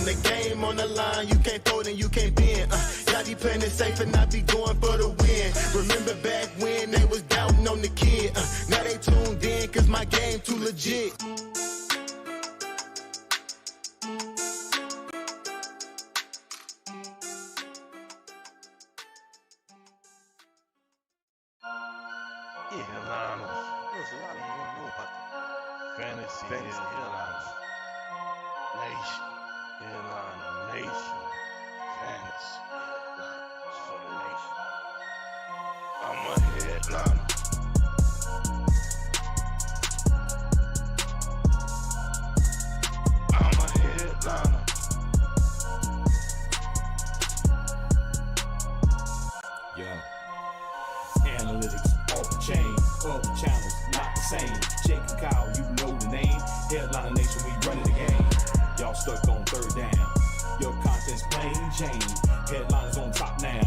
When the game on the line, you can't fold and you can't bend. Y'all be playing it safe and I be going for the win. Remember back when they was doubting on the kid. Now they tuned in cause my game too legit. Fantasy Headliners Nation. Headliner Nation. Fantasy Headliners for the nation. I'm a headliner. I'm a headliner. Yo. Analytics off the chain, all the channels not the same. Jake and Kyle, you know the name. Headliner Nation, we running the game. Y'all stuck on third down. Your content's plain Jane. Headliners on top now.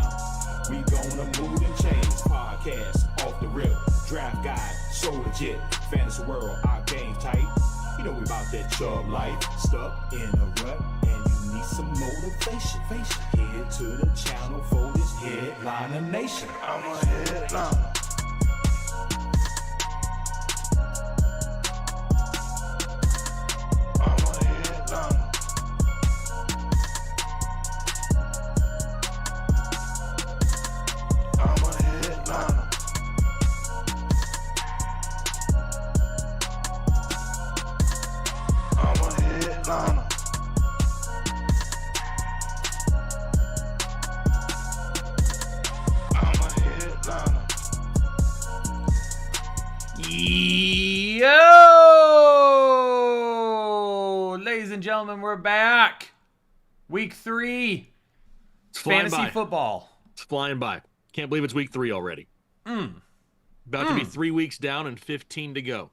We gonna move and change. Podcast off the rip. Draft guide, so legit. Fantasy world, our game tight. You know we about that chub life. Stuck in a rut and you need some motivation. Head to the channel for this Headliner Nation. I'm a headliner. Yo, ladies and gentlemen, we're back. Week 3. It's flying Fantasy by. football. It's flying by. Can't believe it's week 3 already. About to be 3 weeks down and 15 to go.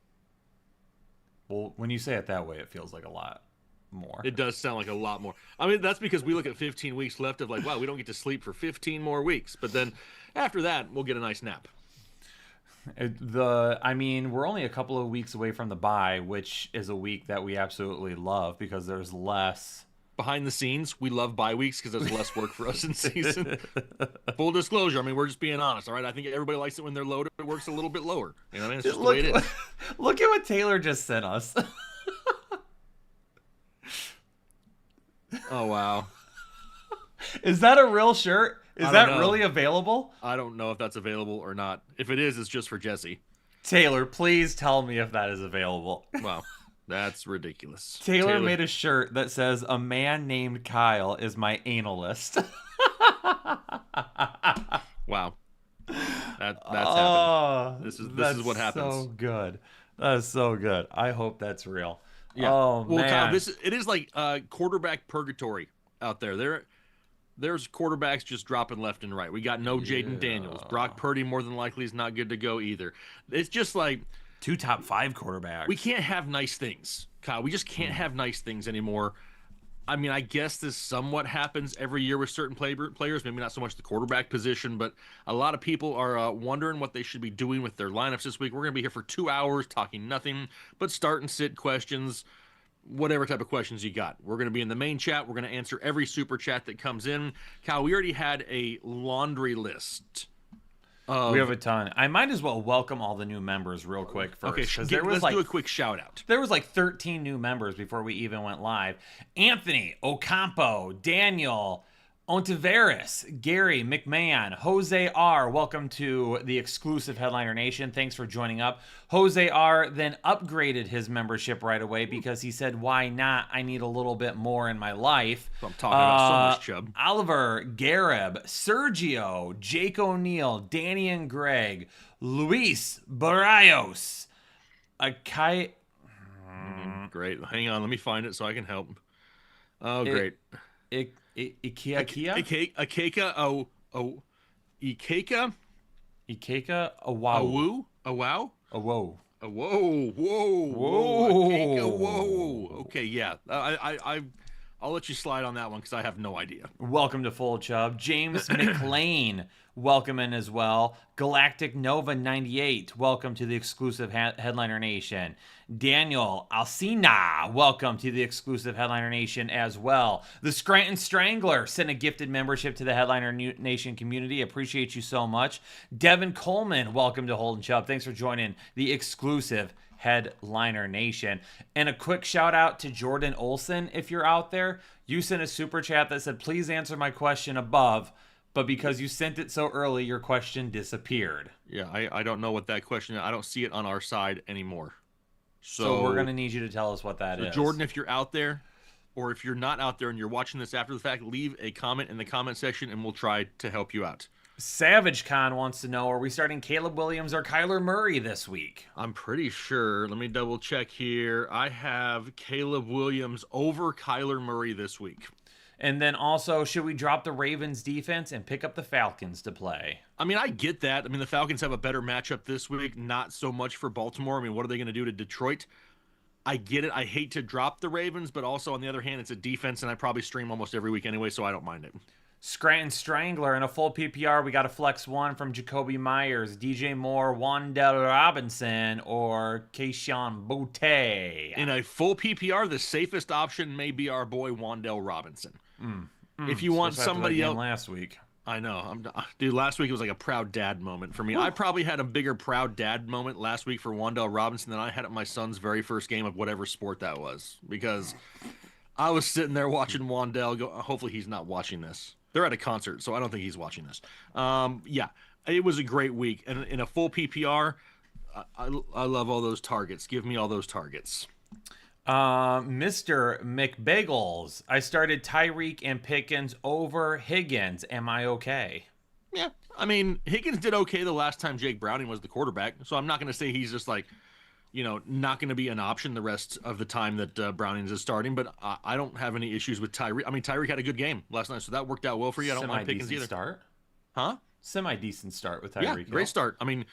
Well, when you say it that way, it feels like a lot more. It does sound like a lot more. I mean, that's because we look at 15 weeks left of like, wow, we don't get to sleep for 15 more weeks. But then after that, we'll get a nice nap. We're only a couple of weeks away from the bye, which is a week that we absolutely love because there's less. Behind the scenes, we love bye weeks because there's less work for us in season. Full disclosure, I mean, we're just being honest, all right? I think everybody likes it when they're loaded. It works a little bit lower. You know what I mean? It's just the way it is. Look at what Taylor just sent us. Oh, wow. Is that a real shirt? Is I that don't know. really available? I don't know if that's available or not. If it is, it's just for Jesse. Taylor, please tell me if that is available. Wow. That's ridiculous. Taylor made a shirt that says, "A man named Kyle is my analyst." Wow. That's happened. This is what happens. So good. That is so good. I hope that's real. Yeah. Oh, well, man. Kyle, it is like quarterback purgatory out there. There's quarterbacks just dropping left and right. We got no Jaden Daniels. Brock Purdy more than likely is not good to go either. It's just like 2 top 5 quarterbacks. we can't have nice things, Kyle. We just can't have nice things anymore. I mean, I guess this somewhat happens every year with certain players, maybe not so much the quarterback position, but a lot of people are wondering what they should be doing with their lineups this week. We're going to be here for 2 hours talking nothing but start and sit questions, whatever type of questions you got. We're going to be in the main chat. We're going to answer every super chat that comes in. Kyle, we already had a laundry list. We have a ton. I might as well welcome all the new members real quick first. Okay, let's do a quick shout out. There was like 13 new members before we even went live. Anthony, Ocampo, Daniel, Ontiveros, Gary, McMahon, Jose R. Welcome to the exclusive Headliner Nation. Thanks for joining up. Jose R. then upgraded his membership right away because he said, why not? I need a little bit more in my life. I'm talking about so much, Chubb. Oliver, Gareb, Sergio, Jake O'Neill, Danny and Greg, Luis Barrios, Akai. Great. Hang on. Let me find it so I can help. Oh, great. Ikea? Ikeka. Ikeka? A wow. Woo? A wow? A whoa. A whoa. Whoa. Whoa. Ikeka, whoa. Okay, yeah. I'll let you slide on that one because I have no idea. Welcome to Full Chubb. James McLean, welcome in as well. Galactic Nova 98, welcome to the exclusive Headliner Nation. Daniel Alcina, welcome to the exclusive Headliner Nation as well. The Scranton Strangler sent a gifted membership to the Headliner Nation community. Appreciate you so much. Devin Coleman, welcome to Hold and Chubb. Thanks for joining the exclusive Headliner Nation. And a quick shout out to Jordan Olson. If you're out there, you sent a super chat that said, please answer my question above, but because you sent it so early, your question disappeared. Yeah, I don't know what that question is. I don't see it on our side anymore. So we're going to need you to tell us what that is. Jordan, if you're out there, or if you're not out there and you're watching this after the fact, leave a comment in the comment section and we'll try to help you out. Savage Khan wants to know, are we starting Caleb Williams or Kyler Murray this week? I'm pretty sure. Let me double check here. I have Caleb Williams over Kyler Murray this week. And then also, should we drop the Ravens defense and pick up the Falcons to play? I mean, I get that. I mean, the Falcons have a better matchup this week, not so much for Baltimore. I mean, what are they going to do to Detroit? I get it. I hate to drop the Ravens, but also on the other hand, it's a defense, and I probably stream almost every week anyway, so I don't mind it. Scranton Strangler in a full PPR. We got a flex one from Jacoby Myers, DJ Moore, Wan'Dale Robinson, or Keyshawn Boutte. In a full PPR, the safest option may be our boy Wan'Dale Robinson. If you want somebody else, last week. I know, dude. Last week it was like a proud dad moment for me. I probably had a bigger proud dad moment last week for Wan'Dale Robinson than I had at my son's very first game of whatever sport that was, because I was sitting there watching Wan'Dale go. Hopefully he's not watching this. They're at a concert, so I don't think he's watching this. Yeah, it was a great week. And in a full PPR, I love all those targets. Give me all those targets. Mr. McBagels, I started Tyreek and Pickens over Higgins. Am I okay? Yeah, I mean, Higgins did okay the last time Jake Browning was the quarterback, so I'm not going to say he's just like, not going to be an option the rest of the time that Brownings is starting, but I don't have any issues with Tyreek. I mean, Tyreek had a good game last night, so that worked out well for you. I don't mind Pickens either. Start? Huh? Semi-decent start with Tyreek. Yeah, great start. I mean,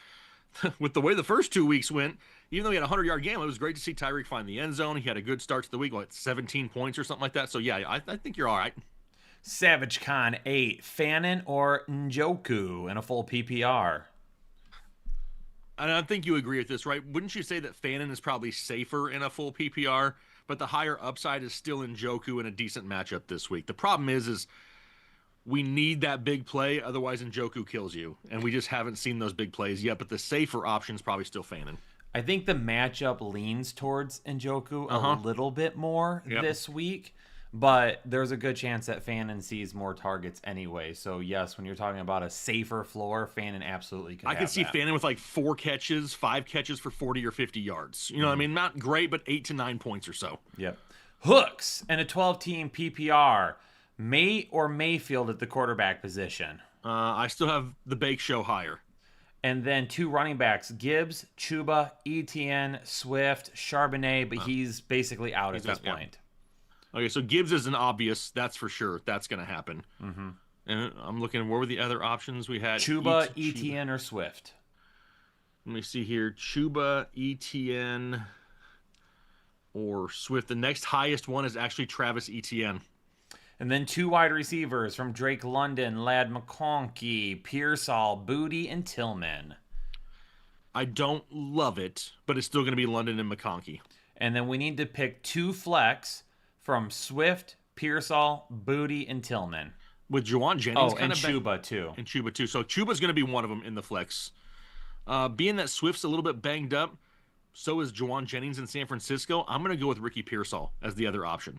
with the way the first 2 weeks went, even though he had a 100-yard game, it was great to see Tyreek find the end zone. He had a good start to the week, 17 points or something like that. So, yeah, I think you're all right. Savage Con 8, Fannin or Njoku in a full PPR? And I think you agree with this, right? Wouldn't you say that Fannin is probably safer in a full PPR, but the higher upside is still in Njoku in a decent matchup this week? The problem is we need that big play, otherwise Njoku kills you, and we just haven't seen those big plays yet, but the safer option is probably still Fannin. I think the matchup leans towards Njoku a little bit more this week, but there's a good chance that Fannin sees more targets anyway. So, yes, when you're talking about a safer floor, Fannin absolutely could I could see Fannin with like 4 catches, 5 catches for 40 or 50 yards. You know what I mean? Not great, but 8 to 9 points or so. Yep. Hooks and a 12-team PPR. May or Mayfield at the quarterback position? I still have the Bake Show higher. And then 2 running backs, Gibbs, Chuba, Etienne, Swift, Charbonnet, but he's basically out at this point. Okay, so Gibbs is an obvious, that's for sure. That's going to happen. Mm-hmm. And I'm looking, what were the other options we had? Chuba, Etienne, or Swift? Let me see here. Chuba, Etienne, or Swift. The next highest one is actually Travis Etienne. And then 2 wide receivers from Drake London, Ladd McConkey, Pearsall, Booty, and Tillman. I don't love it, but it's still going to be London and McConkey. And then we need to pick 2 flex from Swift, Pearsall, Booty, and Tillman. With Juwan Jennings. And Chuba, too. And Chuba, too. So Chuba's going to be one of them in the flex. Being that Swift's a little bit banged up, so is Juwan Jennings in San Francisco. I'm going to go with Ricky Pearsall as the other option.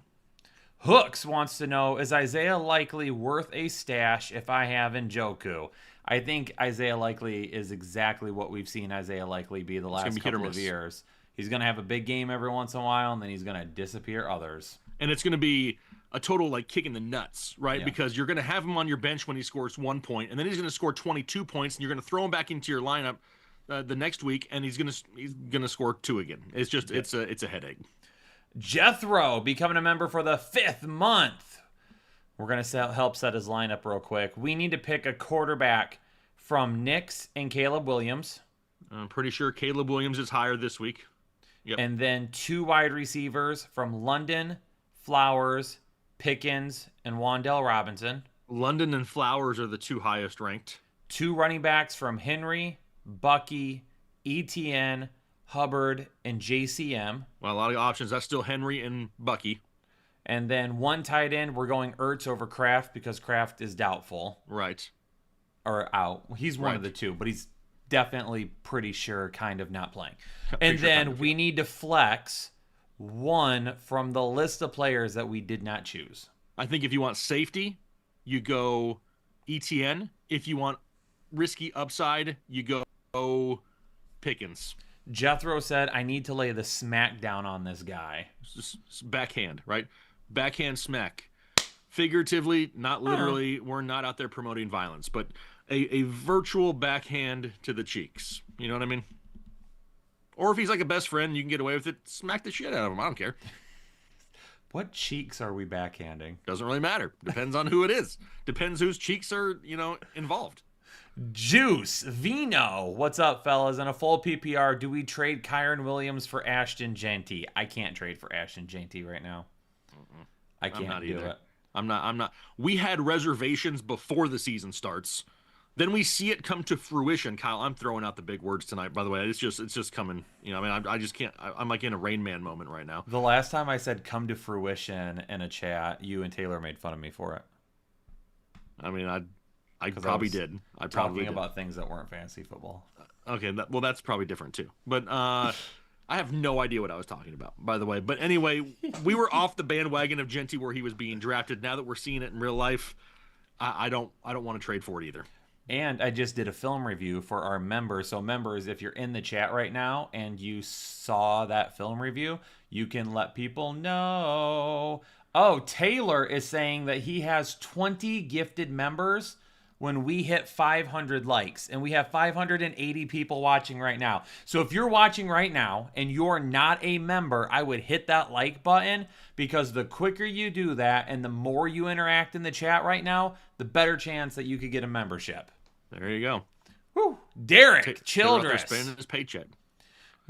Hooks wants to know, is Isaiah Likely worth a stash if I have Njoku? I think Isaiah Likely is exactly what we've seen Isaiah Likely be the last couple of years. He's going to have a big game every once in a while, and then he's going to disappear others. And it's going to be a total kick in the nuts, right? Yeah. Because you're going to have him on your bench when he scores 1 point, and then he's going to score 22 points, and you're going to throw him back into your lineup the next week, and he's going to score 2 again. It's just it's a headache. Jethro becoming a member for the 5th month. We're going to help set his lineup real quick. We need to pick a quarterback from Knicks and Caleb Williams. I'm pretty sure Caleb Williams is higher this week. Yep. And then 2 wide receivers from London, Flowers, Pickens and Wan'Dale Robinson. London and Flowers are the 2 highest ranked. 2 running backs from Henry, Bucky, ETN, Hubbard, and JCM. Well, a lot of options. That's still Henry and Bucky. And then 1 tight end. We're going Ertz over Kraft because Kraft is doubtful. Right. Or out. He's one of the 2, but he's definitely pretty sure kind of not playing. And then we need to flex 1 from the list of players that we did not choose. I think if you want safety, you go ETN. If you want risky upside, you go Pickens. Jethro said, I need to lay the smack down on this guy. Just backhand, right? Backhand smack. Figuratively, not literally. We're not out there promoting violence, but a virtual backhand to the cheeks. You know what I mean? Or if he's like a best friend, you can get away with it. Smack the shit out of him. I don't care. What cheeks are we backhanding? Doesn't really matter. Depends on who it is. Depends whose cheeks are, involved. Juice Vino, what's up, fellas? In a full PPR, do we trade Kyron Williams for Ashton Genty? I can't trade for Ashton Genty right now. I can't do it. I'm not. We had reservations before the season starts. Then we see it come to fruition. Kyle, I'm throwing out the big words tonight, by the way. It's just coming. I just can't. I'm like in a Rain Man moment right now. The last time I said come to fruition in a chat, you and Taylor made fun of me for it. I mean, I probably did. I probably talking about things that weren't fantasy football. Okay, that's probably different too. But I have no idea what I was talking about, by the way. But anyway, we were off the bandwagon of Genty where he was being drafted. Now that we're seeing it in real life, I don't want to trade for it either. And I just did a film review for our members. So members, if you're in the chat right now and you saw that film review, you can let people know. Oh, Taylor is saying that he has 20 gifted members when we hit 500 likes. And we have 580 people watching right now. So if you're watching right now and you're not a member, I would hit that like button, because the quicker you do that and the more you interact in the chat right now, the better chance that you could get a membership. There you go. Woo. Derek Childress spending his paycheck,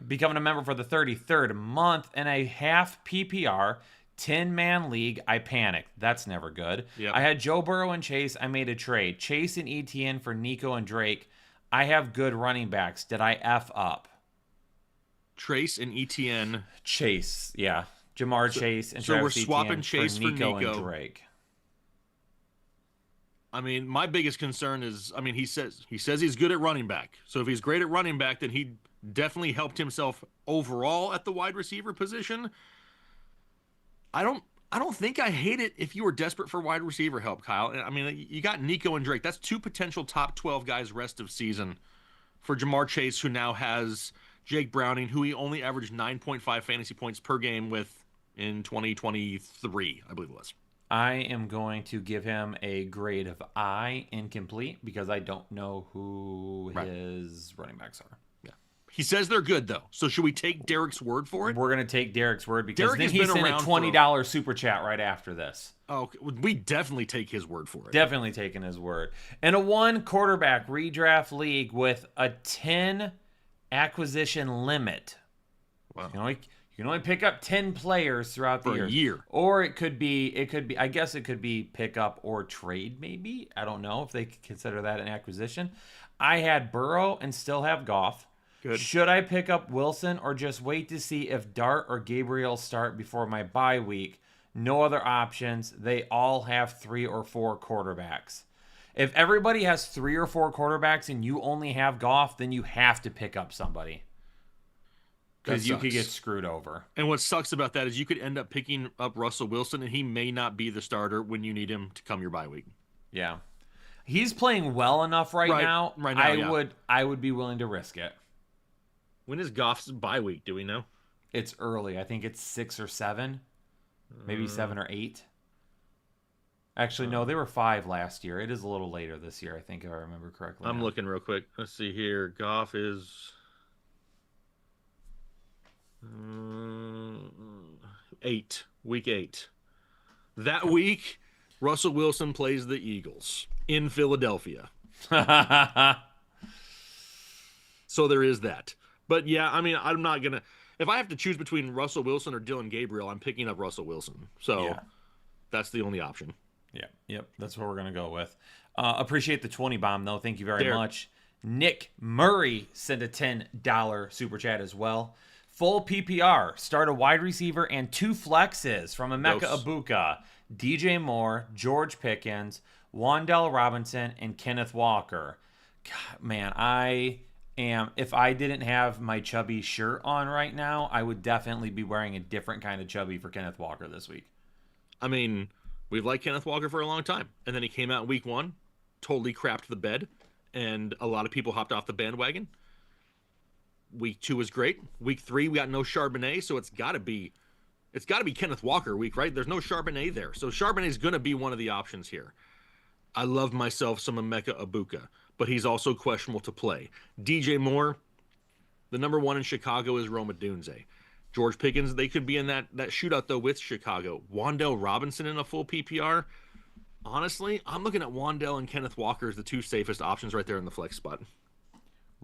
becoming a member for the 33rd month and a half PPR 10-man league. I panicked. That's never good. Yep. I had Joe Burrow and Chase. I made a trade. Chase and ETN for Nico and Drake. I have good running backs. Did I F up? Trace and ETN. Chase, yeah. Jamar Chase and Travis we're swapping Etienne Chase for Nico and and Drake. I mean, my biggest concern is, he says he's good at running back. So if he's great at running back, then he definitely helped himself overall at the wide receiver position. I don't think I hate it if you were desperate for wide receiver help, Kyle. I mean, you got Nico and Drake. That's 2 potential top 12 guys rest of season for Jamar Chase, who now has Jake Browning, who he only averaged 9.5 fantasy points per game with in 2023, I believe it was. I am going to give him a grade of I, incomplete, because I don't know who his running backs are. Yeah, he says they're good though. So should we take Derek's word for it? We're gonna take Derek's word, because Derek then he sent a $20 super chat right after this. Oh, we definitely take his word for it. Definitely taking his word. In a 1 quarterback redraft league with a 10 acquisition limit. Wow. You can only pick up 10 players throughout the year. Or it could be, I guess it could be pick up or trade maybe. I don't know if they consider that an acquisition. I had Burrow and still have Goff. Good. Should I pick up Wilson or just wait to see if Dart or Gabriel start before my bye week? No other options. They all have 3 or 4 quarterbacks. If everybody has 3 or 4 quarterbacks and you only have Goff, then you have to pick up somebody. Because you could get screwed over. And what sucks about that is you could end up picking up Russell Wilson, and he may not be the starter when you need him to come your bye week. Yeah. He's playing well enough right now. I would be willing to risk it. When is Goff's bye week? Do we know? It's early. I think it's 6 or 7. Maybe 7 or 8. Actually, no, they were 5 last year. It is a little later this year, I think, if I remember correctly. I'm looking real quick. Let's see here. Goff is 8. Week 8. That week, Russell Wilson plays the Eagles in Philadelphia. So there is that. But yeah, I mean, I'm not going to. If I have to choose between Russell Wilson or Dylan Gabriel, I'm picking up Russell Wilson. So, That's the only option. Yeah, yep, that's what we're gonna go with. Appreciate the 20 bomb though. Thank you very much. Nick Murray sent a $10 super chat as well. Full PPR, start a wide receiver and 2 flexes from Emeka Ibuka, DJ Moore, George Pickens, Wan'Dale Robinson, and Kenneth Walker. God, man, if I didn't have my chubby shirt on right now, I would definitely be wearing a different kind of chubby for Kenneth Walker this week. I mean, we've liked Kenneth Walker for a long time. And then he came out in week 1, totally crapped the bed, and a lot of people hopped off the bandwagon. Week 2 was great. Week 3, we got no Charbonnet, so it's got to be Kenneth Walker week, right? There's no Charbonnet there. So Charbonnet's going to be one of the options here. I love myself some Emeka Ibuka, but he's also questionable to play. DJ Moore, the number 1 in Chicago is Rome Odunze. George Pickens, they could be in that shootout, though, with Chicago. Wan'Dale Robinson in a full PPR. Honestly, I'm looking at Wan'Dale and Kenneth Walker as the 2 safest options right there in the flex spot.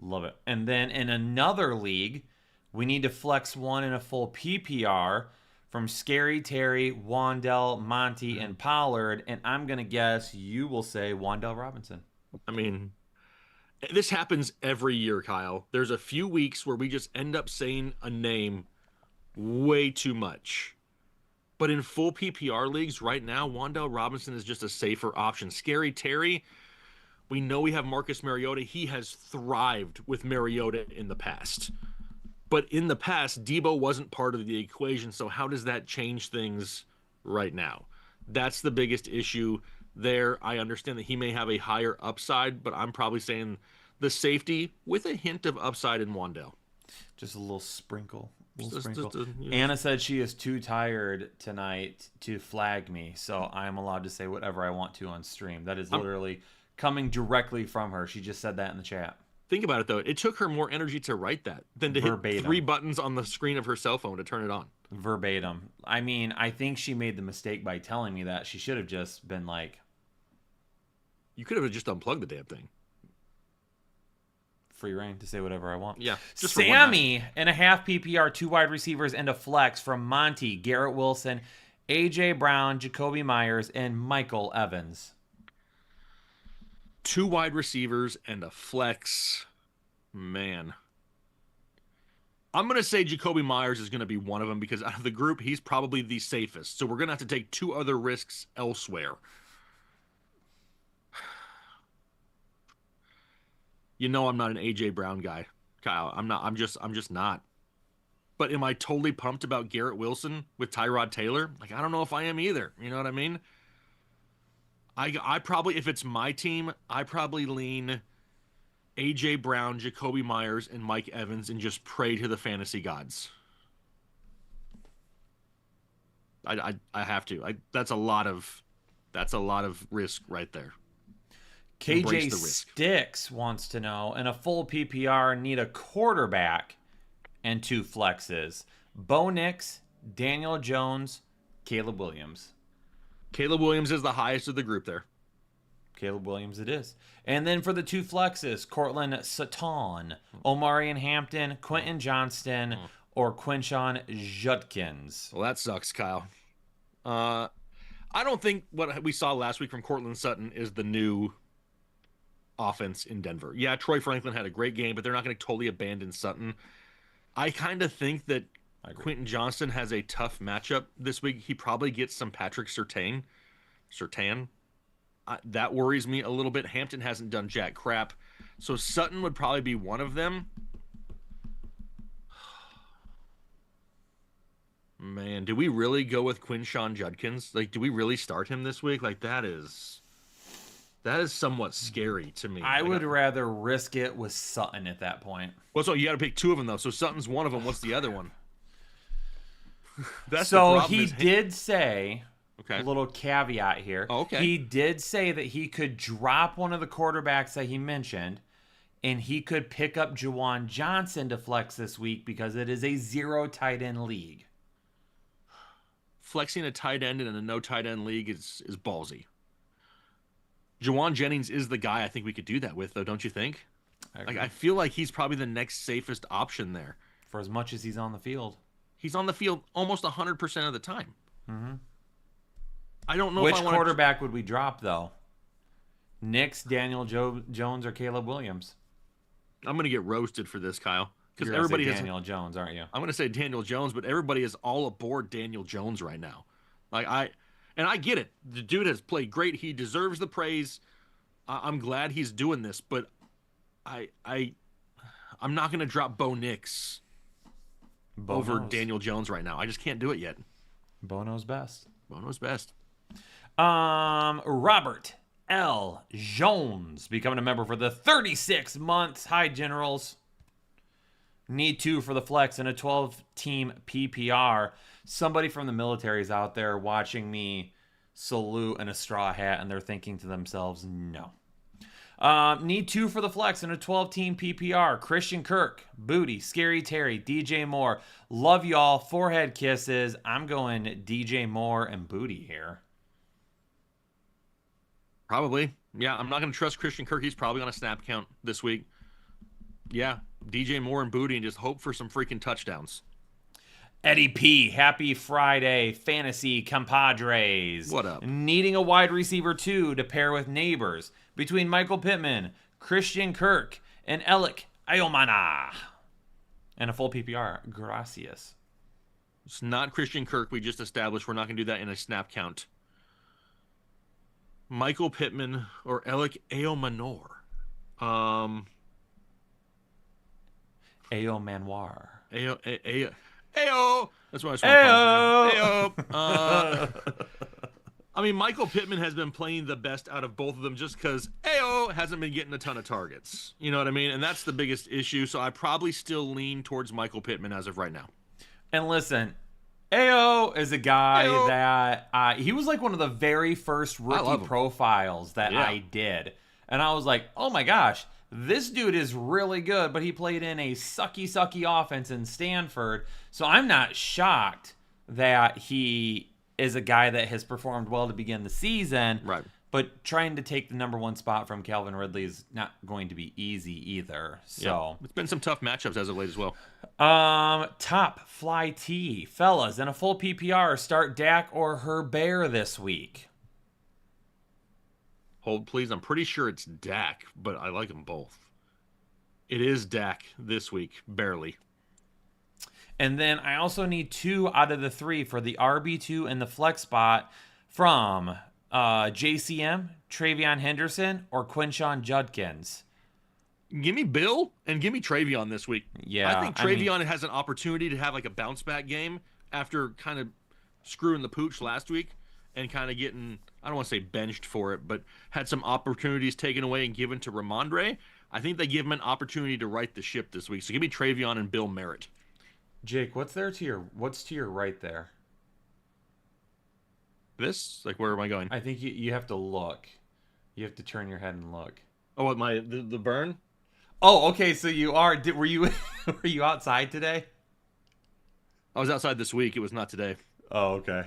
Love it. And then in another league, we need to flex one in a full PPR from Scary Terry, Wan'Dale, Monty, and Pollard. And I'm going to guess you will say Wan'Dale Robinson. I mean, this happens every year, Kyle. There's a few weeks where we just end up saying a name way too much. But in full PPR leagues right now, Wan'Dale Robinson is just a safer option. Scary Terry, we know we have Marcus Mariota. He has thrived with Mariota in the past. But in the past, Debo wasn't part of the equation, so how does that change things right now? That's the biggest issue there. I understand that he may have a higher upside, but I'm probably saying the safety with a hint of upside in Wan'Dale. Just a little sprinkle. Just Anna said she is too tired tonight to flag me, so I'm allowed to say whatever I want to on stream. That is literally coming directly from her. She just said that in the chat. Think about it, though. It took her more energy to write that than to hit 3 buttons on the screen of her cell phone to turn it on. Verbatim. I mean, I think she made the mistake by telling me that. She should have just been like... You could have just unplugged the damn thing. Free reign to say whatever I want. Yeah. Just Sammy and a half PPR, 2 wide receivers, and a flex from Monty, Garrett Wilson, A.J. Brown, Jacoby Myers, and Michael Evans. 2 wide receivers and a flex. Man. I'm going to say Jacoby Myers is going to be one of them because out of the group, he's probably the safest. So we're going to have to take 2 other risks elsewhere. You know I'm not an A.J. Brown guy, Kyle. I'm just not. But am I totally pumped about Garrett Wilson with Tyrod Taylor? Like, I don't know if I am either. You know what I mean? I probably, if it's my team, I probably lean A.J. Brown, Jacoby Myers, and Mike Evans and just pray to the fantasy gods. I have to. That's a lot of risk right there. KJ Sticks wants to know, in a full PPR, need a quarterback and 2 flexes. Bo Nix, Daniel Jones, Caleb Williams. Caleb Williams is the highest of the group there. Caleb Williams it is. And then for the 2 flexes, Cortland Sutton, Omarion Hampton, Quentin Johnston, or Quinshon Judkins. Well, that sucks, Kyle. I don't think what we saw last week from Cortland Sutton is the new offense in Denver. Yeah, Troy Franklin had a great game, but they're not going to totally abandon Sutton. I kind of think that Quentin Johnston has a tough matchup this week. He probably gets some Patrick Surtain. That worries me a little bit. Hampton hasn't done jack crap. So Sutton would probably be one of them. Man, do we really go with Quinshon Judkins? Like, do we really start him this week? Like, that is somewhat scary to me. I would rather risk it with Sutton at that point. Well, so you got to pick 2 of them, though. So Sutton's one of them. What's the other one? So he did say, okay, a little caveat here. Oh, okay. He did say that he could drop one of the quarterbacks that he mentioned, and he could pick up Juwan Johnson to flex this week because it is a 0 tight end league. Flexing a tight end in a no tight end league is ballsy. Juwan Jennings is the guy I think we could do that with, though, don't you think? I feel like he's probably the next safest option there. For as much as he's on the field. He's on the field almost 100% of the time. Mm-hmm. I don't know Which if I want quarterback would we drop, though? Nix, Daniel Jones, or Caleb Williams? I'm going to get roasted for this, Kyle. Because You're gonna say everybody has. Daniel Jones, aren't you? I'm going to say Daniel Jones, but everybody is all aboard Daniel Jones right now. And I get it. The dude has played great. He deserves the praise. I'm glad he's doing this, but I'm not going to drop Bo Nix over Daniel Jones right now. I just can't do it yet. Bo knows best. Bo knows best. Robert L. Jones becoming a member for the 36 months. Hi, Generals. Need 2 for the flex and a 12-team PPR. Somebody from the military is out there watching me salute in a straw hat, and they're thinking to themselves, no. Need 2 for the flex and a 12-team PPR. Christian Kirk, Booty, Scary Terry, DJ Moore. Love y'all. Forehead kisses. I'm going DJ Moore and Booty here. Probably. Yeah, I'm not going to trust Christian Kirk. He's probably on a snap count this week. Yeah, DJ Moore and Booty, and just hope for some freaking touchdowns. Eddie P, happy Friday, fantasy compadres. What up? Needing a wide receiver 2 to pair with neighbors between Michael Pittman, Christian Kirk, and Alec Ayomana. And a full PPR. Gracias. It's not Christian Kirk. We just established we're not going to do that in a snap count. Michael Pittman or Alec Ayomanor. Ayo Manoir. Ayo. That's what I was Ayo. I mean, Michael Pittman has been playing the best out of both of them just because Ayo hasn't been getting a ton of targets. You know what I mean? And that's the biggest issue. So I probably still lean towards Michael Pittman as of right now. And listen, Ayo is a guy that he was like one of the very first rookie profiles that I did. And I was like, oh my gosh, this dude is really good, but he played in a sucky offense in Stanford. So I'm not shocked that he is a guy that has performed well to begin the season. Right. But trying to take the number 1 spot from Calvin Ridley is not going to be easy either. So it's been some tough matchups as of late as well. Top Fly T. Fellas, in a full PPR, start Dak or Herbert this week. Hold, please. I'm pretty sure it's Dak, but I like them both. It is Dak this week, barely. And then I also need 2 out of the 3 for the RB2 and the flex spot from JCM, Travion Henderson, or Quinshawn Judkins. Give me Bill and give me Travion this week. Yeah, I think Travion has an opportunity to have like a bounce back game after kind of screwing the pooch last week and kind of getting, I don't want to say benched for it, but had some opportunities taken away and given to Ramondre. I think they give him an opportunity to right the ship this week. So give me Travion and Bill Merritt. Jake, what's to your right there? This? Like, where am I going? I think you have to look. You have to turn your head and look. Oh, what, the burn? Oh, okay. So you are. Were you outside today? I was outside this week. It was not today. Oh, okay.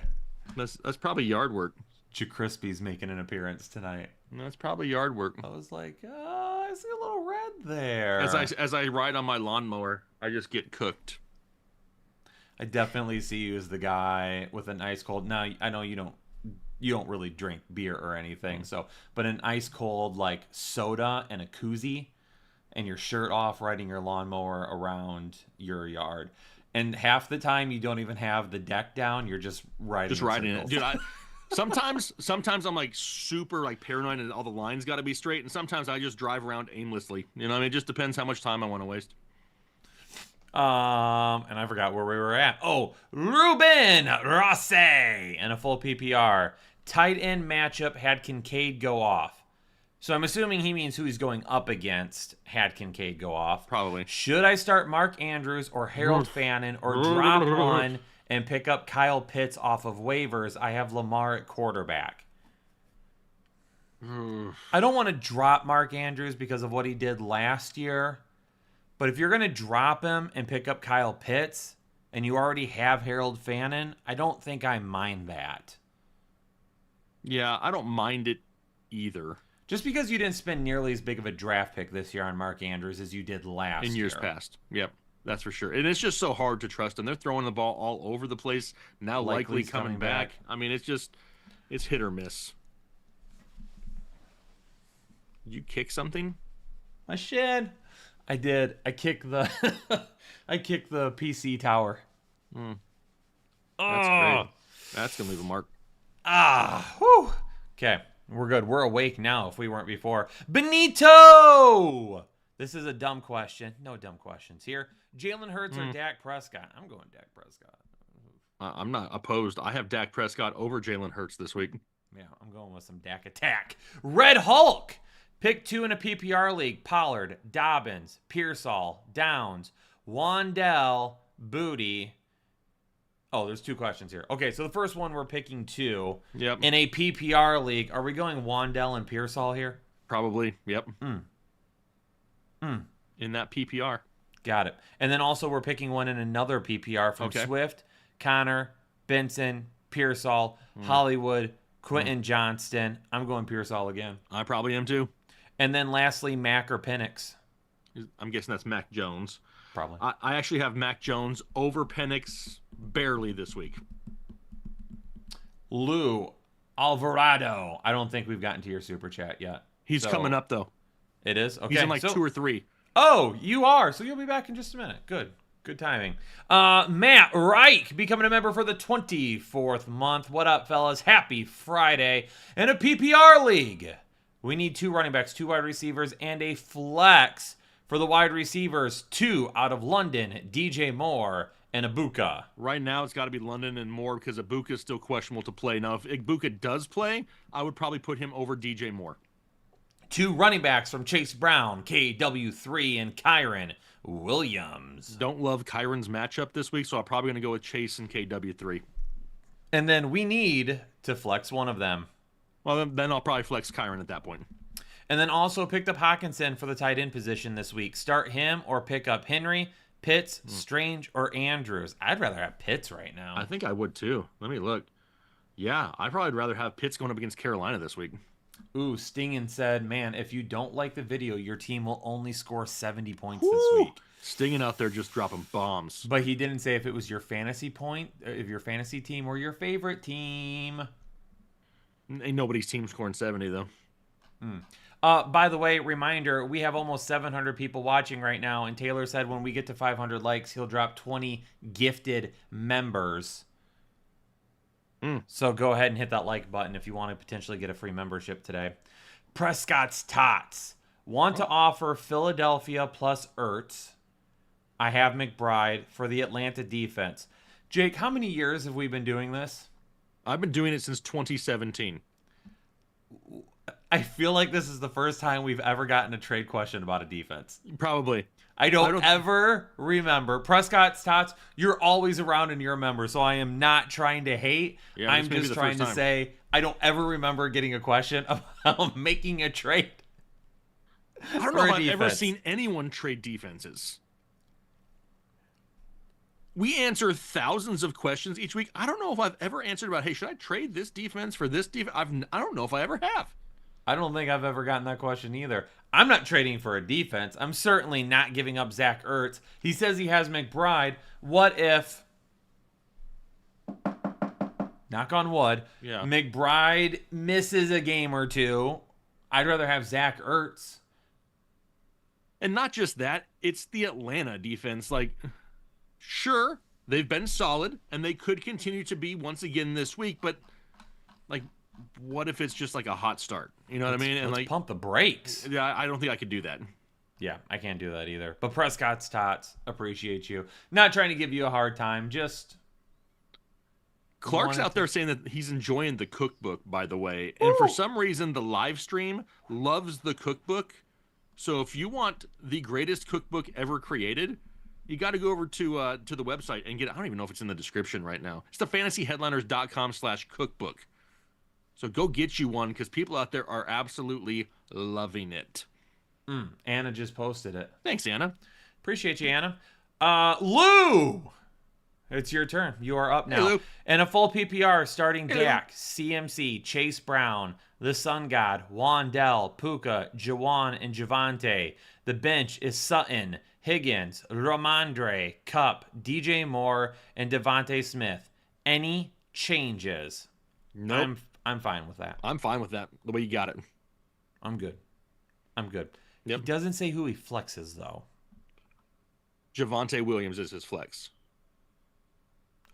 That's probably yard work. JaCrispy's making an appearance tonight. That's probably yard work. I was like, oh, I see a little red there. As I ride on my lawnmower, I just get cooked. I definitely see you as the guy with an ice cold. Now, I know you don't really drink beer or anything, but an ice cold like soda and a koozie and your shirt off riding your lawnmower around your yard. And half the time you don't even have the deck down, you're just riding it. Dude, sometimes I'm like super like paranoid and all the lines got to be straight, and sometimes I just drive around aimlessly. You know, I mean, it just depends how much time I want to waste. And I forgot where we were at. Oh, Ruben Rossi and a full PPR. Tight end matchup had Kincaid go off. So I'm assuming he means who he's going up against had Kincaid go off. Probably. Should I start Mark Andrews or Harold Fannin or drop one and pick up Kyle Pitts off of waivers? I have Lamar at quarterback. I don't want to drop Mark Andrews because of what he did last year. But if you're going to drop him and pick up Kyle Pitts and you already have Harold Fannin, I don't think I mind that. Yeah, I don't mind it either. Just because you didn't spend nearly as big of a draft pick this year on Mark Andrews as you did last year. In years past. Yep, that's for sure. And it's just so hard to trust them. They're throwing the ball all over the place. Now likely coming back. I mean, it's just... It's hit or miss. Did you kick something? I shed. I did. I kicked the I kicked the PC tower. That's great. That's gonna leave a mark. Whew. Okay, we're good. We're awake now if we weren't before. Benito! This is a dumb question. No dumb questions here. Jalen Hurts or Dak Prescott? I'm going Dak Prescott. I'm not opposed. I have Dak Prescott over Jalen Hurts this week. Yeah, I'm going with some Dak attack. Red Hulk! Pick 2 in a PPR league. Pollard, Dobbins, Pearsall, Downs, Wandell, Booty. Oh, there's 2 questions here. Okay, so the first one we're picking 2. Yep. In a PPR league, are we going Wandell and Pearsall here? Probably. Yep. In that PPR. Got it. And then also we're picking one in another PPR from Swift, Connor, Benson, Pearsall, Hollywood, Quentin Johnston. I'm going Pearsall again. I probably am too. And then lastly, Mac or Penix. I'm guessing that's Mac Jones. Probably. I actually have Mac Jones over Penix barely this week. Lou Alvarado. I don't think we've gotten to your super chat yet. He's coming up though. It is? Okay. He's in like 2 or 3. Oh, you are. So you'll be back in just a minute. Good. Good timing. Matt Reich becoming a member for the 24th month. What up, fellas? Happy Friday. And a PPR league. We need 2 running backs, 2 wide receivers, and a flex for the wide receivers. 2 out of London, DJ Moore and Ibuka. Right now, it's got to be London and Moore because Ibuka is still questionable to play. Now, if Ibuka does play, I would probably put him over DJ Moore. 2 running backs from Chase Brown, KW3, and Kyron Williams. Don't love Kyron's matchup this week, so I'm probably going to go with Chase and KW3. And then we need to flex one of them. Well, then I'll probably flex Kyron at that point. And then also picked up Hawkinson for the tight end position this week. Start him or pick up Henry, Pitts, Strange, or Andrews. I'd rather have Pitts right now. I think I would too. Let me look. Yeah, I'd probably rather have Pitts going up against Carolina this week. Ooh, Stingen said, man, if you don't like the video, your team will only score 70 points this week. Stingen out there just dropping bombs. But he didn't say if it was your fantasy point, if your fantasy team or your favorite team. Ain't nobody's team scoring 70, though. By the way, reminder, we have almost 700 people watching right now, and Taylor said when we get to 500 likes, he'll drop 20 gifted members. So go ahead and hit that like button if you want to potentially get a free membership today. Prescott's Tots. Want to offer Philadelphia plus Ertz. I have McBride for the Atlanta defense. Jake, how many years have we been doing this? I've been doing it since 2017. I feel like this is the first time we've ever gotten a trade question about a defense. Probably. I don't ever remember. Prescott's Tots, you're always around and you're a member, so I am not trying to hate. Yeah, I'm just trying to say I don't ever remember getting a question about making a trade. I don't know if I've ever seen anyone trade defenses. We answer thousands of questions each week. I don't know if I've ever answered about, hey, should I trade this defense for this defense? I don't know if I ever have. I don't think I've ever gotten that question either. I'm not trading for a defense. I'm certainly not giving up Zach Ertz. He says he has McBride. What if, knock on wood, McBride misses a game or 2? I'd rather have Zach Ertz. And not just that, it's the Atlanta defense. Like, sure, they've been solid, and they could continue to be once again this week, but, like, what if it's just like a hot start? You know what I mean? And let's pump the brakes. Yeah, I don't think I could do that. Yeah, I can't do that either. But Prescott's Tots, appreciate you. Not trying to give you a hard time, just... Clark's out there saying that he's enjoying the cookbook, by the way. And for some reason, the live stream loves the cookbook. So if you want the greatest cookbook ever created, you got to go over to the website and get it. I don't even know if it's in the description right now. It's the fantasyheadliners.com/cookbook. So go get you one because people out there are absolutely loving it. Anna just posted it. Thanks, Anna. Appreciate you, Anna. Lou! It's your turn. You are up now. Hey, Lou. And a full PPR starting Dak, CMC, Chase Brown, the Sun God, Wandell, Puka, Jawan, and Javante. The bench is Sutton, Higgins, Ramondre, Kupp, DJ Moore, and Devontae Smith. Any changes? Nope. I'm fine with that. I'm fine with that. The way you got it. I'm good. Yep. He doesn't say who he flexes, though. Javonte Williams is his flex.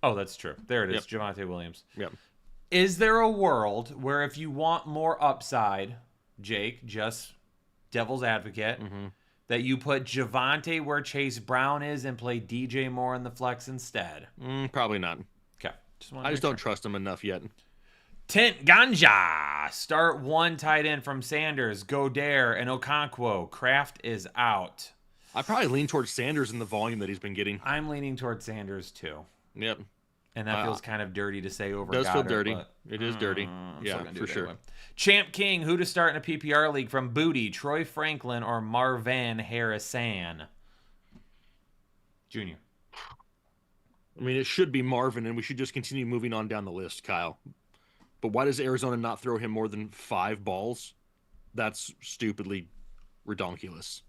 Oh, that's true. There it is, Javonte Williams. Yep. Is there a world where if you want more upside, Jake, just devil's advocate, that you put Javonte where Chase Brown is and play DJ Moore in the flex instead? Probably not. Okay. I just don't trust him enough yet. Tint Ganja. Start one tight end from Sanders, Godare, and Okonkwo. Kraft is out. I probably lean towards Sanders in the volume that he's been getting. I'm leaning towards Sanders, too. Yep. And that feels kind of dirty to say over Does Goddard, feel dirty. but, It is dirty. Yeah, for sure. Anyway. Champ King, who to start in a PPR league from Booty, Troy Franklin, or Marvin Harrison Jr.? I mean, it should be Marvin, and we should just continue moving on down the list, Kyle. But why does Arizona not throw him more than 5 balls? That's stupidly redonkulous.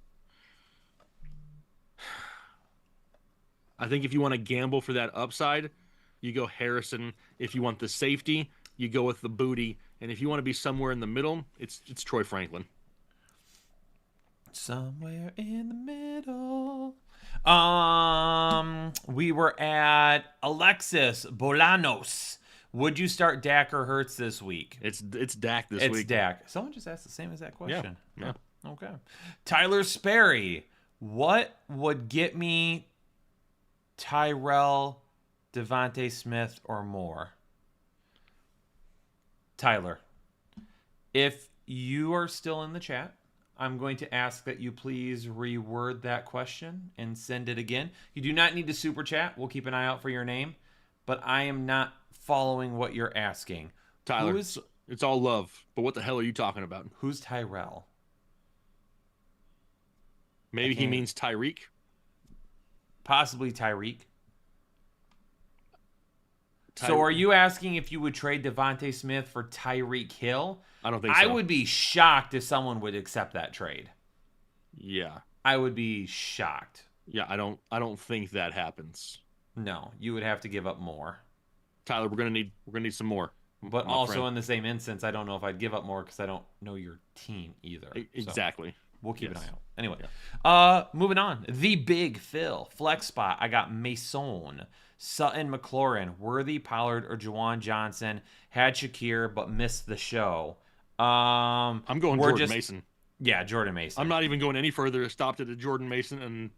I think if you want to gamble for that upside, you go Harrison. If you want the safety, you go with the Booty. And if you want to be somewhere in the middle, it's Troy Franklin. Somewhere in the middle. We were at Alexis Bolanos. Would you start Dak or Hurts this week? It's Dak this week. It's Dak. Someone just asked the same exact question. Yeah. Okay. Tyler Sperry. What would get me Tyrell, Devontae Smith, or more? Tyler, if you are still in the chat, I'm going to ask that you please reword that question and send it again. You do not need to super chat. We'll keep an eye out for your name, but I am not following what you're asking. Tyler, it's all love, but what the hell are you talking about? Who's Tyrell? Maybe he means Tyreek? Possibly Tyreek. So are you asking if you would trade Devontae Smith for Tyreek Hill? I don't think so. I would be shocked if someone would accept that trade. Yeah. I would be shocked. Yeah, I don't think that happens. No, you would have to give up more. Tyler, we're gonna need some more. But also in the same instance, I don't know if I'd give up more because I don't know your team either. Exactly. So we'll keep an eye out. Anyway, moving on. The Big Phil flex spot. I got Mason, Sutton, McLaurin, Worthy, Pollard, or Juwan Johnson. Had Shakir but missed the show. I'm going Jordan Mason. Yeah, Jordan Mason. I'm not even going any further. Stopped it at Jordan Mason and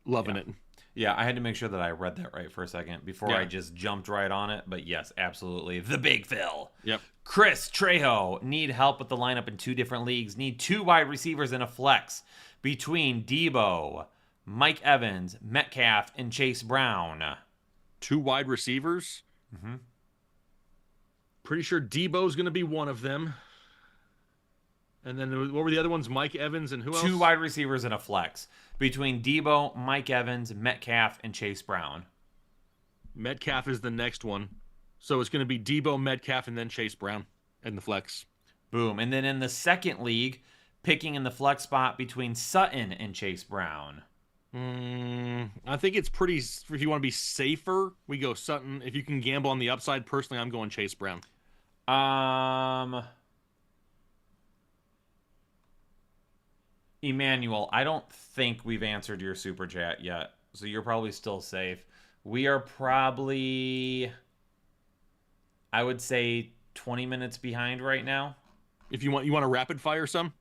loving it. Yeah, I had to make sure that I read that right for a second before I just jumped right on it. But yes, absolutely. The Big Phil. Yep. Chris Trejo. Need help with the lineup in 2 different leagues. Need 2 wide receivers in a flex between Debo, Mike Evans, Metcalf, and Chase Brown. 2 wide receivers? Mm-hmm. Pretty sure Debo's going to be one of them. And then what were the other ones? Mike Evans and who else? 2 wide receivers in a flex between Debo, Mike Evans, Metcalf, and Chase Brown. Metcalf is the next one. So it's going to be Debo, Metcalf, and then Chase Brown in the flex. Boom. And then in the second league, picking in the flex spot between Sutton and Chase Brown. I think it's pretty, if you want to be safer, we go Sutton. If you can gamble on the upside, personally, I'm going Chase Brown. Emmanuel, I don't think we've answered your super chat yet, so you're probably still safe. We are probably, I would say, 20 minutes behind right now. If you want to rapid fire some?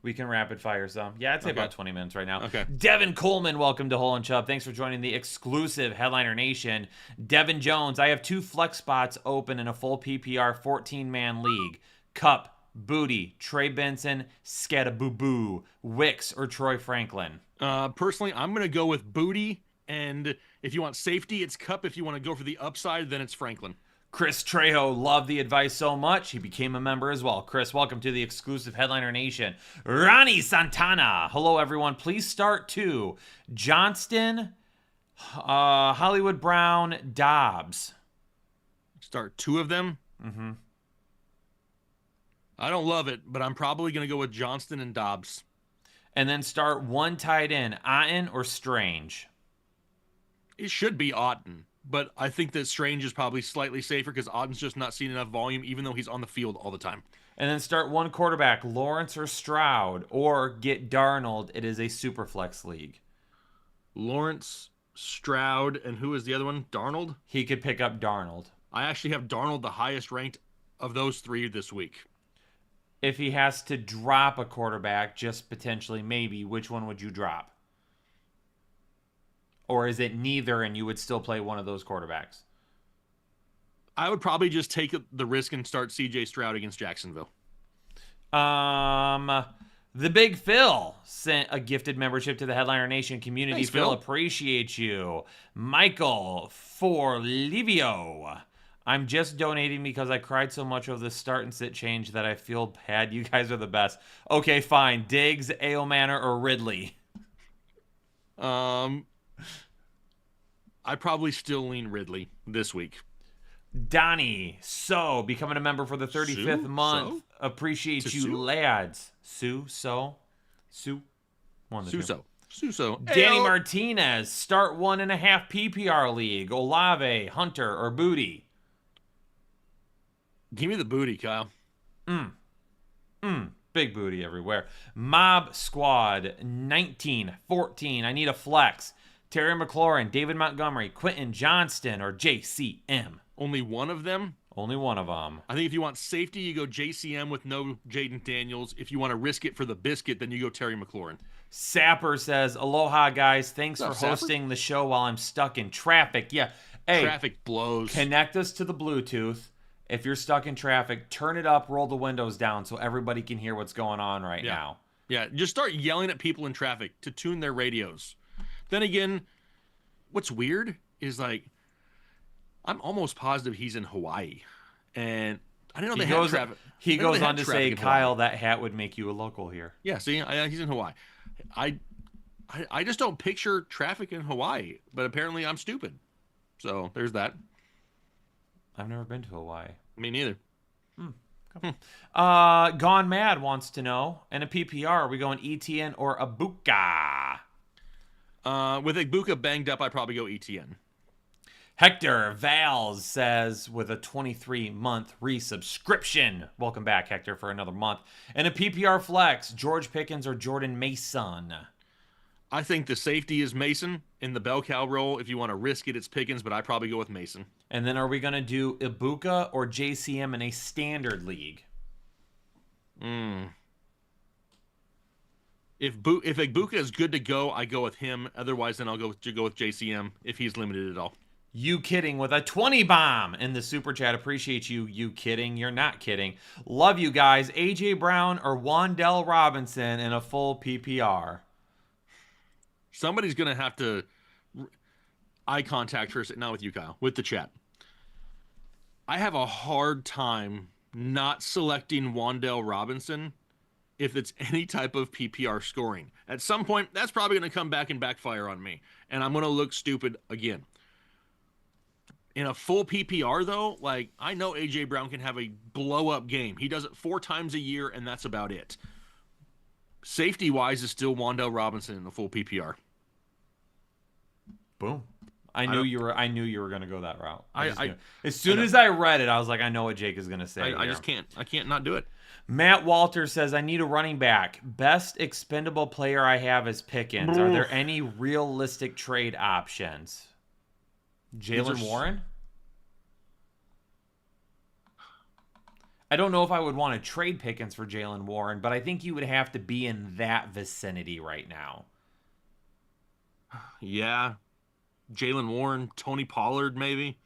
We can rapid fire some. Yeah, I'd say about 20 minutes right now. Okay. Devin Coleman, welcome to Hole and Chubb. Thanks for joining the exclusive Headliner Nation. Devin Jones, I have 2 flex spots open in a full PPR 14-man league. Cup, Booty, Trey Benson, Scattaboo, Wicks, or Troy Franklin. Personally, I'm going to go with Booty, and if you want safety, it's Cup. If you want to go for the upside, then it's Franklin. Chris Trejo loved the advice so much, he became a member as well. Chris, welcome to the exclusive Headliner Nation. Ronnie Santana, hello everyone. Please start 2. Johnston, Hollywood Brown, Dobbs. Start 2 of them? Mm-hmm. I don't love it, but I'm probably going to go with Johnston and Dobbs. And then start 1 tight end, Otten or Strange? It should be Otten. but I think that Strange is probably slightly safer because Otten's just not seeing enough volume, even though he's on the field all the time. And then start one quarterback, Lawrence or Stroud, or get Darnold. It is a super flex league. Lawrence, Stroud, and who is the other one? Darnold? He could pick up Darnold. I actually have Darnold the highest ranked of those three this week. If he has to drop a quarterback, just potentially maybe, which one would you drop? Or is it neither and you would still play one of those quarterbacks? I would probably just take the risk and start CJ Stroud against Jacksonville. The Big Phil sent a gifted membership to the Headliner Nation community. Thanks, Phil, Phil. appreciate you. Michael Forlivio. I'm just donating because I cried so much over the start and sit change that I feel bad. You guys are the best. Okay, fine. Diggs, Ale Manor, or Ridley? I probably still lean Ridley this week. Donnie, so becoming a member for the 35th month. So? Appreciate To you, Sue? lads. Sue. One of the two. Suso. Danny Ayo. Martinez, start 1.5 PPR league. Olave, Hunter, or Booty. Give me the booty, Kyle. Big booty everywhere. Mob Squad 1914. I need a flex. Terry McLaurin, David Montgomery, Quentin Johnston, or JCM. Only one of them? Only one of them. I think if you want safety, you go JCM with no Jaden Daniels. If you want to risk it for the biscuit, then you go Terry McLaurin. Sapper says, aloha, guys. Thanks for What's up, Sapper? hosting the show while I'm stuck in traffic. Yeah. Hey, Traffic blows. connect us to the Bluetooth. If you're stuck in traffic, turn it up, roll the windows down so everybody can hear what's going on right now. Yeah, just start yelling at people in traffic to tune their radios. Then again, what's weird is like, I'm almost positive he's in Hawaii. And I didn't know they had traffic. He I didn't know goes they had on to traffic say, in Hawaii. Kyle, that hat would make you a local here. Yeah, see, he's in Hawaii. I just don't picture traffic in Hawaii, but apparently I'm stupid. So there's that. I've never been to Hawaii. Me neither. Gone Mad wants to know, in a PPR, are we going ETN or Abuka? With Igbuka banged up, I'd probably go ETN. Hector Vals says, with a 23-month resubscription. Welcome back, Hector, for another month. And a PPR flex, George Pickens or Jordan Mason? I think the safety is Mason. In the bell cow role, if you want to risk it, it's Pickens, but I'd probably go with Mason. And then are we going to do Ibuka or JCM in a standard league? If Igbuka is good to go, I go with him. Otherwise, then I'll go with JCM if he's limited at all. You kidding with a 20 bomb in the super chat. Appreciate you. You kidding? You're not kidding. Love you guys. AJ Brown or Wandell Robinson in a full PPR? Somebody's going to have to eye contact first, not with you, Kyle, with the chat. I have a hard time not selecting Wandell Robinson if it's any type of PPR scoring. At some point, that's probably going to come back and backfire on me, and I'm going to look stupid again. In a full PPR, though, like, I know A.J. Brown can have a blow-up game. He does it 4 times a year, and that's about it. Safety-wise is still Wandell Robinson in the full PPR. Boom. I knew you were going to go that route. I as soon as I read it, I was like, I know what Jake is going to say. I just can't. I can't not do it. Matt Walter says, I need a running back. Best expendable player I have is Pickens. Are there any realistic trade options? Jalen Warren? I don't know if I would want to trade Pickens for Jalen Warren, but I think you would have to be in that vicinity right now. Yeah. Jalen Warren, Tony Pollard, maybe.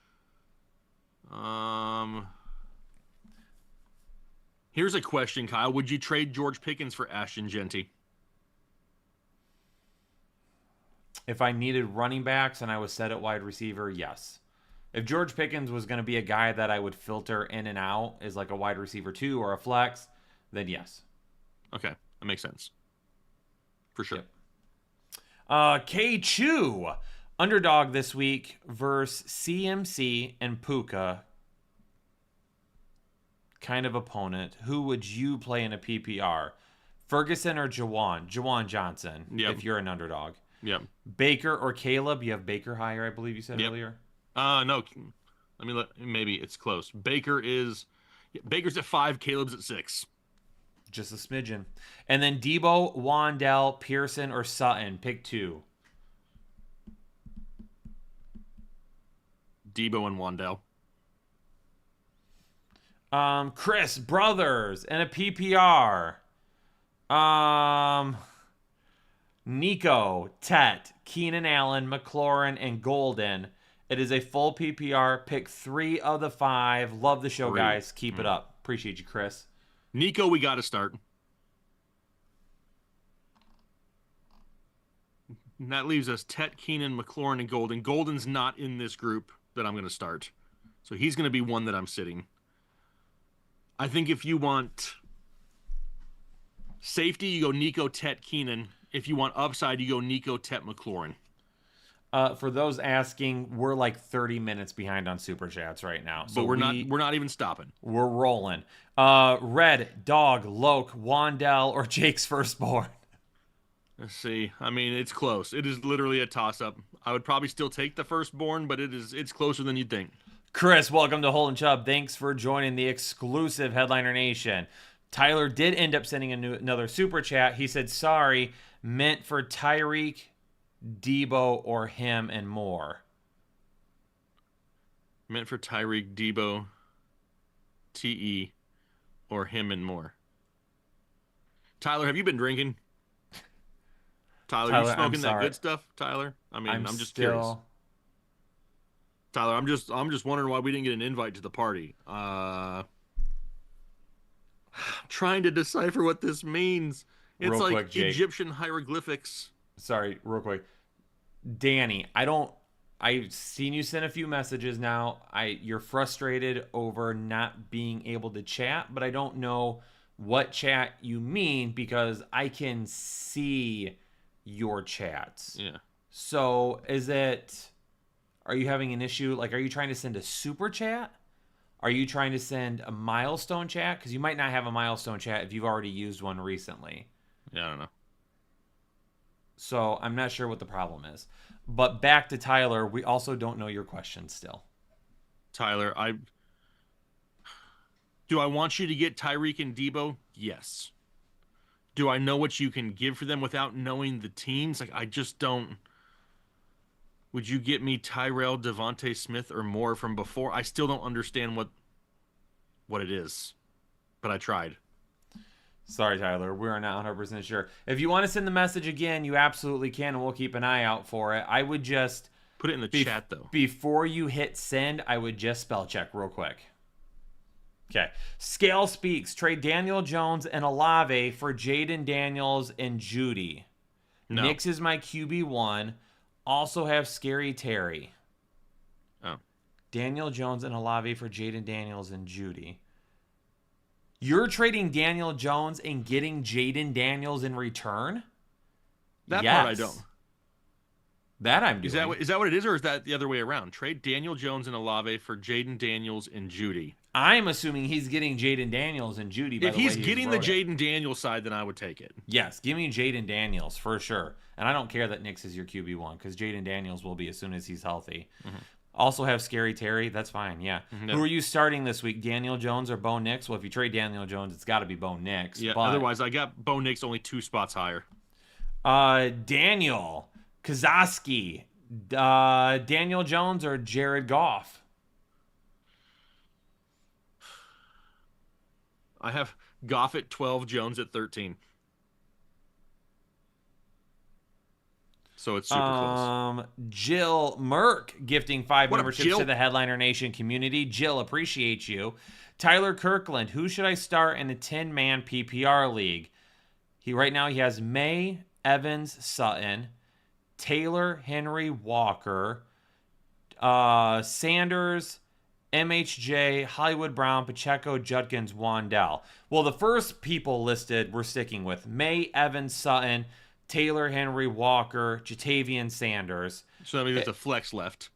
Here's a question, Kyle. Would you trade George Pickens for Ashton Genty? If I needed running backs and I was set at wide receiver, yes. If George Pickens was going to be a guy that I would filter in and out as like a wide receiver 2 or a flex, then yes. Okay, that makes sense. For sure. Yep. K. Chu, underdog this week versus CMC and Puka. Kind of opponent. Who would you play in a PPR? Ferguson or Jawan? Jawan Johnson, Yep. if you're an underdog. Yep. Baker or Caleb? You have Baker higher, I believe you said Yep. earlier. No. Let me maybe it's close. Baker's at 5, Caleb's at 6. Just a smidgen. And then Debo, Wandell, Pearson, or Sutton. Pick 2. Debo and Wandell. Chris, brothers, and a PPR. Nico, Tet, Keenan Allen, McLaurin, and Golden. It is a full PPR. Pick 3 of the 5. Love the show, 3. guys. Keep it up. Appreciate you, Chris. Nico, we got to start. And that leaves us Tet, Keenan, McLaurin, and Golden. Golden's not in this group that I'm going to start. So he's going to be one that I'm sitting. I think if you want safety, you go Nico, Tet, Keenan. If you want upside, you go Nico, Tet, McLaurin. For those asking, we're like 30 minutes behind on Super Chats right now. So but we're not even stopping. We're rolling. Red, Dog, Loke, Wandell, or Jake's firstborn. Let's see. I mean, it's close. It is literally a toss-up. I would probably still take the firstborn, but it's closer than you'd think. Chris, welcome to Holden Chubb. Thanks for joining the exclusive Headliner Nation. Tyler did end up sending another Super Chat. He said, sorry, meant for Tyreek, Debo, or him and more. Meant for Tyreek, Debo, TE, or him and more. Tyler, have you been drinking? Tyler, you smoking that good stuff, Tyler? I mean, I'm just curious. Tyler, I'm just wondering why we didn't get an invite to the party. Trying to decipher what this means. It's real like quick, Jake. Egyptian hieroglyphics. Sorry, real quick. Danny, I've seen you send a few messages now. You're frustrated over not being able to chat, but I don't know what chat you mean because I can see your chats. Yeah. So are you having an issue? Like, are you trying to send a super chat? Are you trying to send a milestone chat? Because you might not have a milestone chat if you've already used one recently. Yeah, I don't know. So I'm not sure what the problem is. But back to Tyler, we also don't know your question still. Tyler, do I want you to get Tyreek and Debo? Yes. Do I know what you can give for them without knowing the teams? Like, I just don't. Would you get me Tyrell, Devontae Smith, or more from before? I still don't understand what it is, but I tried. Sorry, Tyler. We are not 100% sure. If you want to send the message again, you absolutely can, and we'll keep an eye out for it. I would just put it in the chat, though. Before you hit send, I would just spell check real quick. Okay. Scale speaks. Trade Daniel Jones and Olave for Jaden Daniels and Judy. No. Nix is my QB1. Also have Scary Terry. Oh. Daniel Jones and Olave for Jaden Daniels and Judy. You're trading Daniel Jones and getting Jaden Daniels in return? That yes. part I don't. That I'm doing. Is that what it is, or is that the other way around? Trade Daniel Jones and Olave for Jaden Daniels and Judy. I'm assuming he's getting Jaden Daniels and Judy. By if the he's way getting the Jaden Daniels side, then I would take it. Yes, give me Jaden Daniels for sure. And I don't care that Nix is your QB1 because Jaden Daniels will be as soon as he's healthy. Mm-hmm. Also have Scary Terry. That's fine, yeah. Mm-hmm. Who are you starting this week, Daniel Jones or Bo Nix? Well, if you trade Daniel Jones, it's got to be Bo Nix. Yeah, but otherwise I got Bo Nix only 2 spots higher. Daniel Kazaski, Daniel Jones or Jared Goff? I have Goff at 12, Jones at 13. So it's super close. Jill Merck gifting 5 memberships to the Headliner Nation community. Jill, appreciate you. Tyler Kirkland, who should I start in a 10-man PPR league? Right now he has May, Evans, Sutton, Taylor, Henry, Walker, Sanders, MHJ, Hollywood Brown, Pacheco, Judkins, Wandell. Well, the first people listed we're sticking with May, Evans, Sutton, Taylor, Henry, Walker, Jatavian, Sanders. So that means it's a flex left.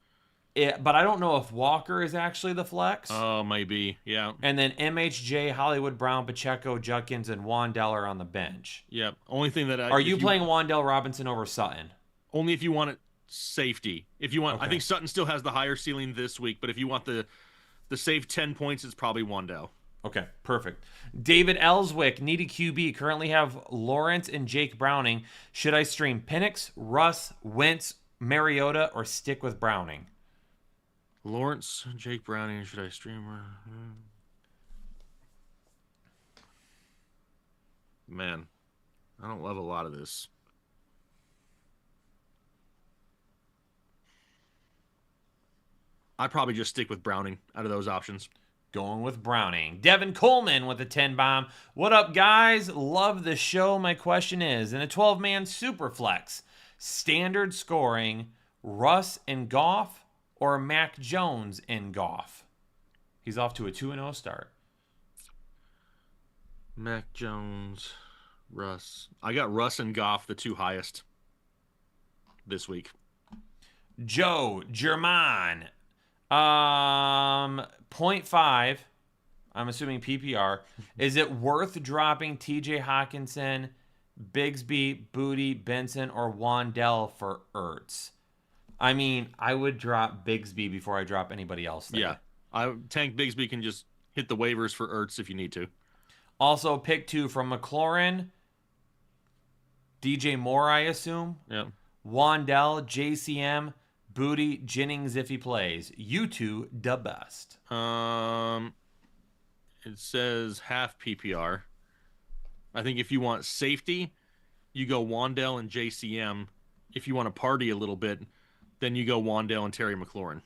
But I don't know if Walker is actually the flex. Oh, maybe, yeah. And then MHJ, Hollywood Brown, Pacheco, Judkins, and Wandell are on the bench. Yep. Only thing that Are you playing Wandell Robinson over Sutton? Only if you want it safety. If you want, I Okay. think Sutton still has the higher ceiling this week, but if you want the safe 10 points, it's probably Wandell. Okay, perfect. David Ellswick, needy QB, currently have Lawrence and Jake Browning. Should I stream Penix, Russ, Wentz, Mariota, or stick with Browning? Lawrence, Jake Browning, should I stream? Man, I don't love a lot of this. I'd probably just stick with Browning out of those options. Going with Browning. Devin Coleman with a 10 bomb. What up, guys? Love the show. My question is, in a 12-man super flex, standard scoring, Russ and Goff or Mac Jones and Goff? He's off to a 2-0 start. Mac Jones, Russ. I got Russ and Goff, the two highest this week. Joe German. 0.5. I'm assuming PPR. Is it worth dropping TJ Hawkinson, Bigsby, Booty, Benson, or Wandell for Ertz? I mean, I would drop Bigsby before I drop anybody else there. Yeah. Tank Bigsby can just hit the waivers for Ertz if you need to. Also, pick 2 from McLaurin, DJ Moore, I assume. Yeah. Wandell, JCM, Booty, Jennings if he plays. You two, the best. It says half PPR. I think if you want safety, you go Wandell and JCM. If you want to party a little bit, then you go Wandell and Terry McLaurin.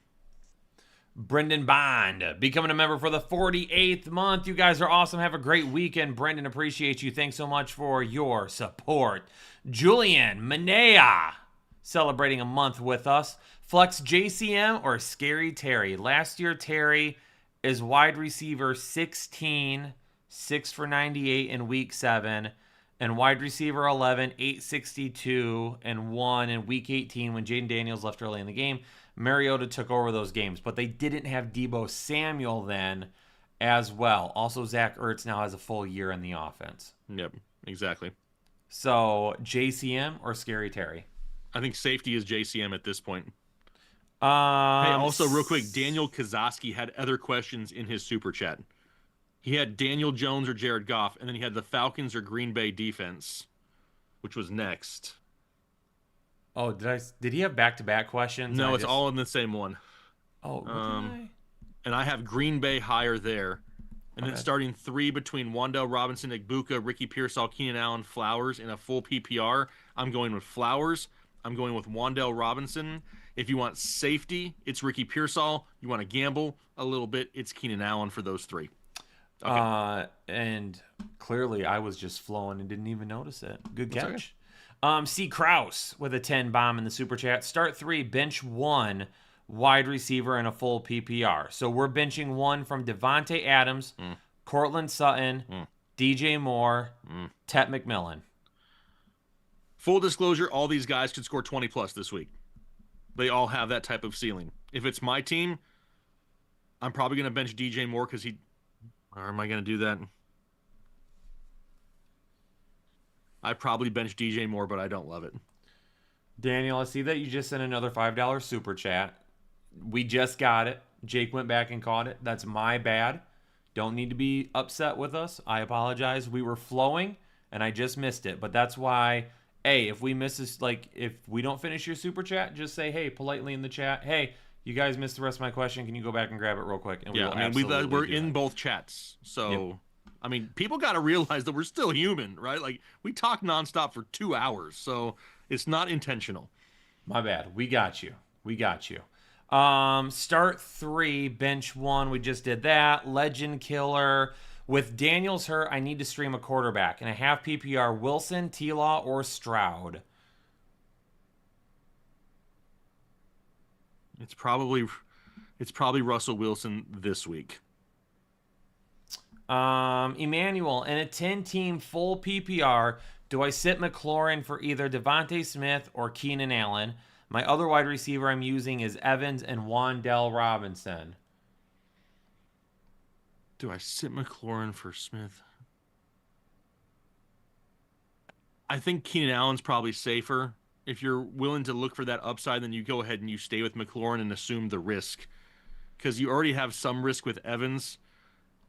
Brendan Bond, becoming a member for the 48th month. You guys are awesome. Have a great weekend. Brendan, appreciate you. Thanks so much for your support. Julian Manea, celebrating a month with us. Flex JCM or Scary Terry? Last year, Terry is wide receiver 16, 6 for 98 in week 7, and wide receiver 11, 862 and 1 in week 18 when Jaden Daniels left early in the game. Mariota took over those games, but they didn't have Deebo Samuel then as well. Also, Zach Ertz now has a full year in the offense. Yep, exactly. So, JCM or Scary Terry? I think safety is JCM at this point. Hey, also, real quick, Daniel Kazoski had other questions in his super chat. He had Daniel Jones or Jared Goff, and then he had the Falcons or Green Bay defense, which was next. Oh, did he have back-to-back questions? No, it's all in the same one. Oh, what did I? And I have Green Bay higher there. And then starting 3 between Wandell Robinson, Igbuka, Ricky Pearsall, Keenan Allen, Flowers in a full PPR. I'm going with Flowers. I'm going with Wandell Robinson. If you want safety, it's Ricky Pearsall. You want to gamble a little bit, it's Keenan Allen for those 3. Okay. And clearly I was just flowing and didn't even notice it. Good catch. C. Kraus with a 10 bomb in the super chat. Start 3, bench 1, wide receiver in a full PPR. So we're benching 1 from Devontae Adams, Cortland Sutton, DJ Moore, Tet McMillan. Full disclosure, all these guys could score 20 plus this week. They all have that type of ceiling. If it's my team, I'm probably going to bench DJ Moore because or am I going to do that? I probably bench DJ Moore, but I don't love it. Daniel, I see that you just sent another $5 super chat. We just got it. Jake went back and caught it. That's my bad. Don't need to be upset with us. I apologize. We were flowing, and I just missed it. But that's why, hey, if we miss this, like, if we don't finish your super chat, just say, hey, politely in the chat, hey, you guys missed the rest of my question. Can you go back and grab it real quick? And yeah, I mean, we're in both chats. So... Yep. I mean, people got to realize that we're still human, right? Like, we talk nonstop for 2 hours, so it's not intentional. My bad. We got you. Start 3, bench 1. We just did that. Legend Killer. With Daniels hurt, I need to stream a quarterback. And a half PPR, Wilson, T-Law, or Stroud. It's probably Russell Wilson this week. Emmanuel, in a 10-team full PPR, do I sit McLaurin for either Devontae Smith or Keenan Allen? My other wide receiver I'm using is Evans and Wandell Robinson. Do I sit McLaurin for Smith? I think Keenan Allen's probably safer. if you're willing to look for that upside, then you go ahead and you stay with McLaurin and assume the risk, because you already have some risk with Evans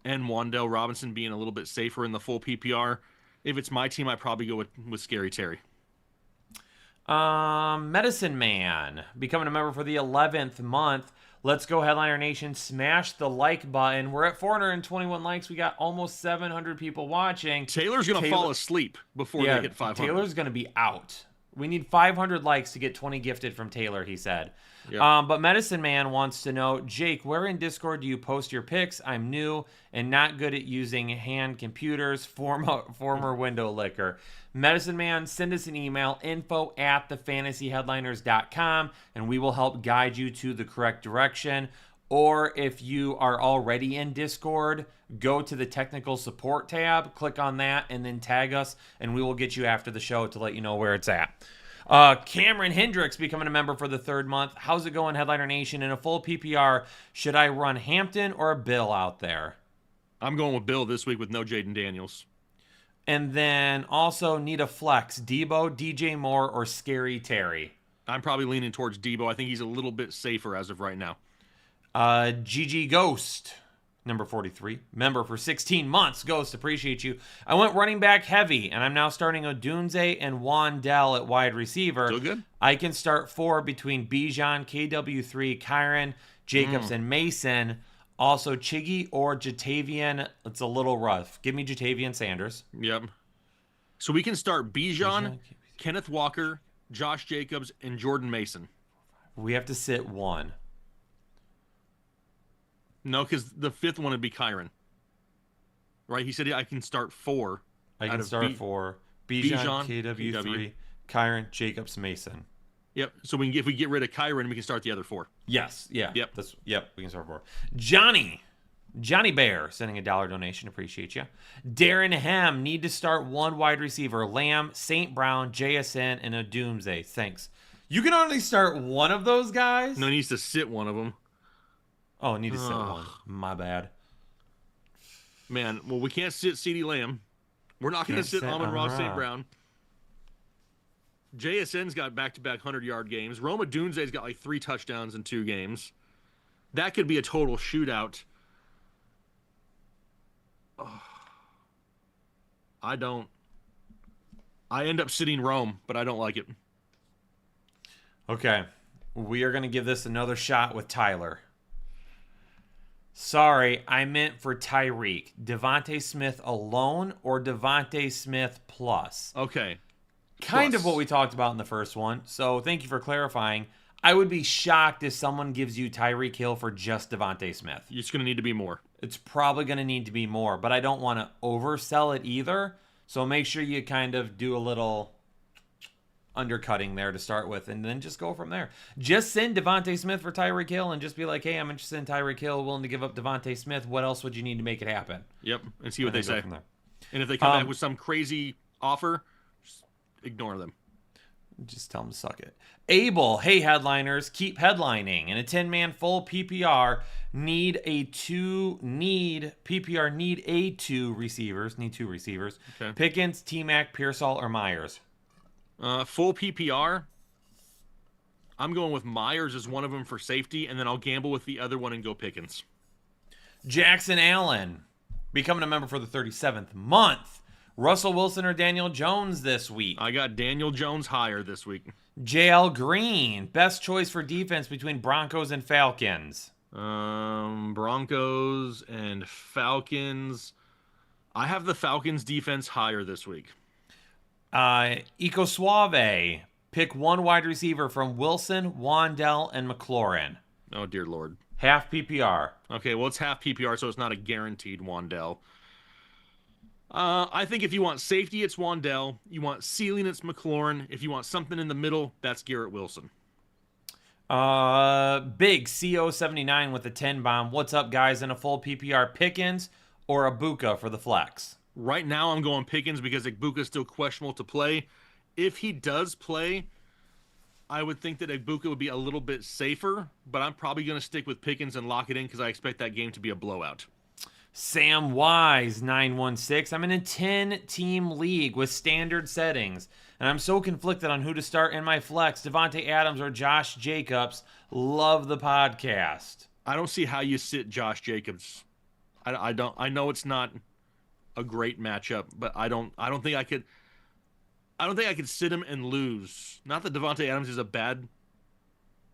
and Wan'Dale Robinson being a little bit safer in the full PPR. If it's my team, I probably go with Scary Terry. Medicine Man becoming a member for the 11th month. Let's go, Headliner Nation. Smash the like button. We're at 421 likes. We got almost 700 people watching. Taylor's going to fall asleep before they hit 500. Taylor's going to be out. We need 500 likes to get 20 gifted from Taylor, he said. Yep. But Medicine Man wants to know, Jake, where in Discord do you post your picks? I'm new and not good at using hand computers, former window licker. Medicine Man, send us an email, info@thefantasyheadliners.com, and we will help guide you to the correct direction. Or if you are already in Discord, go to the technical support tab, click on that, and then tag us, and we will get you after the show to let you know where it's at. Cameron Hendricks becoming a member for the 3rd month. How's it going, Headliner Nation? In a full PPR, should I run Hampton or Bill out there? I'm going with Bill this week with no Jaden Daniels. And then also need a flex. Debo, DJ Moore, or Scary Terry? I'm probably leaning towards Debo. I think he's a little bit safer as of right now. GG Ghost, number 43, member for 16 months. Ghost, appreciate you. I went running back heavy, and I'm now starting Odunze and Wan'Dale at wide receiver. Still good? I can start 4 between Bijan, KW3, Kyron, Jacobs, and Mason. Also, Chiggy or Jatavian. It's a little rough. Give me Jatavian Sanders. Yep. So we can start Bijan, Kenneth Walker, Josh Jacobs, and Jordan Mason. We have to sit 1. No, because the 5th one would be Kyron. Right? He said I can start 4. I can start 4. Bijan, KW3, Kyron, Jacobs, Mason. Yep. So if we get rid of Kyron, we can start the other 4. Yes. Yeah. Yep. We can start 4. Johnny Bear sending a $1 donation. Appreciate you. Darren Hem, need to start 1 wide receiver. Lamb, St. Brown, JSN, and a Doomsday. Thanks. You can only start 1 of those guys? No, he needs to sit 1 of them. Oh, need to sit 1. My bad. Man, well, we can't sit CeeDee Lamb. We're not going to sit Amon-Ra St. Brown. JSN's got back-to-back 100-yard games. Roma Dunze's got like 3 touchdowns in 2 games. That could be a total shootout. Oh. I end up sitting Rome, but I don't like it. Okay. We are going to give this another shot with Tyler. Sorry, I meant for Tyreek. Devontae Smith alone or Devontae Smith plus? Okay. Kind of what we talked about in the first one. So thank you for clarifying. I would be shocked if someone gives you Tyreek Hill for just Devontae Smith. It's going to need to be more. It's probably going to need to be more, but I don't want to oversell it either. So make sure you kind of do a little undercutting there to start with, and then just go from there. Just send Devontae Smith for Tyreek Hill and just be like, hey, I'm interested in Tyreek Hill, willing to give up Devontae Smith. What else would you need to make it happen? Yep, and see what they say. And if they come back with some crazy offer, just ignore them. Just tell them to suck it. Abel, hey, headliners, keep headlining. In a 10-man full PPR, need 2 receivers. Need 2 receivers. Okay. Pickens, T-Mac, Pearsall, or Myers? Full PPR, I'm going with Myers as one of them for safety, and then I'll gamble with the other one and go Pickens. Jackson Allen, becoming a member for the 37th month. Russell Wilson or Daniel Jones this week? I got Daniel Jones higher this week. JL Green, best choice for defense between Broncos and Falcons? Broncos and Falcons. I have the Falcons defense higher this week. Eco Suave, pick 1 wide receiver from Wilson, Wan'Dale, and McLaurin. Oh, dear Lord. Half PPR. Okay, well, it's half PPR, so it's not a guaranteed Wan'Dale. I think if you want safety, it's Wan'Dale. You want ceiling, it's McLaurin. If you want something in the middle, that's Garrett Wilson. Big CO79 with a 10 bomb. What's up, guys? In a full PPR, Pickens or Ibuka for the flex? Right now, I'm going Pickens because Ibuka is still questionable to play. If he does play, I would think that Ibuka would be a little bit safer, but I'm probably going to stick with Pickens and lock it in because I expect that game to be a blowout. Sam Wise 916. I'm in a 10-team league with standard settings, and I'm so conflicted on who to start in my flex, Devontae Adams or Josh Jacobs. Love the podcast. I don't see how you sit Josh Jacobs. I don't. I know it's not a great matchup, but I don't think I could. I don't think I could sit him and lose. Not that Devontae Adams is a bad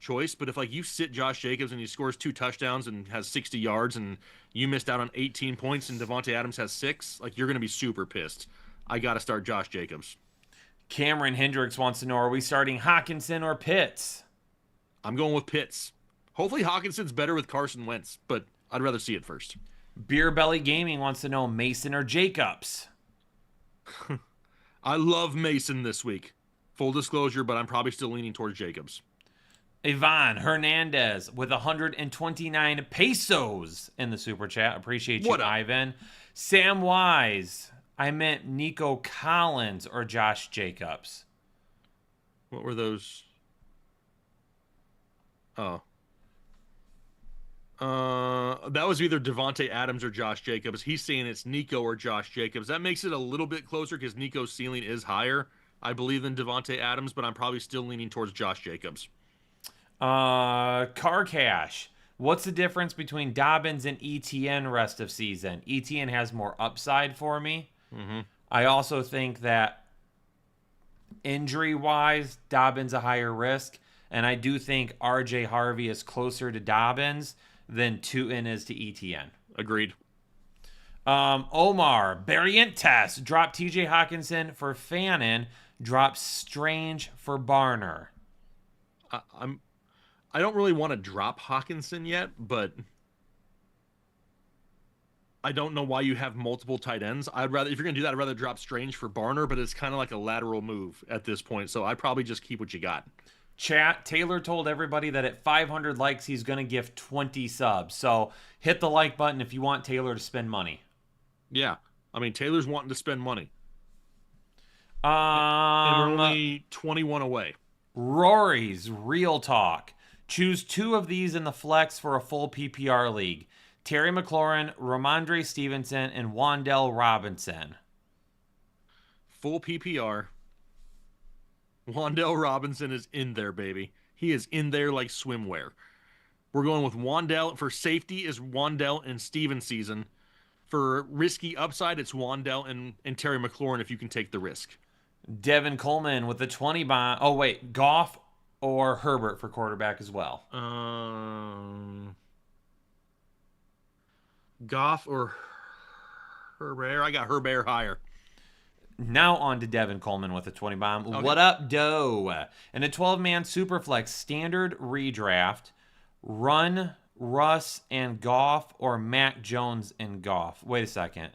choice, but if like you sit Josh Jacobs and he scores 2 touchdowns and has 60 yards and you missed out on 18 points and Devontae Adams has 6, like you're going to be super pissed. I got to start Josh Jacobs. Cameron Hendricks wants to know, are we starting Hawkinson or Pitts? I'm going with Pitts. Hopefully Hawkinson's better with Carson Wentz, but I'd rather see it first. Beer Belly Gaming wants to know, Mason or Jacobs? I love Mason this week. Full disclosure, but I'm probably still leaning towards Jacobs. Yvonne Hernandez with 129 pesos in the super chat. Appreciate you, Ivan. Sam Wise. I meant Nico Collins or Josh Jacobs. What were those? Oh. That was either Devontae Adams or Josh Jacobs. He's saying it's Nico or Josh Jacobs. That makes it a little bit closer because Nico's ceiling is higher, I believe, than Devontae Adams, but I'm probably still leaning towards Josh Jacobs. Car Cash. What's the difference between Dobbins and ETN rest of season? ETN has more upside for me. Mm-hmm. I also think that injury-wise, Dobbins a higher risk, and I do think RJ Harvey is closer to Dobbins than Tootin is to ETN. Agreed. Omar Barrientos dropped TJ Hawkinson for Fannin, dropped Strange for Barner. I don't really want to drop Hawkinson yet, but I don't know why you have multiple tight ends. I'd rather, if you're going to do that, I'd rather drop Strange for Barner, but it's kind of like a lateral move at this point. So I'd probably just keep what you got. Chat, Taylor told everybody that at 500 likes, he's going to give 20 subs. So hit the like button if you want Taylor to spend money. Yeah. I mean, Taylor's wanting to spend money. And we're only 21 away. Rory's Real Talk. Choose 2 of these in the flex for a full PPR league. Terry McLaurin, Ramondre Stevenson, and Wan'Dale Robinson. Full PPR. Wan'Dale Robinson is in there, baby. He is in there like swimwear. We're going with Wan'Dale. For safety is Wan'Dale and Steven season. For risky upside, it's Wan'Dale and Terry McLaurin if you can take the risk. Devin Coleman with the 20 bomb. Oh, wait. Goff or Herbert for quarterback as well? Goff or Herbert? I got Herbert higher. Now on to Devin Coleman with a 20 bomb. Okay. What up, Doe? In a 12-man Superflex standard redraft, run Russ and Goff or Mac Jones and Goff? Wait a second.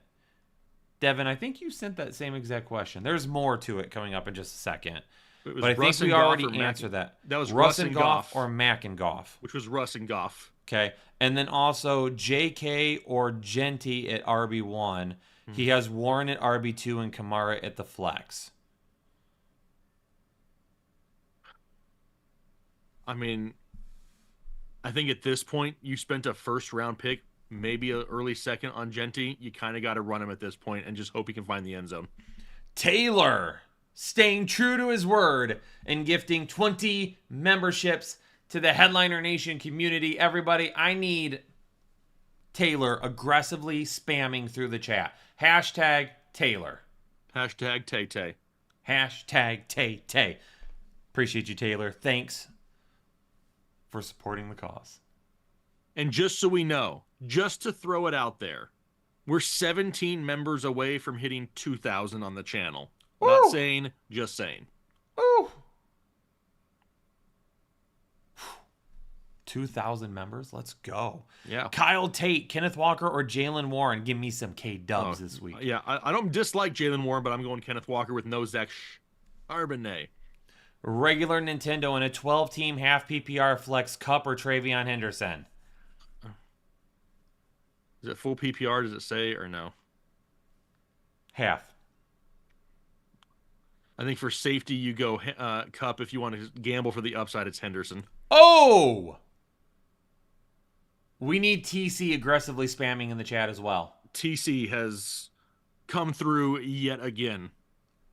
Devin, I think you sent that same exact question. There's more to it coming up in just a second. But I think we already answered that. That was Russ and Goff or Mac and Goff. Which was Russ and Goff. Okay. And then also JK or Genty at RB1. Mm-hmm. He has Warren at RB2 and Kamara at the flex. I mean, I think at this point, you spent a first-round pick, maybe an early second on Genty. You kind of got to run him at this point and just hope he can find the end zone. Taylor, staying true to his word and gifting 20 memberships to the Headliner Nation community. Everybody, I need Taylor aggressively spamming through the chat. Hashtag Taylor. Hashtag Tay-Tay. Hashtag Tay-Tay. Appreciate you, Taylor. Thanks for supporting the cause. And just so we know, just to throw it out there, we're 17 members away from hitting 2,000 on the channel. Ooh. Not saying, just saying. Ooh. 2,000 members? Let's go. Yeah. Kyle Tate, Kenneth Walker, or Jalen Warren? Give me some K-dubs this week. Yeah, I don't dislike Jalen Warren, but I'm going Kenneth Walker with no Zach Charbonnet. Regular Nintendo in a 12-team half PPR flex Cup or Travion Henderson? Is it full PPR, does it say, or no? Half. I think for safety, you go Cup. If you want to gamble for the upside, it's Henderson. Oh! We need TC aggressively spamming in the chat as well. TC has come through yet again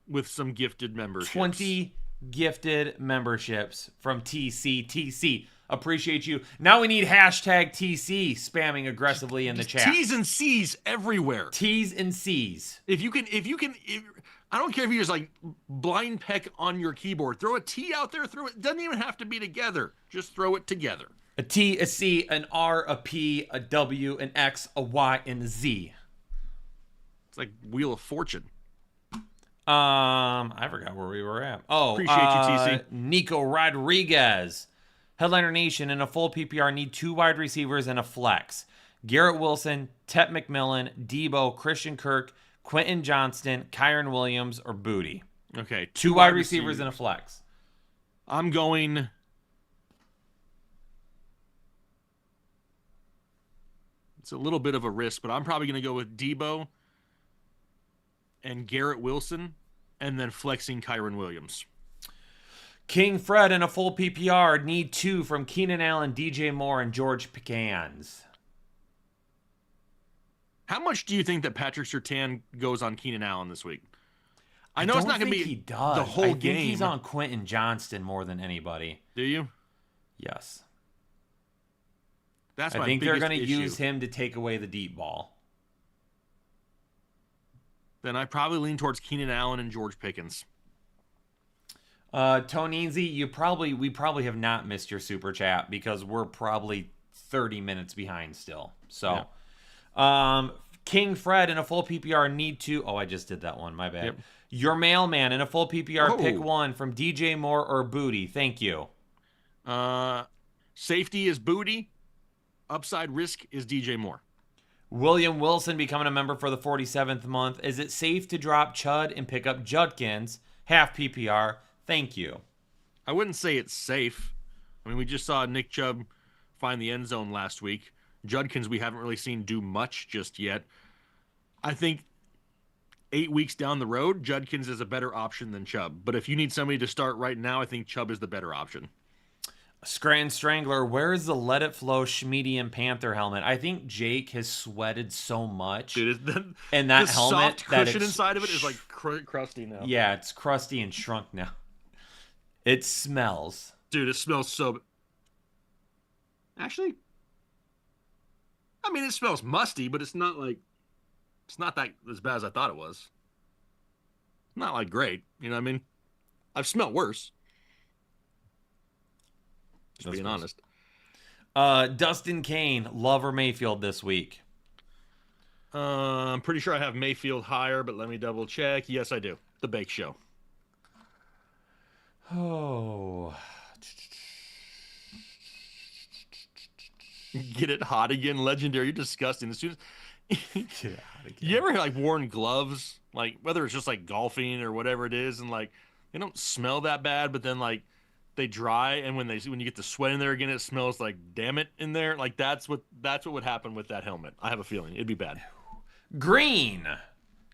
with some gifted memberships. 20 gifted memberships from TC. TC, appreciate you. Now we need hashtag TC spamming aggressively in the chat. T's and C's everywhere. T's and C's. If I don't care if you just like blind peck on your keyboard, throw a T out there, throw it. Doesn't even have to be together. Just throw it together. A T, a C, an R, a P, a W, an X, a Y, and a Z. It's like Wheel of Fortune. I forgot where we were at. Oh, appreciate you, TC. Nico Rodriguez. Headliner Nation in a full PPR need 2 wide receivers and a flex. Garrett Wilson, Tet McMillan, Debo, Christian Kirk, Quentin Johnston, Kyron Williams, or Booty. Okay. 2 wide receivers and a flex. I'm going... It's a little bit of a risk, but I'm probably going to go with Debo and Garrett Wilson and then flexing Kyron Williams. King Fred in a full PPR need 2 from Keenan Allen, DJ Moore, and George Pecans. How much do you think that Patrick Surtain goes on Keenan Allen this week? I know it's not going to be he does. the whole I think game. He's on Quentin Johnston more than anybody. Do you? Yes. That's I my think they're going to use him to take away the deep ball. Then I probably lean towards Keenan Allen and George Pickens. Toninzi, we probably have not missed your super chat because we're probably 30 minutes behind still. So, yeah. King Fred in a full PPR need 2. Oh, I just did that one. My bad. Yep. Your mailman in a full PPR pick 1 from DJ Moore or Booty. Thank you. Safety is Booty. Upside risk is DJ Moore. William Wilson becoming a member for the 47th month. Is it safe to drop Chud and pick up Judkins? Half PPR. Thank you. I wouldn't say it's safe. I mean, we just saw Nick Chubb find the end zone last week. Judkins we haven't really seen do much just yet. I think 8 weeks down the road, Judkins is a better option than Chubb. But if you need somebody to start right now, I think Chubb is the better option. Scranton Strangler, where is the Let It Flow Schmedian Panther helmet? I think Jake has sweated so much. Dude, and that helmet, soft cushion inside of it is like crusty now. Yeah, it's crusty and shrunk now. It smells. Dude, it smells so... Actually, I mean, it smells musty, but it's not that as bad as I thought it was. Not like great, you know what I mean? I've smelled worse. Just being honest. Dustin Kane, Love or Mayfield this week? I'm pretty sure I have Mayfield higher, but let me double check. Yes, I do. The Bake Show. Oh. Get it hot again, legendary. You're disgusting. As soon as Get it hot again. You ever like worn gloves, like whether it's just like golfing or whatever it is, and like they don't smell that bad, but then like they dry, and when you get the sweat in there again, it smells like damn it in there. Like that's what would happen with that helmet. I have a feeling it'd be bad. Green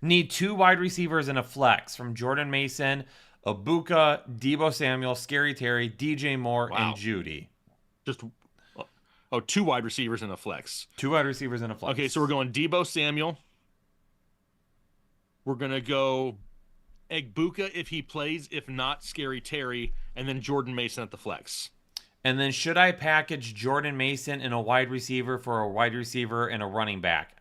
need 2 wide receivers and a flex from Jordan Mason, Abuka, Debo Samuel, Scary Terry, DJ Moore, and Judy. Just 2 wide receivers and a flex. 2 wide receivers and a flex. Okay, so we're going Debo Samuel. We're gonna go Egbuka if he plays, if not Scary Terry, and then Jordan Mason at the flex. And then should I package Jordan Mason and a wide receiver for a wide receiver and a running back?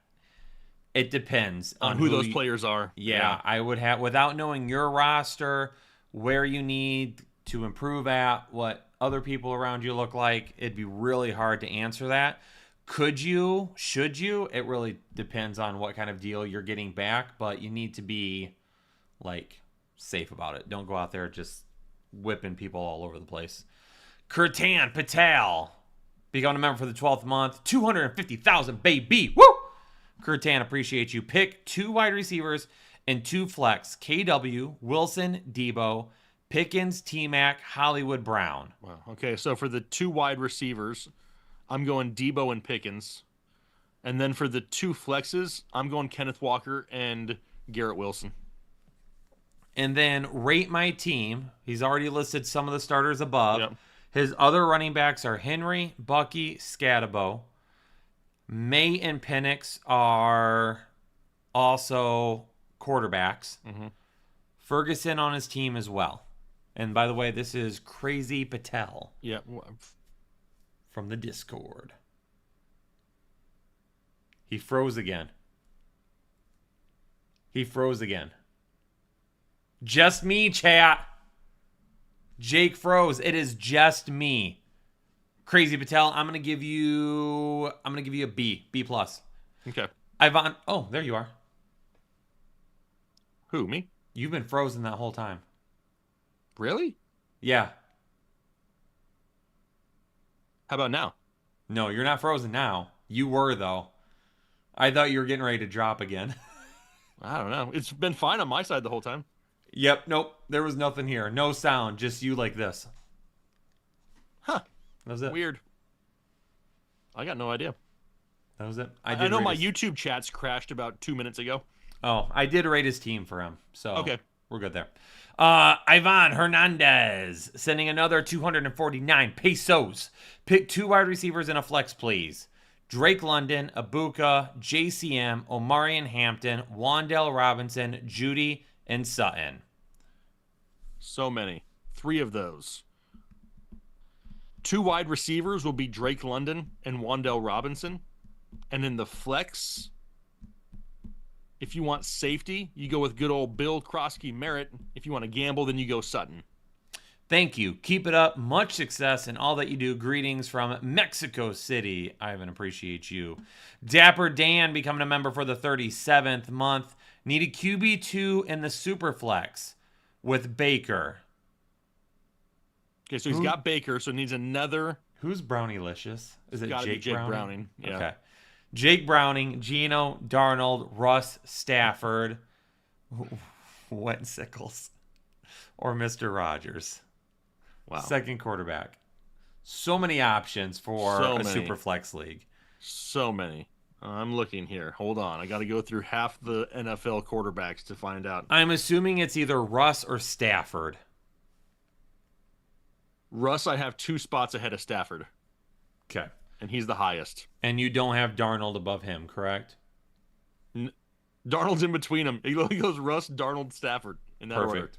It depends on who those players are. Yeah, I would have, without knowing your roster, where you need to improve at, what other people around you look like, it'd be really hard to answer that. Could you? Should you? It really depends on what kind of deal you're getting back, but you need to be like safe about it. Don't go out there just whipping people all over the place. Kirtan Patel, becoming a member for the 12th month, 250,000 baby. Woo! Kirtan, appreciate you. Pick 2 wide receivers and 2 flex. KW, Wilson, Debo, Pickens, T-Mac, Hollywood Brown. Wow. Okay, so for the 2 wide receivers, I'm going Debo and Pickens. And then for the 2 flexes, I'm going Kenneth Walker and Garrett Wilson. And then rate my team. He's already listed some of the starters above. Yep. His other running backs are Henry, Bucky, Scatabo. May and Penix are also quarterbacks. Ferguson on his team as well. And by the way, this is Crazy Patel. Yeah. From the Discord. He froze again. Just me, chat. Jake froze. It is just me. Crazy Patel, I'm gonna give you a B. B plus. Okay. Ivan, oh, there you are. Who, me? You've been frozen that whole time. Really? Yeah. How about now? No, you're not frozen now. You were, though. I thought you were getting ready to drop again. I don't know. It's been fine on my side the whole time. Yep, nope. There was nothing here. No sound, just you like this. Huh. That was it. Weird. I got no idea. That was it. I know my YouTube chats crashed about 2 minutes ago. Oh, I did rate his team for him. So okay. We're good there. Ivan Hernandez sending another 249 pesos. Pick 2 wide receivers in a flex, please. Drake London, Abuka, JCM, Omarion Hampton, Wan'Dale Robinson, Judy, and Sutton. So many. 3 of those. 2 wide receivers will be Drake London and Wan'Dale Robinson. And in the flex, if you want safety, you go with good old Bill Krosky Merritt. If you want to gamble, then you go Sutton. Thank you. Keep it up. Much success in all that you do. Greetings from Mexico City. Ivan, appreciate you. Dapper Dan becoming a member for the 37th month. Needed QB2 in the Superflex with Baker. Okay, so he's got Baker, so needs another. Who's Brownylicious? Is it Jake Browning? Yeah. Okay. Jake Browning, Gino, Darnold, Russ, Stafford, Sickles, or Mr. Rogers. Wow. Second quarterback. So many options for a super flex league. So many. I'm looking here. Hold on. I got to go through half the NFL quarterbacks to find out. I'm assuming it's either Russ or Stafford. Russ, I have 2 spots ahead of Stafford. Okay. And he's the highest. And you don't have Darnold above him, correct? Darnold's in between them. He goes Russ, Darnold, Stafford in that order.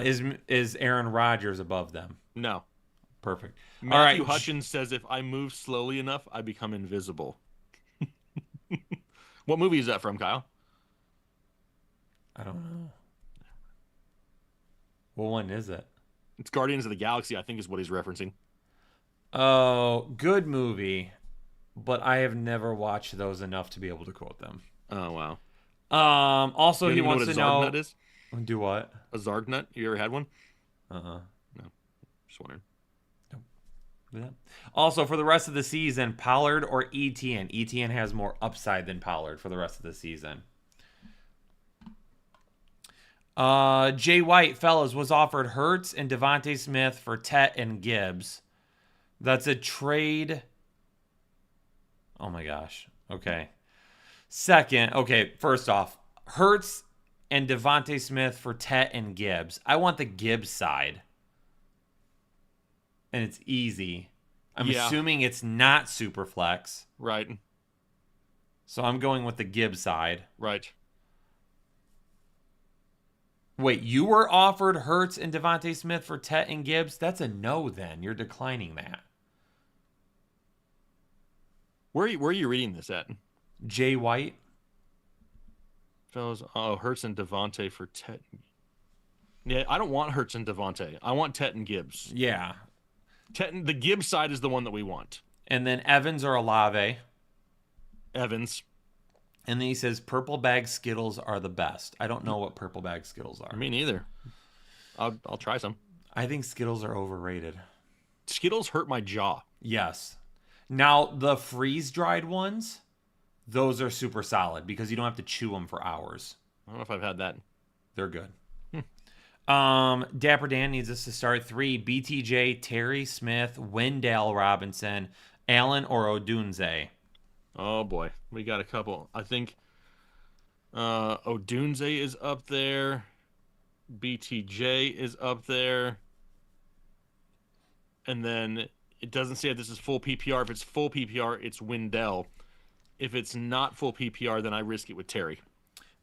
Is Aaron Rodgers above them? No. Perfect. Matthew Hutchins says if I move slowly enough, I become invisible. What movie is that from, Kyle? I don't know. What one is it? It's Guardians of the Galaxy, I think is what he's referencing. Oh, good movie, but I have never watched those enough to be able to quote them. Oh, wow. Also, he wants to know... What a Zarg nut is? Do what? A Zarg nut? You ever had one? No. Just wondering. Nope. Yeah. Also, for the rest of the season, Pollard or Etienne? Etienne has more upside than Pollard for the rest of the season. Jay White, fellas, was offered Hurts and Devontae Smith for Tet and Gibbs. That's a trade. Oh my gosh. Okay. Second, okay, first off, Hurts and Devontae Smith for Tet and Gibbs. I want the Gibbs side. And it's easy. I'm assuming it's not super flex. Right. So I'm going with the Gibbs side. Right. Wait, you were offered Hurts and Devontae Smith for Tet and Gibbs? That's a no then. You're declining that. Where are you reading this at? Jay White. Fellas, Hurts and Devontae for Tet. Yeah, I don't want Hurts and Devontae. I want Tet and Gibbs. Yeah. The Gibbs side is the one that we want. And then Evans or Olave. Evans. And then he says purple bag Skittles are the best. I don't know what purple bag Skittles are. Me neither. I'll try some. I think Skittles are overrated. Skittles hurt my jaw. Yes. Now, the freeze-dried ones, those are super solid because you don't have to chew them for hours. I don't know if I've had that. They're good. Dapper Dan needs us to start 3. BTJ, Terry Smith, Wendell Robinson, Allen or Odunze. Oh, boy. We got a couple. I think Odunze is up there. BTJ is up there. And then it doesn't say if this is full PPR. If it's full PPR, it's Wendell. If it's not full PPR, then I risk it with Terry.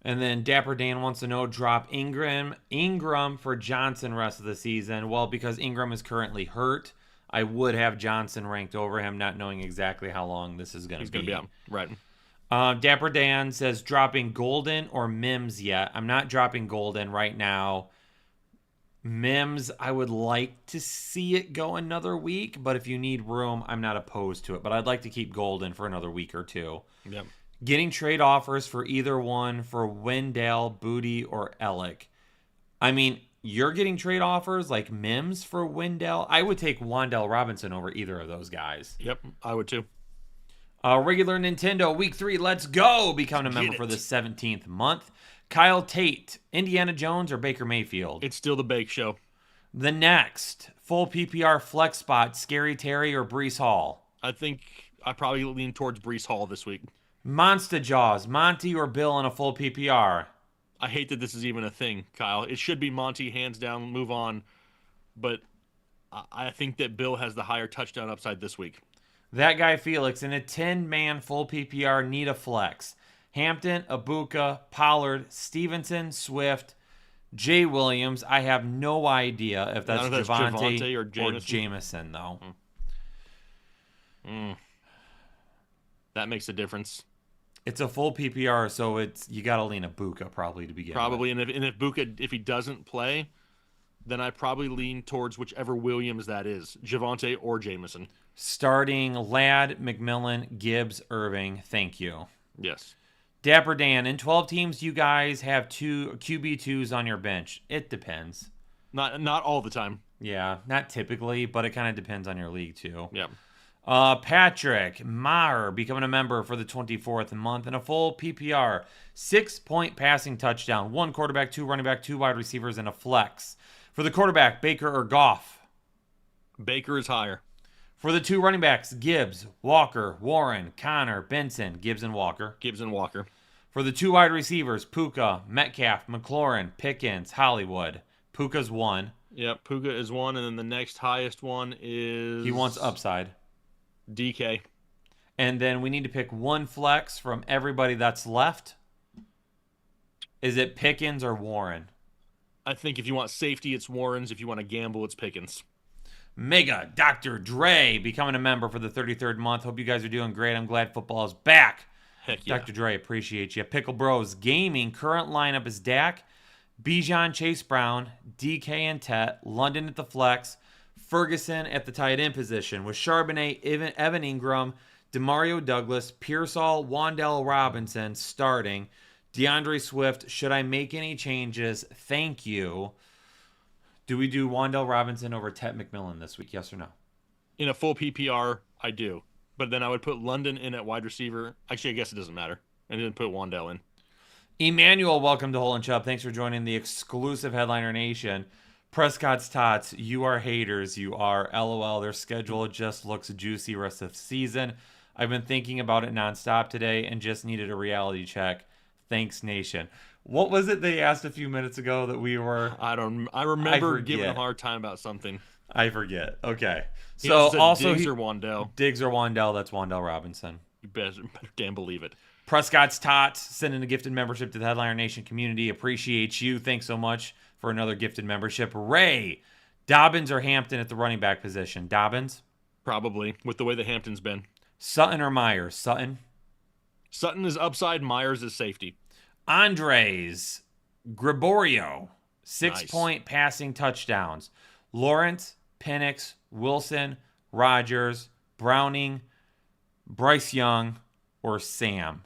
And then Dapper Dan wants to know, drop Ingram for Johnson rest of the season. Well, because Ingram is currently hurt, I would have Johnson ranked over him, not knowing exactly how long this is going to be. He's going to be out. Right. Dapper Dan says, dropping Golden or Mims yet? I'm not dropping Golden right now. Mims, I would like to see it go another week, but if you need room, I'm not opposed to it. But I'd like to keep Golden for another week or two. Yep. Getting trade offers for either one for Wendell, Booty, or Ellick. I mean, you're getting trade offers like Mims for Wendell. I would take Wan'Dale Robinson over either of those guys. Yep, I would too. Regular Nintendo Week 3, let's go. Becoming a member for the 17th month. Kyle Tate, Indiana Jones, or Baker Mayfield? It's still the Bake Show. The next, full PPR flex spot, Scary Terry or Brees Hall? I think I probably lean towards Brees Hall this week. Monster Jaws, Monty or Bill in a full PPR? I hate that this is even a thing, Kyle. It should be Monty, hands down, move on. But I think that Bill has the higher touchdown upside this week. That guy Felix in a 10-man full PPR, need a flex. Hampton, Abuka, Pollard, Stevenson, Swift, Jay Williams. I have no idea if that's Javonte or Jameson, though. That makes a difference. It's a full PPR, so you got to lean Abuka probably to begin with. And if Abuka, if he doesn't play, then I probably lean towards whichever Williams that is, Javonte or Jameson. Starting Ladd, McMillan, Gibbs, Irving. Thank you. Yes. Dapper Dan, in 12 teams, you guys have two QB2s on your bench. It depends. Not all the time. Yeah, not typically, but it kind of depends on your league, too. Yeah. Patrick Maher becoming a member for the 24th month in a full PPR. 6-point passing touchdown. 1 quarterback, 2 running back, 2 wide receivers, and a flex. For the quarterback, Baker or Goff? Baker is higher. For the 2 running backs, Gibbs, Walker, Warren, Connor, Benson, Gibbs and Walker. Gibbs and Walker. For the 2 wide receivers, Puka, Metcalf, McLaurin, Pickens, Hollywood. Puka's 1. Yep, Puka is 1, and then the next highest one is... He wants upside. DK. And then we need to pick 1 flex from everybody that's left. Is it Pickens or Warren? I think if you want safety, it's Warren's. If you want to gamble, it's Pickens. Mega Dr. Dre becoming a member for the 33rd month. Hope you guys are doing great. I'm glad football is back. Heck yeah. Dr. Dre, appreciate you. Pickle Bros Gaming. Current lineup is Dak, Bijan, Chase Brown, DK and Tet, London at the flex, Ferguson at the tight end position with Charbonnet, Evan Ingram, Demario Douglas, Pearsall, Wan'Dale Robinson starting. DeAndre Swift, should I make any changes? Thank you. Do we do Wan'Dale Robinson over Tet McMillan this week? Yes or no? In a full PPR, I do. But then I would put London in at wide receiver. Actually, I guess it doesn't matter. And then put Wan'Dale in. Emmanuel, welcome to Hole and Chubb. Thanks for joining the exclusive Headliner Nation. Prescott's Tots, you are haters. You are. LOL, their schedule just looks juicy rest of the season. I've been thinking about it nonstop today and just needed a reality check. Thanks, Nation. What was it they asked a few minutes ago that we were... I remember giving a hard time about something. I forget. Okay. He So also... Diggs or Wan'Dale. Diggs or Wan'Dale, that's Wan'Dale Robinson. You better damn believe it. Prescott's Tots, sending a gifted membership to the Headliner Nation community. Appreciate you. Thanks so much for another gifted membership. Ray, Dobbins or Hampton at the running back position? Dobbins? Probably, with the way the Hampton's been. Sutton or Myers? Sutton? Sutton is upside, Myers is safety. Andres, Gregorio, 6-point passing touchdowns. Lawrence, Penix, Wilson, Rogers, Browning, Bryce Young, or Sam?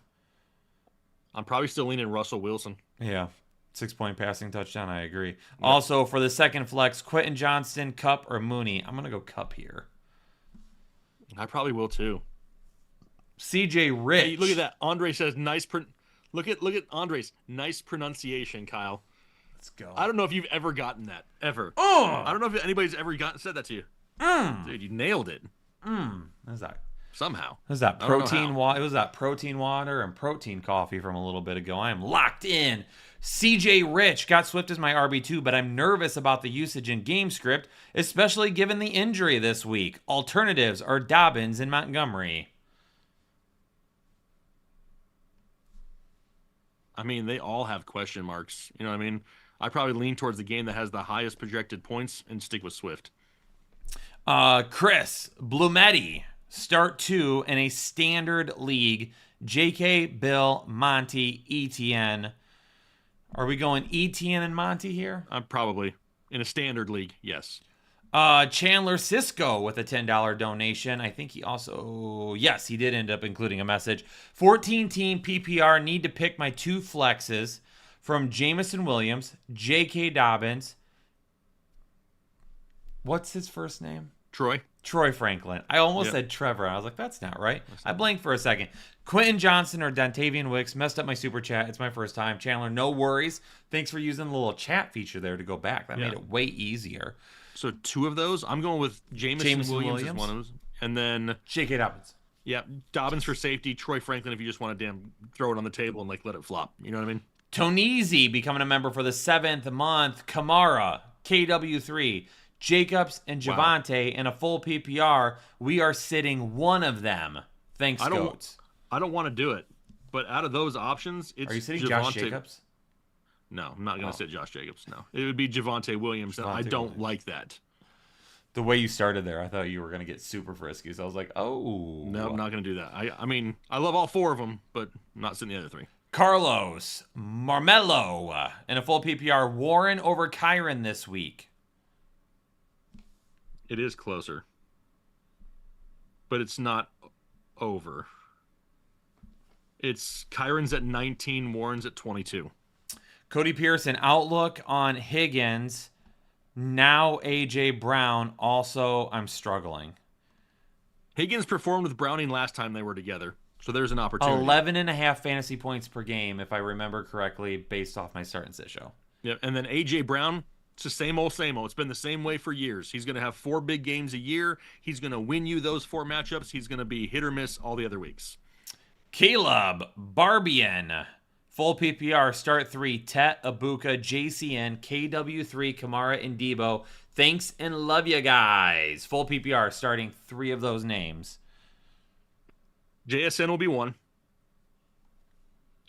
I'm probably still leaning Russell Wilson. Yeah, 6-point passing touchdown, I agree. Yep. Also, for the second flex, Quentin Johnston, Kupp, or Mooney? I'm going to go Kupp here. I probably will too. CJ Rich. Hey, look at that. Andre says nice... Look at Andres. Nice pronunciation, Kyle. Let's go. I don't know if you've ever gotten that. Ever. Oh! I don't know if anybody's ever said that to you. Dude, you nailed it. What's that? Somehow. It was that protein water. It was that protein water and protein coffee from a little bit ago. I am locked in. CJ Rich got Swift as my RB2, but I'm nervous about the usage in game script, especially given the injury this week. Alternatives are Dobbins and Montgomery. I mean, they all have question marks. You know what I mean? I probably lean towards the game that has the highest projected points and stick with Swift. Chris Blumetti, start 2 in a standard league. JK, Bill, Monty, ETN. Are we going ETN and Monty here? Probably. In a standard league, yes. Chandler Cisco with a $10 donation. I think he also, yes, he did end up including a message. 14-team PPR, need to pick my 2 flexes from Jamison Williams, J.K. Dobbins. What's his first name? Troy Franklin. I almost said Trevor. I was like, that's not right. I blanked for a second. Quentin Johnson or Dontavian Wicks. Messed up my super chat. It's my first time. Chandler, no worries. Thanks for using the little chat feature there to go back. That made it way easier. So 2 of those, I'm going with Jamison Williams is one of those. And then J.K. Dobbins. Yeah, Dobbins for safety. Troy Franklin if you just want to throw it on the table and let it flop. You know what I mean? Tonezi becoming a member for the 7th month. Kamara, KW3, Jacobs, and Javonte in a full PPR. We are sitting one of them. Thanks, Goats. I don't want to do it, but out of those options, it's Are you sitting Javonte. Josh Jacobs? No, I'm not going to sit Josh Jacobs. No, it would be Javonte Williams. And I don't like that. The way you started there, I thought you were going to get super frisky. So I was like, oh. No, I'm not going to do that. I mean, I love all 4 of them, but I'm not sitting the other 3. Carlos Marmelo in a full PPR. Warren over Kyron this week. It is closer, but it's not over. It's Kyron's at 19, Warren's at 22. Cody Pearson, outlook on Higgins. Now A.J. Brown. Also, I'm struggling. Higgins performed with Browning last time they were together, so there's an opportunity. 11.5 fantasy points per game, if I remember correctly, based off my start and sit show. Yeah, and then A.J. Brown, it's the same old, same old. It's been the same way for years. He's going to have 4 big games a year. He's going to win you those 4 matchups. He's going to be hit or miss all the other weeks. Caleb Barbian. Full PPR, start 3, Tet, Abuka, JCN, KW3, Kamara, and Debo. Thanks and love you guys. Full PPR, starting 3 of those names. JSN will be 1.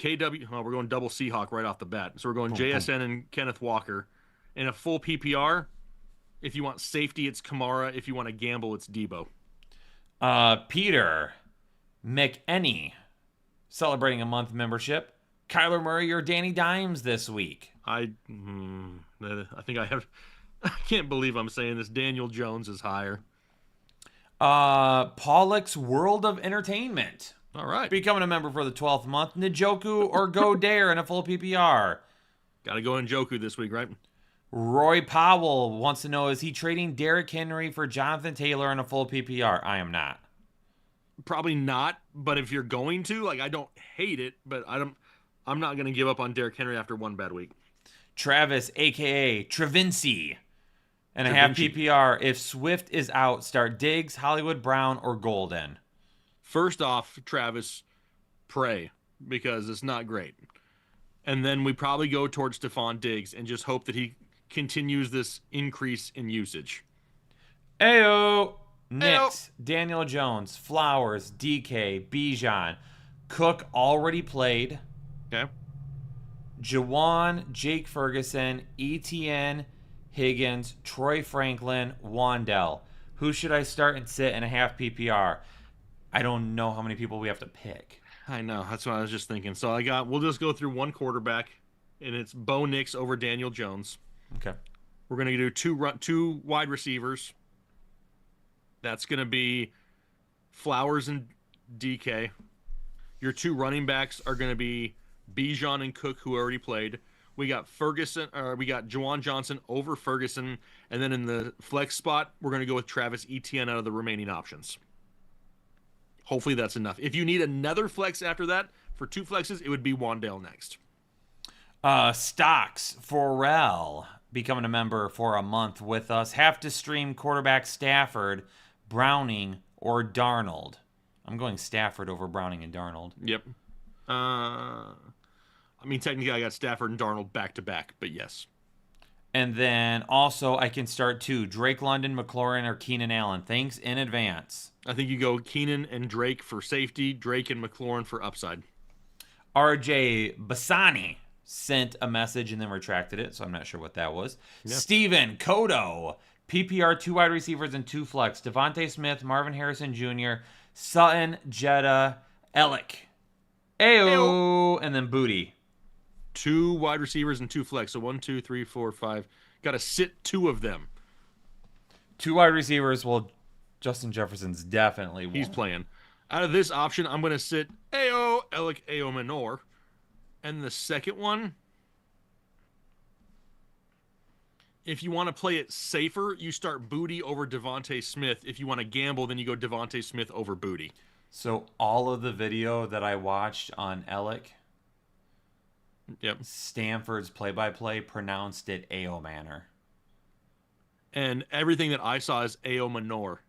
KW, we're going double Seahawk right off the bat. So we're going JSN and Kenneth Walker. In a full PPR, if you want safety, it's Kamara. If you want to gamble, it's Debo. Peter McEnny, celebrating a month membership. Kyler Murray or Danny Dimes this week? I think I have. I can't believe I'm saying this. Daniel Jones is higher. Pollock's World of Entertainment. All right. Becoming a member for the 12th month. Njoku or Godare in a full PPR? Got to go Njoku this week, right? Roy Powell wants to know, is he trading Derrick Henry for Jonathan Taylor in a full PPR? I am not. Probably not, but if you're going to, I don't hate it, but I'm not going to give up on Derrick Henry after 1 bad week. Travis, a.k.a. Travinci, and a half PPR. If Swift is out, start Diggs, Hollywood Brown, or Golden. First off, Travis, pray, because it's not great. And then we probably go towards Stephon Diggs and just hope that he continues this increase in usage. Ayo! Knicks, Daniel Jones, Flowers, DK, Bijan, Cook already played. Okay. Jawan, Jake Ferguson, ETN, Higgins, Troy Franklin, Wandell. Who should I start and sit in a half PPR? I don't know how many people we have to pick. I know. That's what I was just thinking. So we'll just go through 1 quarterback, and it's Bo Nix over Daniel Jones. Okay. We're going to do 2 wide receivers. That's going to be Flowers and DK. Your 2 running backs are going to be Bijan and Cook, who already played. We got Juwan Johnson over Ferguson. And then in the flex spot, we're going to go with Travis Etienne out of the remaining options. Hopefully that's enough. If you need another flex after that, for 2 flexes, it would be Wandale next. Stocks, Forel, becoming a member for a month with us. Have to stream quarterback Stafford, Browning, or Darnold. I'm going Stafford over Browning and Darnold. Yep. Technically I got Stafford and Darnold back-to-back, but yes. And then also I can start 2. Drake London, McLaurin, or Keenan Allen. Thanks in advance. I think you go Keenan and Drake for safety, Drake and McLaurin for upside. RJ Bassani sent a message and then retracted it, so I'm not sure what that was. Yeah. Steven Kodo, PPR, 2 wide receivers and 2 flex. Devontae Smith, Marvin Harrison Jr., Sutton, Jetta, Ellick. Ayo, and then Booty. 2 wide receivers and 2 flex. So 1, 2, 3, 4, 5. Got to sit 2 of them. 2 wide receivers. Well, Justin Jefferson's definitely one. He's playing. Out of this option, I'm going to sit Ayo, Ellick, Ayo, Minor. And the second one, if you want to play it safer, you start Booty over Devontae Smith. If you want to gamble, then you go Devontae Smith over Booty. So all of the video that I watched on Ellick, Stanford's play-by-play pronounced it Ayo Manor. And everything that I saw is Ayo Minor.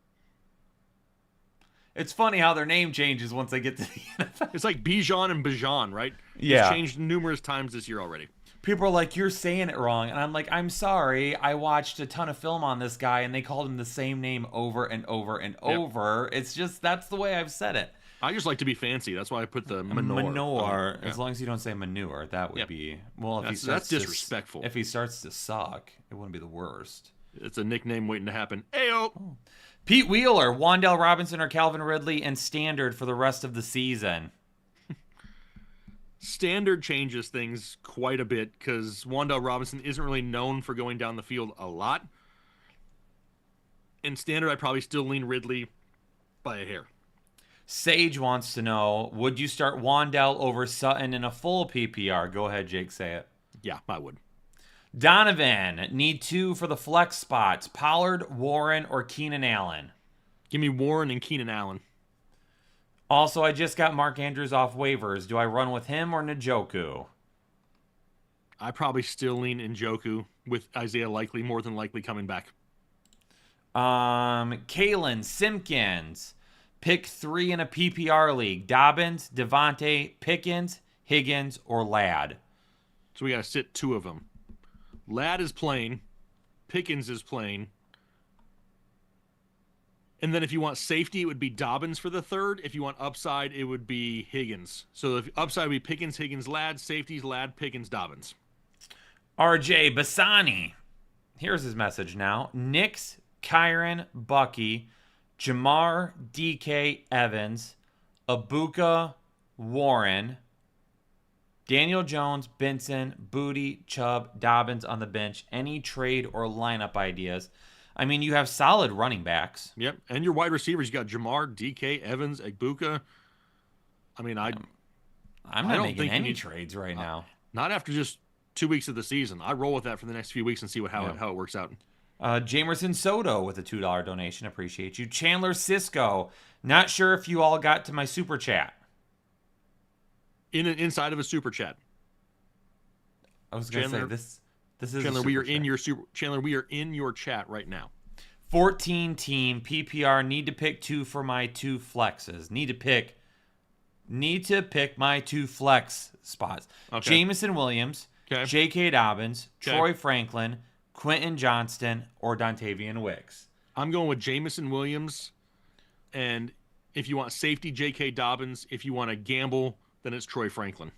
It's funny how their name changes once they get to the NFL. It's like Bijan and Bijan, right? Yeah. It's changed numerous times this year already. People are like, you're saying it wrong. And I'm like, I'm sorry. I watched a ton of film on this guy, and they called him the same name over and over and over. It's just, that's the way I've said it. I just like to be fancy. That's why I put the Minor. Minor. As long as you don't say manure, that would be... Well, if that's disrespectful. If he starts to suck, it wouldn't be the worst. It's a nickname waiting to happen. Ayo! Oh. Pete Wheeler, Wan'Dale Robinson or Calvin Ridley, and standard for the rest of the season. Standard changes things quite a bit because Wan'Dale Robinson isn't really known for going down the field a lot. In standard, I'd probably still lean Ridley by a hair. Sage wants to know, would you start Wan'Dale over Sutton in a full PPR? Go ahead, Jake, say it. Yeah, I would. Donovan, need 2 for the flex spots. Pollard, Warren, or Keenan Allen? Give me Warren and Keenan Allen. Also, I just got Mark Andrews off waivers. Do I run with him or Njoku? I probably still lean Njoku with Isaiah more than likely coming back. Kalen Simpkins, pick 3 in a PPR league. Dobbins, Devontae, Pickens, Higgins, or Ladd? So we got to sit 2 of them. Ladd is playing. Pickens is playing. And then if you want safety, it would be Dobbins for the 3rd. If you want upside, it would be Higgins. So if upside would be Pickens, Higgins, Ladd. Safeties, Ladd, Pickens, Dobbins. RJ Bassani. Here's his message now. Nix, Kyron, Bucky, Jamar, DK, Evans, Abuka, Warren, Daniel Jones, Benson, Booty, Chubb, Dobbins on the bench. Any trade or lineup ideas? I mean, you have solid running backs. Yep, and your wide receivers, you got Jamar, DK, Evans, Abuka. I mean, I'm not making any trades right now. Not after just 2 weeks of the season. I roll with that for the next few weeks and see how it works out. Jamerson Soto with a $2 donation. Appreciate you. Chandler Cisco. Not sure if you all got to my super chat. Inside of a super chat. I was going to say this is Chandler. We are in your Chandler. We are in your chat right now. 14 team PPR. Need to pick 2 for my 2 flexes. Need to pick my 2 flex spots. Okay. Jameson Williams, J.K. Dobbins, Troy Franklin, Quentin Johnston, or Dontavian Wicks. I'm going with Jameson Williams, and if you want safety, J.K. Dobbins. If you want to gamble, then it's Troy Franklin.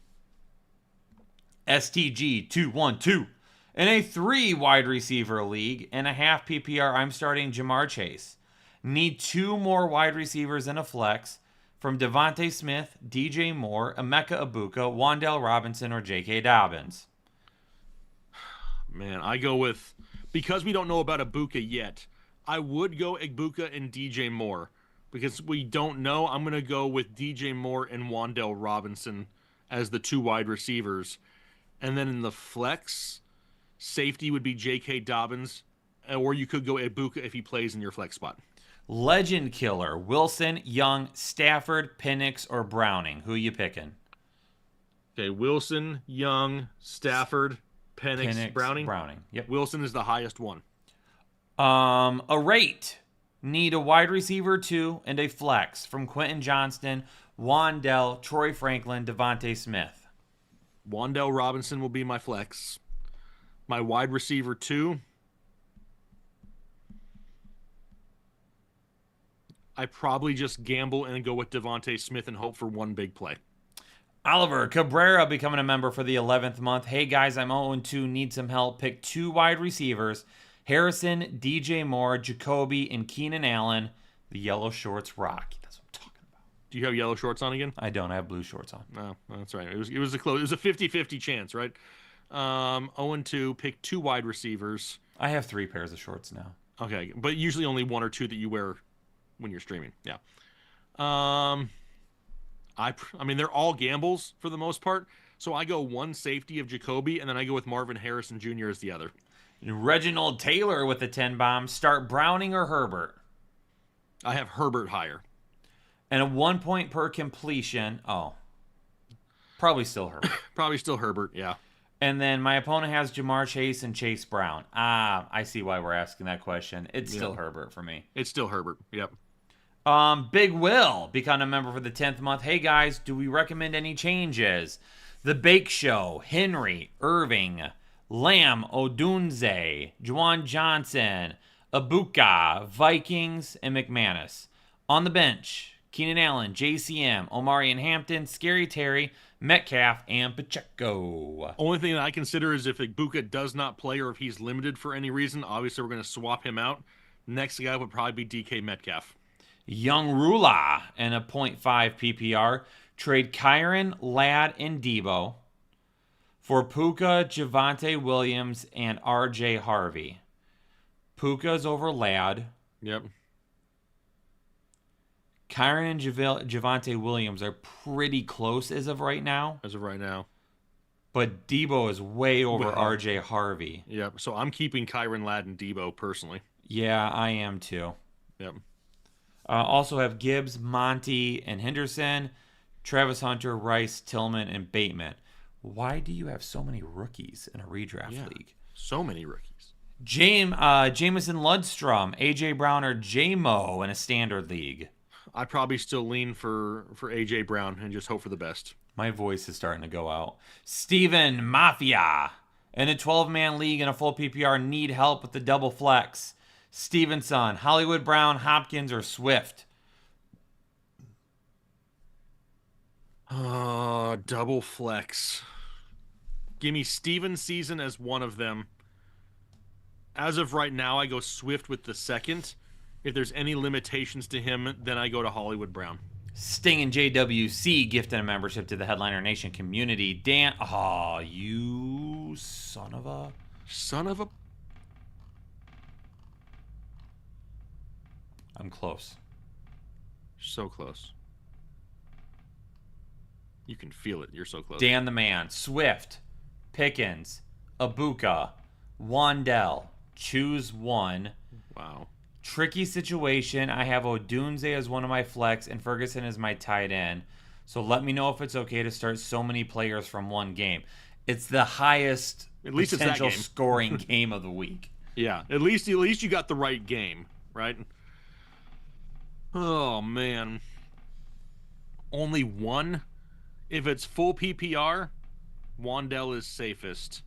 STG 212. In a 3 wide receiver league and a half PPR, I'm starting Jamar Chase. Need 2 more wide receivers and a flex from Devontae Smith, DJ Moore, Emeka Abuka, Wan'Dale Robinson, or J.K. Dobbins. Man, I go with, because we don't know about Abuka yet, I would go Abuka and DJ Moore. Because we don't know, I'm going to go with DJ Moore and Wan'Dale Robinson as the 2 wide receivers. And then in the flex, safety would be J.K. Dobbins, or you could go Abuka if he plays in your flex spot. Legend killer, Wilson, Young, Stafford, Penix, or Browning. Who are you picking? Okay, Wilson, Young, Stafford, Penix, Browning. Yep. Wilson is the highest one. A rate. Need a wide receiver 2 and a flex from Quentin Johnston, Wan'Dale, Troy Franklin, Devontae Smith. Wan'Dale Robinson will be my flex. My wide receiver 2. I probably just gamble and go with Devontae Smith and hope for one big play. Oliver Cabrera becoming a member for the 11th month. Hey guys, I'm 0-2, need some help. Pick 2 wide receivers. Harrison, DJ Moore, Jacoby, and Keenan Allen. The yellow shorts rock. That's what I'm talking about. Do you have yellow shorts on again? I don't. I have blue shorts on. No, that's right. It was a close. It was a 50-50 chance, right? 0-2, pick 2 wide receivers. I have 3 pairs of shorts now. Okay, but usually only 1 or 2 that you wear when you're streaming. Yeah. I mean, they're all gambles for the most part. So I go 1 safety of Jacoby, and then I go with Marvin Harrison Jr. as the other. Reginald Taylor with the 10 bomb. Start Browning or Herbert. I have Herbert higher. And a 1 point per completion. Oh. Probably still Herbert. Probably still Herbert, yeah. And then my opponent has Jamar Chase and Chase Brown. Ah, I see why we're asking that question. It's still Herbert for me. It's still Herbert, yep. Big Will, become a member for the 10th month. Hey guys, do we recommend any changes? The Bake Show, Henry, Irving, Lamb, Odunze, Juwan Johnson, Abuka, Vikings, and McManus. On the bench, Keenan Allen, JCM, Omari and Hampton, Scary Terry, Metcalf, and Pacheco. Only thing that I consider is if Ibuka does not play or if he's limited for any reason, obviously we're going to swap him out. Next guy would probably be DK Metcalf. Young Rula and a 0.5 PPR. Trade Kyron, Ladd, and Debo for Puka, Javonte Williams, and RJ Harvey. Puka's over Ladd. Yep. Kyron and Javonte Williams are pretty close as of right now. But Debo is way over RJ Harvey. Yep. So I'm keeping Kyron, Ladd, and Debo personally. Yeah, I am too. Yep. Also have Gibbs, Monty, and Henderson, Travis Hunter, Rice, Tillman, and Bateman. Why do you have so many rookies in a redraft league? So many rookies. Jamison Ludstrom, AJ Brown, or J-Mo in a standard league. I'd probably still lean for AJ Brown and just hope for the best. My voice is starting to go out. Steven Mafia. In a 12-man league in a full PPR, need help with the double flex. Stevenson, Hollywood Brown, Hopkins, or Swift. Double flex. Give me Steven Season as one of them. As of right now, I go Swift with the second. If there's any limitations to him, then I go to Hollywood Brown. Sting and JWC gifted a membership to the Headliner Nation community. Dan, you son of a... I'm close. So close. You can feel it. You're so close. Dan the Man, Swift, Pickens, Abuka, Wandell. Choose one. Wow. Tricky situation. I have Odunze as one of my flex and Ferguson as my tight end. So let me know if it's okay to start so many players from one game. It's the highest potential scoring game of the week. Yeah. At least you got the right game, right? Oh, man. Only one? If it's full PPR, Wandell is safest.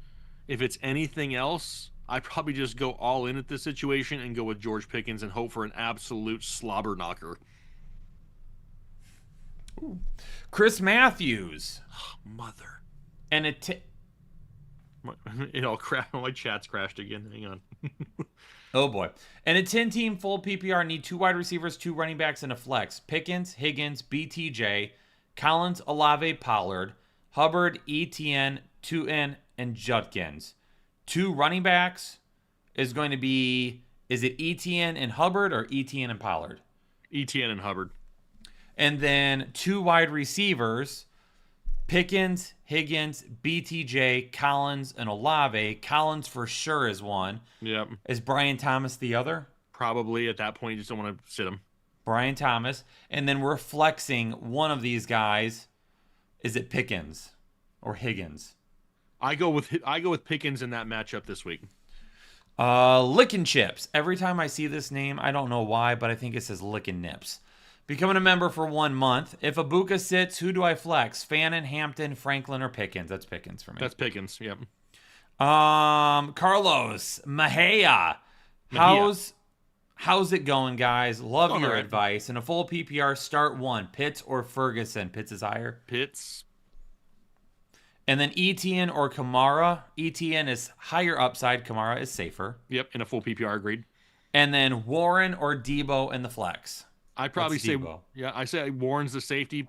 If it's anything else, I probably just go all in at this situation and go with George Pickens and hope for an absolute slobber knocker. Ooh. Chris Matthews. Mother. And it all crashed. My chat's crashed again. Hang on. Oh, boy. And a 10-team full PPR need 2 wide receivers, 2 running backs, and a flex. Pickens, Higgins, BTJ, Collins, Olave, Pollard, Hubbard, Etienne, Tutin, and Judkins. 2 running backs is going to be, is it Etienne and Hubbard or Etienne and Pollard? Etienne and Hubbard. And then 2 wide receivers, Pickens, Higgins, BTJ, Collins, and Olave. Collins for sure is one. Yep. Is Brian Thomas the other? Probably at that point, you just don't want to sit him. Brian Thomas. And then we're flexing one of these guys. Is it Pickens or Higgins? I go with Pickens in that matchup this week. Lickin' Chips. Every time I see this name, I don't know why, but I think it says Lickin' Nips. Becoming a member for 1 month. If Abuka sits, who do I flex? Fannin, Hampton, Franklin, or Pickens? That's Pickens for me. That's Pickens, yep. Carlos Mahia. How's it going, guys? Love your advice. In a full PPR, start 1. Pitts or Ferguson? Pitts is higher. Pitts. And then Etienne or Kamara. Etienne is higher upside. Kamara is safer. Yep, in a full PPR, agreed. And then Warren or Debo in the flex. I'd probably say Debo. Yeah, I say Warren's the safety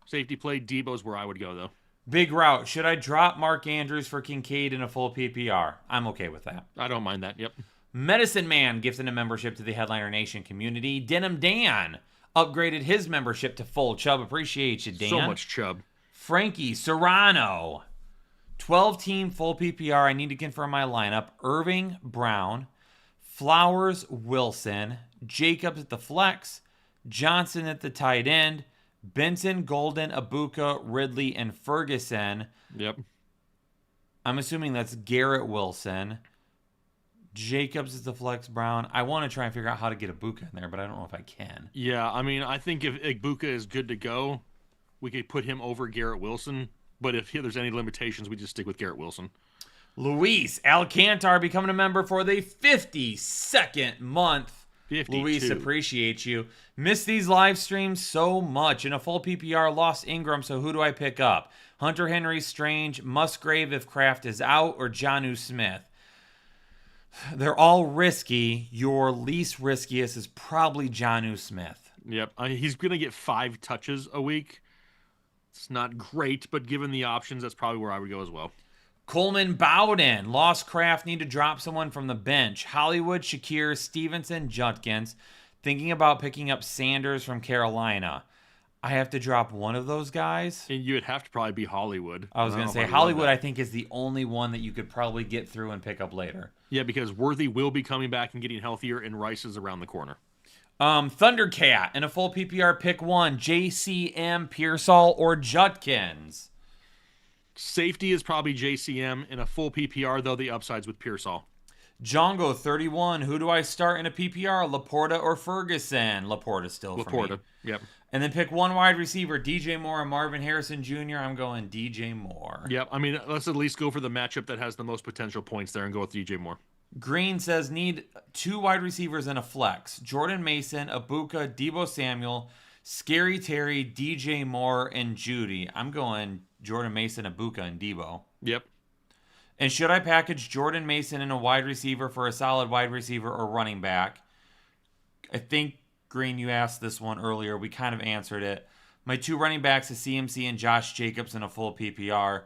play. Debo's where I would go though. Big route. Should I drop Mark Andrews for Kincaid in a full PPR? I'm okay with that. I don't mind that. Yep. Medicine Man gifted a membership to the Headliner Nation community. Denim Dan upgraded his membership to full. Chubb, appreciate you, Dan. So much Chubb. Frankie Serrano, 12-team full PPR. I need to confirm my lineup. Irving, Brown, Flowers, Wilson, Jacobs at the flex, Johnson at the tight end, Benson, Golden, Abuka, Ridley, and Ferguson. Yep. I'm assuming that's Garrett Wilson. Jacobs is the flex, Brown. I want to try and figure out how to get Abuka in there, but I don't know if I can. Yeah, I mean, I think if Abuka is good to go, we could put him over Garrett Wilson. But if there's any limitations, we just stick with Garrett Wilson. Luis Alcantar becoming a member for the 52nd month. 52. Luis, appreciate you. Missed these live streams so much. In a full PPR, lost Ingram, so who do I pick up? Hunter Henry, Strange, Musgrave if Kraft is out, or Jonnu Smith? They're all risky. Your least riskiest is probably Jonnu Smith. Yep. He's going to get 5 touches a week. It's not great, but given the options, that's probably where I would go as well. Coleman Bowden. Lost Kraft, need to drop someone from the bench. Hollywood, Shakir, Stevenson, Judkins. Thinking about picking up Sanders from Carolina. I have to drop one of those guys. And you would have to probably be Hollywood. I was going to say, Hollywood, I think, is the only one that you could probably get through and pick up later. Yeah, because Worthy will be coming back and getting healthier, and Rice is around the corner. Thundercat in a full PPR, pick one. JCM, Pearsall, or Judkins. Safety is probably JCM. In a full PPR, though, the upside's with Pearsall. Django, 31. Who do I start in a PPR? Laporta or Ferguson? Laporta still for me. Laporta, yep. And then pick one wide receiver, DJ Moore or Marvin Harrison Jr. I'm going DJ Moore. Yep, I mean, let's at least go for the matchup that has the most potential points there and go with DJ Moore. Green says need 2 wide receivers and a flex. Jordan Mason, Abuka, Debo Samuel, Scary Terry, DJ Moore, and Judy. I'm going Jordan Mason, Abuka, and Debo. Yep. And should I package Jordan Mason in a wide receiver for a solid wide receiver or running back? I think, Green, you asked this one earlier. We kind of answered it. My 2 running backs is CMC and Josh Jacobs in a full PPR.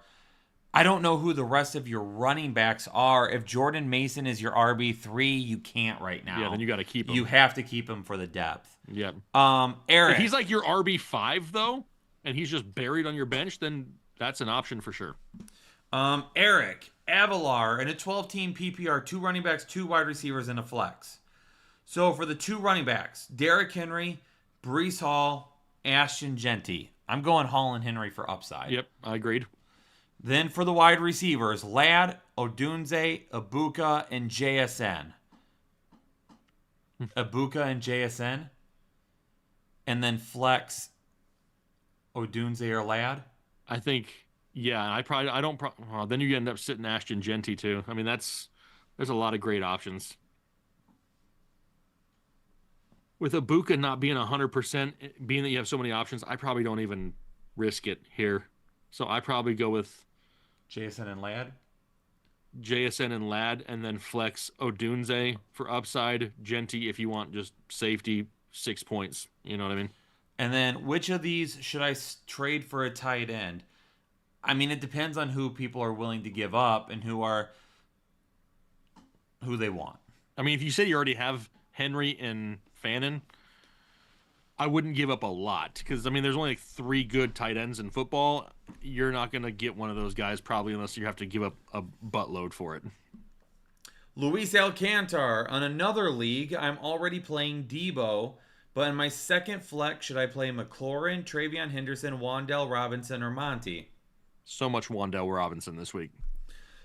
I don't know who the rest of your running backs are. If Jordan Mason is your RB3, you can't right now. Yeah, then you got to keep him. You have to keep him for the depth. Yep. Eric. If he's like your RB5, though, and he's just buried on your bench, then that's an option for sure. Eric Avalar in a 12-team PPR, 2 running backs, 2 wide receivers, and a flex. So for the 2 running backs, Derrick Henry, Breece Hall, Ashton Genty. I'm going Hall and Henry for upside. Yep, I agreed. Then for the wide receivers, Ladd, Odunze, Abuka, and JSN. Abuka and JSN. And then flex Odunze or Ladd. I think, yeah, then you end up sitting Ashton Genty too. I mean, there's a lot of great options. With Abuka not being 100%, being that you have so many options, I probably don't even risk it here. So I probably go with JSN and Ladd. JSN and Ladd, and then flex Odunze for upside. Genty, if you want just safety, 6 points. You know what I mean? And then which of these should I trade for a tight end? I mean, it depends on who people are willing to give up and who they want. I mean, if you say you already have Henry and Fannin, I wouldn't give up a lot because, I mean, there's only like 3 good tight ends in football. You're not going to get one of those guys probably unless you have to give up a buttload for it. Luis Alcantar. On another league, I'm already playing Debo, but in my second flex, should I play McLaurin, Travion Henderson, Wan'Dale Robinson, or Monty? So much Wan'Dale Robinson this week.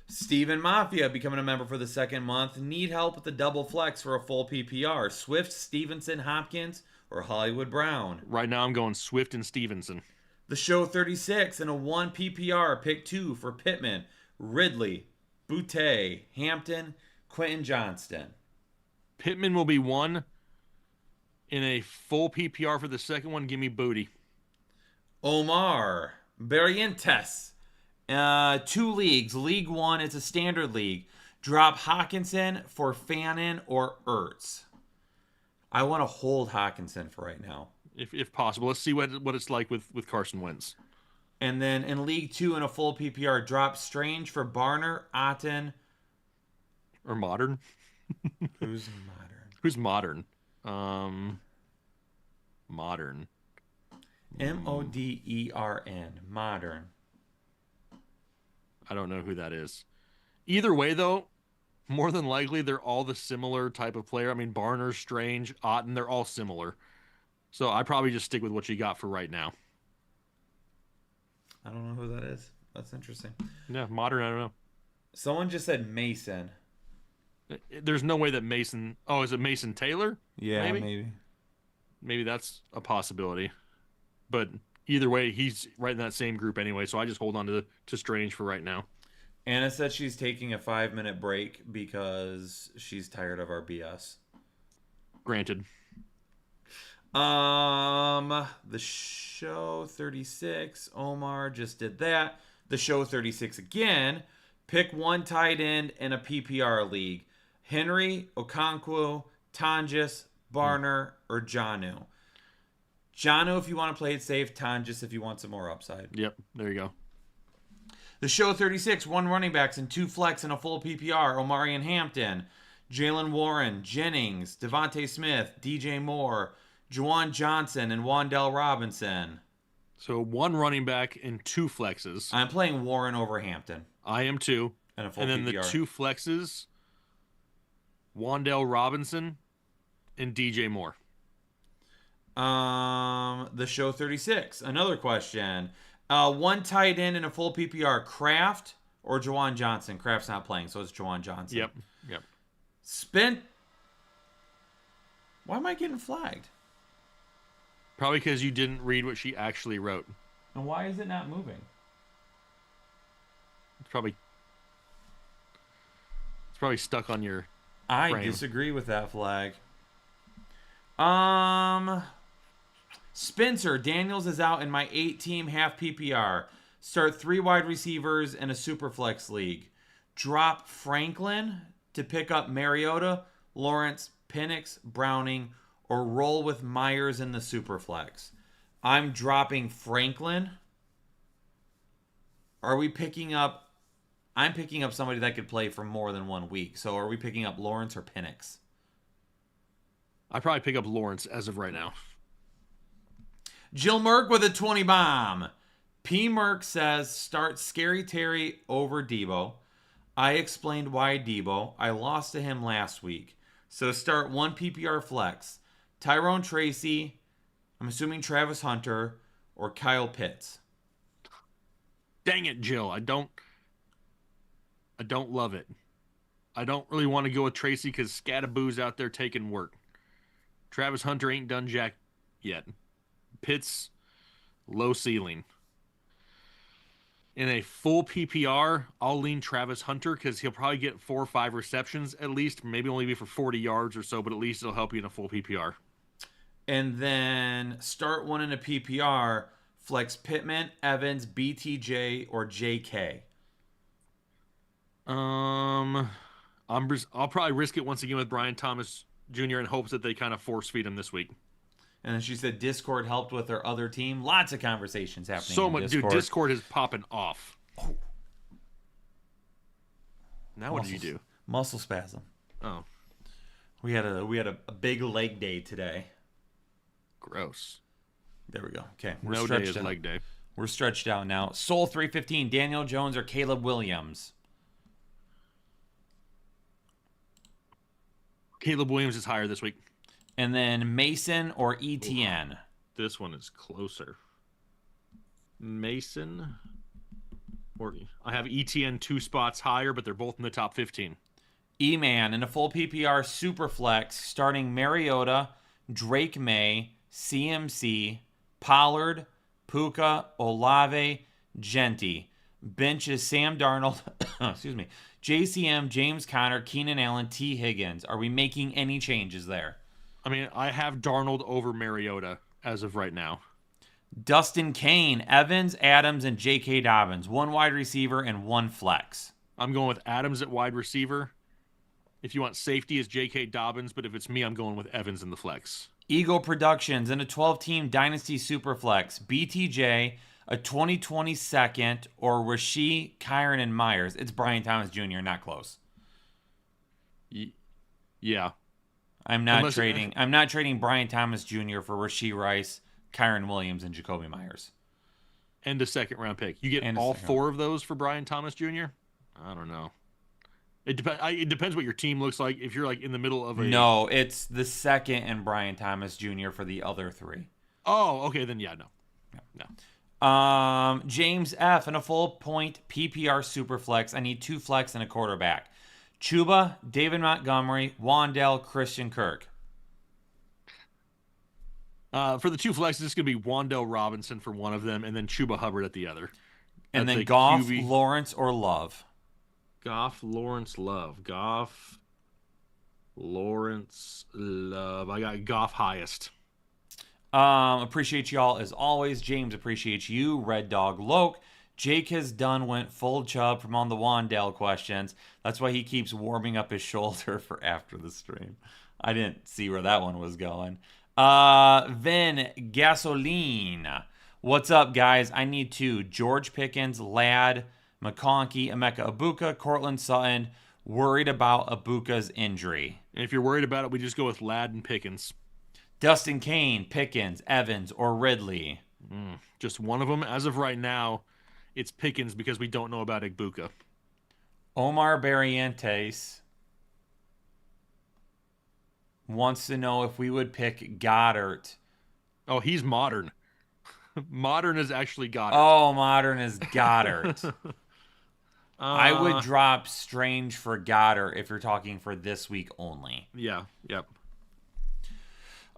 Steven Mafia becoming a member for the 2nd month. Need help with the double flex for a full PPR. Swift, Stevenson, Hopkins, or Hollywood Brown? Right now I'm going Swift and Stevenson. The Show 36 in a 1 PPR. Pick 2 for Pittman, Ridley, Boutte, Hampton, Quentin Johnston. Pittman will be 1. In a full PPR for the second one, give me Booty. Omar Barrientos Two leagues. League 1 is a standard league. Drop Hawkinson for Fannin or Ertz. I want to hold Hawkinson for right now. If possible. Let's see what it's like with Carson Wentz. And then in League 2 in a full PPR, drop Strange for Barner, Otten. Or modern. Who's modern? Who's modern? Modern. Modern. Modern. I don't know who that is. Either way, though, more than likely they're all the similar type of player. I mean, Barner, Strange, Otten, they're all similar. So I probably just stick with what you got for right now. I don't know who that is. That's interesting. Yeah, modern, I don't know. Someone just said Mason. There's no way that Mason... Oh, is it Mason Taylor? Yeah, maybe. Maybe that's a possibility. But either way, he's right in that same group anyway, so I just hold on to Strange for right now. Anna said she's taking a 5-minute break because she's tired of our BS. Granted. The show 36. Omar just did that. The show 36 again. Pick one tight end in a PPR league. Henry, Okonkwo, Tonjes, Barner, or Jonnu. Jonnu if you want to play it safe. Tonjes if you want some more upside. Yep, there you go. The show 36, 1 running backs and 2 flex in a full PPR. Omari and Hampton, Jalen Warren, Jennings, Devontae Smith, DJ Moore, Juwan Johnson, and Wan'Dale Robinson. So 1 running back and 2 flexes. I'm playing Warren over Hampton. I am too. And a full then PPR. The 2 flexes, Wan'Dale Robinson and DJ Moore. The show 36. Another question. 1 tight end in a full PPR. Kraft or Juwan Johnson? Kraft's not playing, so it's Juwan Johnson. Yep. Spent. Why am I getting flagged? Probably because you didn't read what she actually wrote. And why is it not moving? It's probably stuck on your frame. Disagree with that flag. Spencer Daniels is out in my 8-team half PPR. Start 3 wide receivers in a Superflex league. Drop Franklin to pick up Mariota, Lawrence, Penix, Browning, or roll with Myers in the Superflex. I'm dropping Franklin. Are we picking up... I'm picking up somebody that could play for more than 1 week. So are we picking up Lawrence or Penix? I probably pick up Lawrence as of right now. Jill Merck with a 20 bomb. P. Merck says, start Scary Terry over Debo. I explained why Debo. I lost to him last week. So start 1 PPR flex. Tyrone Tracy, I'm assuming Travis Hunter, or Kyle Pitts. Dang it, Jill. I don't love it. I don't really want to go with Tracy because Scattaboo's out there taking work. Travis Hunter ain't done jack yet. Pitts, low ceiling. In a full PPR, I'll lean Travis Hunter because he'll probably get 4 or 5 receptions at least. Maybe only be for 40 yards or so, but at least it'll help you in a full PPR. And then start 1 in a PPR. Flex Pittman, Evans, BTJ, or JK. I'll probably risk it once again with Brian Thomas Jr. in hopes that they kind of force feed him this week. And then she said Discord helped with her other team. Lots of conversations happening. So in much, Discord. dude. Discord is popping off. Oh. Now what did you do? Muscle spasm. Oh, We had a big leg day today. gross. There we go. Okay, No day is leg day. We're stretched out now. Soul 315, Daniel Jones or Caleb Williams? Caleb Williams is higher this week. And then Mason or ETN? This one is closer. Mason. Or I have ETN 2 spots higher, but they're both in the top 15. E-Man in a full PPR Superflex, starting Mariota, Drake May, CMC, Pollard, Puka, Olave, Genti. Bench is Sam Darnold, excuse me, JCM, James Conner, Keenan Allen, T. Higgins. Are we making any changes there? I mean, I have Darnold over Mariota as of right now. Dustin Kane, Evans, Adams, and J.K. Dobbins. 1 wide receiver and 1 flex. I'm going with Adams at wide receiver. If you want safety, it's J.K. Dobbins, but if it's me, I'm going with Evans in the flex. Eagle Productions in a 12-team Dynasty Superflex. BTJ, a 2020 second, or Rasheed, Kyron, and Myers. It's Brian Thomas Jr., not close. Yeah. I'm not trading Brian Thomas Jr. for Rasheed Rice, Kyron Williams, and Jacoby Myers. And a second-round pick. You get all 4 of those for Brian Thomas Jr.? I don't know. It depends what your team looks like. If you're like in the middle of a... No, it's the second and Brian Thomas Jr. for the other 3. Oh, okay, then yeah, no. James F. in a full point PPR Superflex. I need 2 flex and a quarterback. Chuba, David Montgomery, Wandell, Christian Kirk. For the 2 flexes, it's going to be Wandell Robinson for one of them, and then Chuba Hubbard at the other. And then Goff, Lawrence, or Love. Goff, Lawrence, Love. Goff, Lawrence, Love. I got Goff highest. Appreciate y'all as always. James appreciates you. Red Dog Loke. Jake went full chub from on the Wandell questions. That's why he keeps warming up his shoulder for after the stream. I didn't see where that one was going. Vin Gasoline. What's up, guys? I need 2. George Pickens, Ladd, McConkey, Emeka Ibuka, Cortland Sutton. Worried about Ibuka's injury. And if you're worried about it, we just go with Ladd and Pickens. Dustin Kane, Pickens, Evans, or Ridley. Just one of them. As of right now, it's Pickens because we don't know about Ibuka. Omar Barrientos wants to know if we would pick Goddard. Oh, he's modern. Modern is actually Goddard. Oh, modern is Goddard. I would drop Strange for Goddard if you're talking for this week only. Yeah, yep.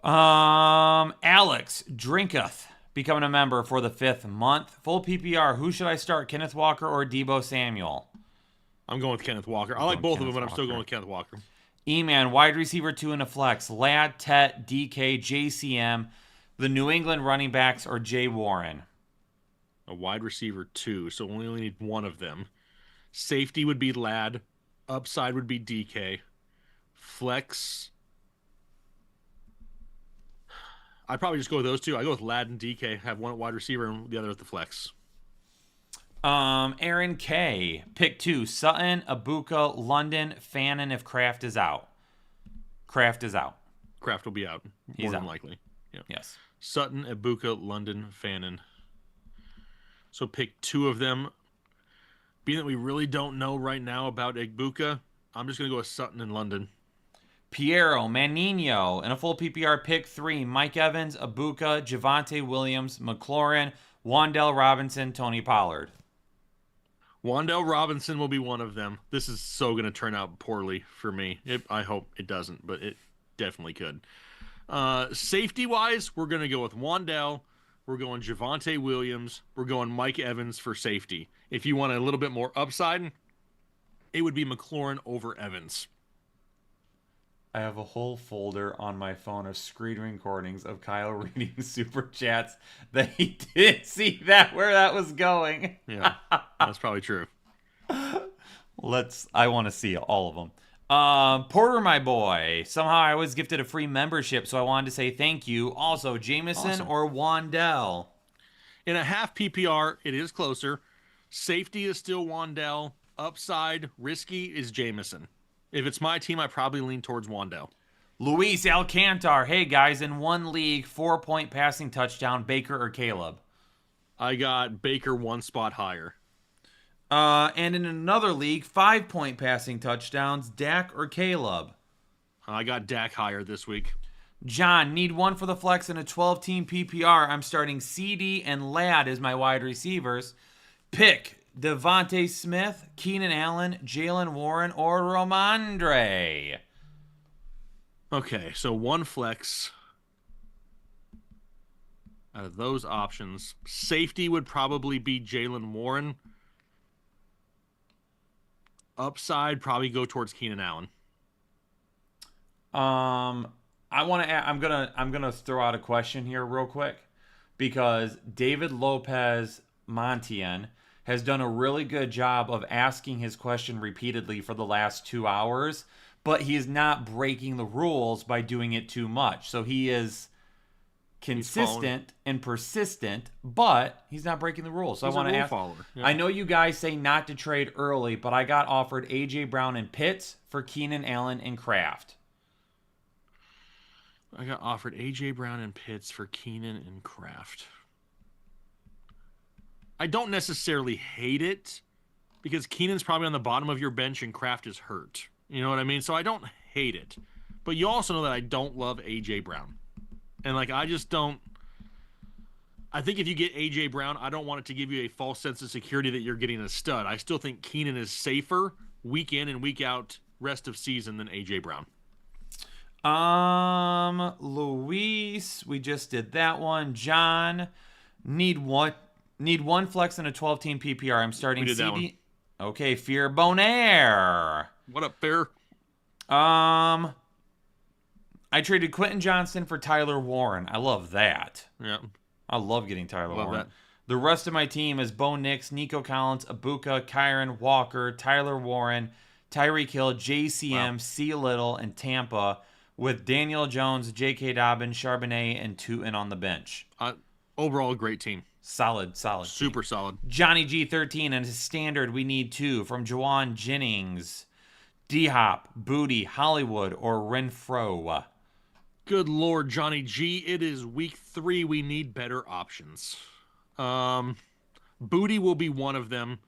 Alex Drinketh becoming a member for the 5th month. Full PPR. Who should I start, Kenneth Walker or Deebo Samuel? I'm going with Kenneth Walker. I like both of them, but I'm still going with Kenneth Walker. E-Man, wide receiver 2 in a flex. Ladd, Tet, DK, JCM, the New England running backs, or Jay Warren. A wide receiver 2, so we only need one of them. Safety would be Ladd. Upside would be DK. Flex. I'd probably just go with those 2. I go with Ladd and DK. Have one at wide receiver and the other at the flex. Aaron K. Pick 2. Sutton, Ibuka, London, Fannin if Kraft is out. Kraft is out. Kraft will be out. More than likely. Yeah. Yes. Sutton, Ibuka, London, Fannin. So pick 2 of them. Being that we really don't know right now about Ibuka, I'm just going to go with Sutton and London. Piero, Manino, and a full PPR pick 3. Mike Evans, Ibuka, Javonte Williams, McLaurin, Wandell Robinson, Tony Pollard. Wandell Robinson will be one of them. This is so going to turn out poorly for me. I hope it doesn't, but it definitely could. Safety-wise, we're going to go with Wandell. We're going Javonte Williams. We're going Mike Evans for safety. If you want a little bit more upside, it would be McLaurin over Evans. I have a whole folder on my phone of screen recordings of Kyle reading super chats that he didn't see where that was going. Yeah, that's probably true. I want to see all of them. Porter, my boy. Somehow I was gifted a free membership, so I wanted to say thank you. Also, Jameson or Wandell? In a half PPR, it is closer. Safety is still Wandell. Upside, risky is Jameson. If it's my team, I probably lean towards Wandell. Luis Alcantar. Hey, guys, in one league, 4-point passing touchdown, Baker or Caleb? I got Baker 1 spot higher. And in another league, 5-point passing touchdowns, Dak or Caleb? I got Dak higher this week. John, need 1 for the flex in a 12-team PPR. I'm starting CD and Ladd as my wide receivers. Pick Devontae Smith, Keenan Allen, Jalen Warren, or Ramondre. Okay, so 1 flex. Out of those options, safety would probably be Jalen Warren. Upside, probably go towards Keenan Allen. I'm gonna throw out a question here real quick. because David Lopez Montian has done a really good job of asking his question repeatedly for the last 2 hours, but he is not breaking the rules by doing it too much. So he is consistent and persistent, but he's not breaking the rules. So I want to ask, I know you guys say not to trade early, but I got offered A.J. Brown and Pitts for Keenan Allen and Kraft. I got offered A.J. Brown and Pitts for Keenan and Kraft. I don't necessarily hate it because Keenan's probably on the bottom of your bench and Kraft is hurt. You know what I mean? So I don't hate it. But you also know that I don't love A.J. Brown. And, like, I just don't... I think if you get A.J. Brown, I don't want it to give you a false sense of security that you're getting a stud. I still think Keenan is safer week in and week out rest of season than A.J. Brown. Luis, we just did that one. John, need one flex in a 12-team PPR. I'm starting we did CD. That one. Okay, Fear Bonaire. What up, Fair? I traded Quentin Johnston for Tyler Warren. I love that. Yeah. I love getting Tyler Warren. That. The rest of my team is Bo Nix, Nico Collins, Abuka, Kyron, Walker, Tyler Warren, Tyreek Hill, JCM, C. Little, and Tampa, with Daniel Jones, J.K. Dobbins, Charbonnet, and Tootin on the bench. Overall, a great team. Solid. Super solid. Johnny G13 and his standard, we need 2 from Juwan Jennings, D-Hop, Booty, Hollywood, or Renfro. Good Lord, Johnny G. It is week 3. We need better options. Booty will be one of them.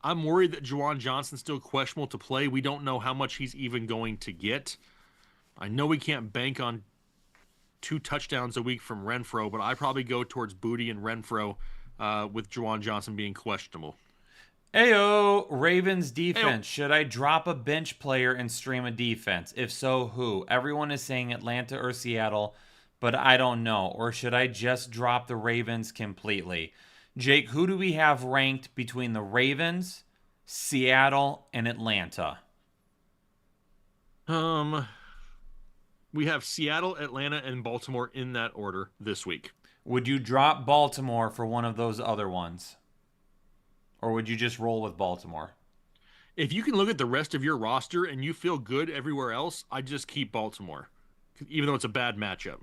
I'm worried that Juwan Johnson's still questionable to play. We don't know how much he's even going to get. I know we can't bank on 2 touchdowns a week from Renfro, but I probably go towards Booty and Renfro with Juwan Johnson being questionable. Ayo, Ravens defense. Ayo. Should I drop a bench player and stream a defense? If so, who? Everyone is saying Atlanta or Seattle, but I don't know. Or should I just drop the Ravens completely? Jake, who do we have ranked between the Ravens, Seattle, and Atlanta? We have Seattle, Atlanta, and Baltimore in that order this week. Would you drop Baltimore for one of those other ones? Or would you just roll with Baltimore? If you can look at the rest of your roster and you feel good everywhere else, I just keep Baltimore, even though it's a bad matchup.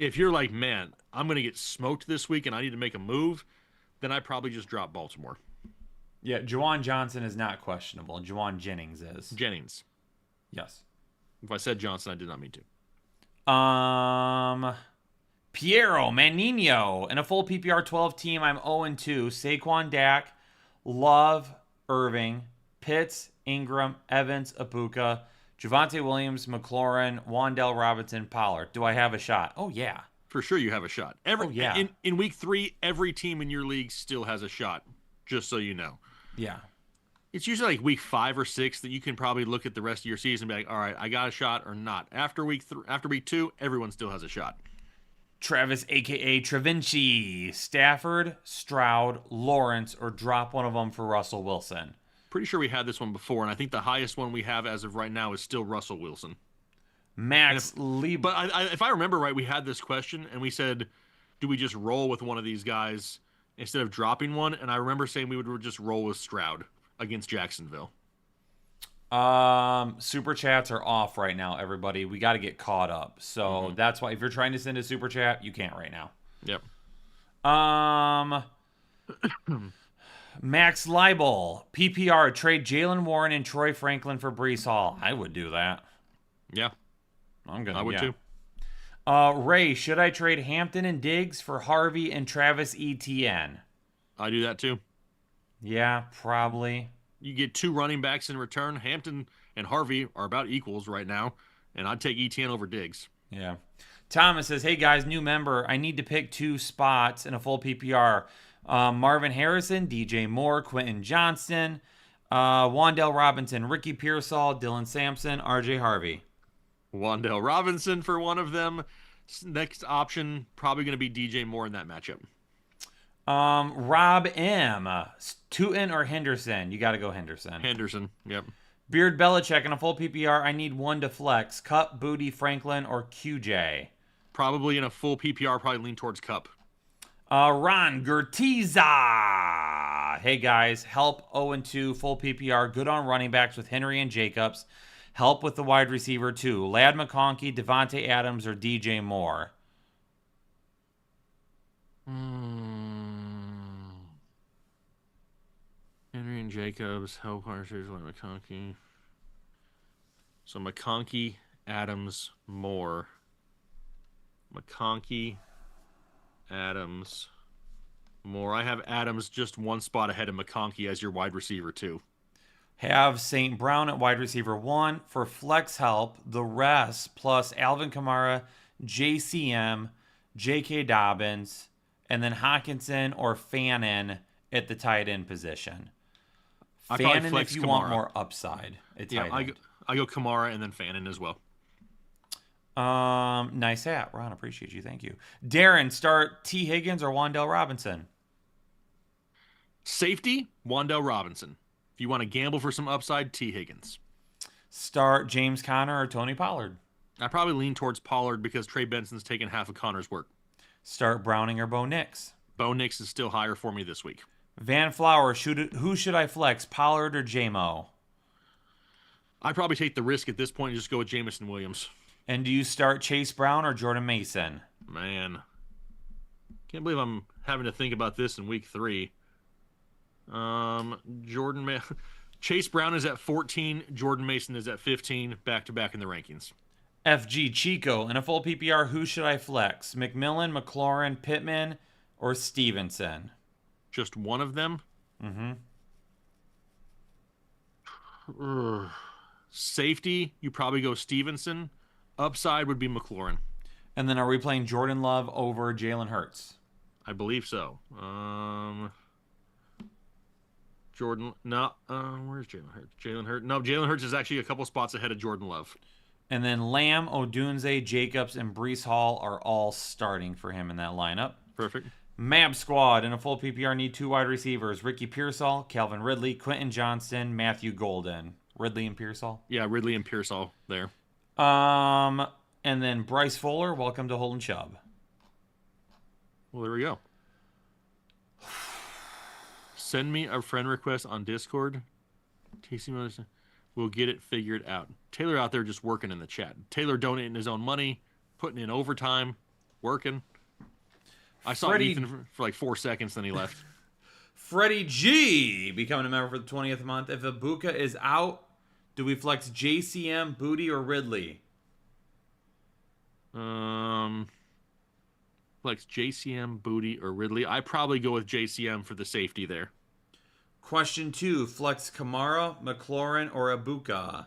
If you're like, man, I'm going to get smoked this week and I need to make a move, then I probably just drop Baltimore. Yeah, Juwan Johnson is not questionable. Juwan Jennings is. Jennings. Yes. If I said Johnson, I did not mean to. Piero Manino. In a full PPR 12 team, I'm 0-2. Saquon, Dak, Love, Irving, Pitts, Ingram, Evans, Abuka, Javonte Williams, McLaurin, Wan'Dale Robinson, Pollard. Do I have a shot? Oh, yeah. For sure you have a shot. In week 3, every team in your league still has a shot, just so you know. Yeah. It's usually like week 5 or 6 that you can probably look at the rest of your season and be like, all right, I got a shot or not. After week 2, everyone still has a shot. Travis, a.k.a. Travinci, Stafford, Stroud, Lawrence, or drop one of them for Russell Wilson. Pretty sure we had this one before, and I think the highest one we have as of right now is still Russell Wilson. Max Lee. But if I remember right, we had this question, and we said, do we just roll with one of these guys instead of dropping one? And I remember saying we would just roll with Stroud against Jacksonville. Super chats are off right now, everybody. We got to get caught up. So that's why if you're trying to send a super chat, you can't right now. Yep. Max Leibel, PPR, trade Jalen Warren and Troy Franklin for Breece Hall. I would do that. Yeah. I would too. Ray, should I trade Hampton and Diggs for Harvey and Travis Etienne? I do that too. Yeah, probably. You get 2 running backs in return. Hampton and Harvey are about equals right now, and I'd take Etienne over Diggs. Yeah. Thomas says, hey guys, new member. I need to pick 2 spots in a full PPR. Marvin Harrison, DJ Moore, Quentin Johnston, Wan'Dale Robinson, Ricky Pearsall, Dylan Sampson, RJ Harvey. Wan'Dale Robinson for one of them. Next option, probably going to be DJ Moore in that matchup. Rob M. Tootin or Henderson? You got to go Henderson. Henderson, yep. Beard Belichick in a full PPR. I need 1 to flex. Cup, Booty, Franklin, or QJ? Probably in a full PPR, probably lean towards Cup. Ron Gertiza. Hey guys, help 0-2 full PPR. Good on running backs with Henry and Jacobs. Help with the wide receiver too. Lad McConkey, Devontae Adams, or DJ Moore. Henry and Jacobs, help Parsons, Lad McConkey. So McConkey, Adams, Moore. McConkey, Adams, Moore. I have Adams just one spot ahead of McConkey as your wide receiver, too. Have St. Brown at wide receiver 1. For flex help, the rest plus Alvin Kamara, JCM, J.K. Dobbins, and then Hawkinson or Fannin at the tight end position. Fannin if you want more upside at tight end. I go Kamara and then Fannin as well. Nice hat, Ron. Appreciate you. Thank you. Darren, start T. Higgins or Wan'Dale Robinson? Safety, Wan'Dale Robinson. If you want to gamble for some upside, T. Higgins. Start James Conner or Tony Pollard? I probably lean towards Pollard because Trey Benson's taken half of Conner's work. Start Browning or Bo Nix? Bo Nix is still higher for me this week. Van Flower, who should I flex, Pollard or J-Mo? I'd probably take the risk at this point and just go with Jamison Williams. And do you start Chase Brown or Jordan Mason? Man. Can't believe I'm having to think about this in week 3. Chase Brown is at 14. Jordan Mason is at 15. Back-to-back in the rankings. FG Chico, in a full PPR, who should I flex? McMillan, McLaurin, Pittman, or Stevenson? Just one of them? Mm-hmm. Safety, you probably go Stevenson. Upside would be McLaurin. And then are we playing Jordan Love over Jalen Hurts? I believe so. Where's Jalen Hurts? Jalen Hurts is actually a couple spots ahead of Jordan Love. And then Lamb, Odunze, Jacobs, and Brees Hall are all starting for him in that lineup. Perfect. Mab Squad, in a full PPR, need 2 wide receivers. Ricky Pearsall, Calvin Ridley, Quentin Johnston, Matthew Golden. Ridley and Pearsall? Yeah, Ridley and Pearsall there. And then Bryce Fuller, welcome to Holden Chubb. Well, there we go. Send me a friend request on Discord. TC, we'll get it figured out. Taylor out there just working in the chat. Taylor donating his own money, putting in overtime, working. I saw Ethan for like 4 seconds, then he left. Freddie G becoming a member for the 20th month. If Ibuka is out, do we flex JCM, Booty, or Ridley? Flex JCM, Booty, or Ridley. I probably go with JCM for the safety there. Question 2, flex Kamara, McLaurin, or Ibuka?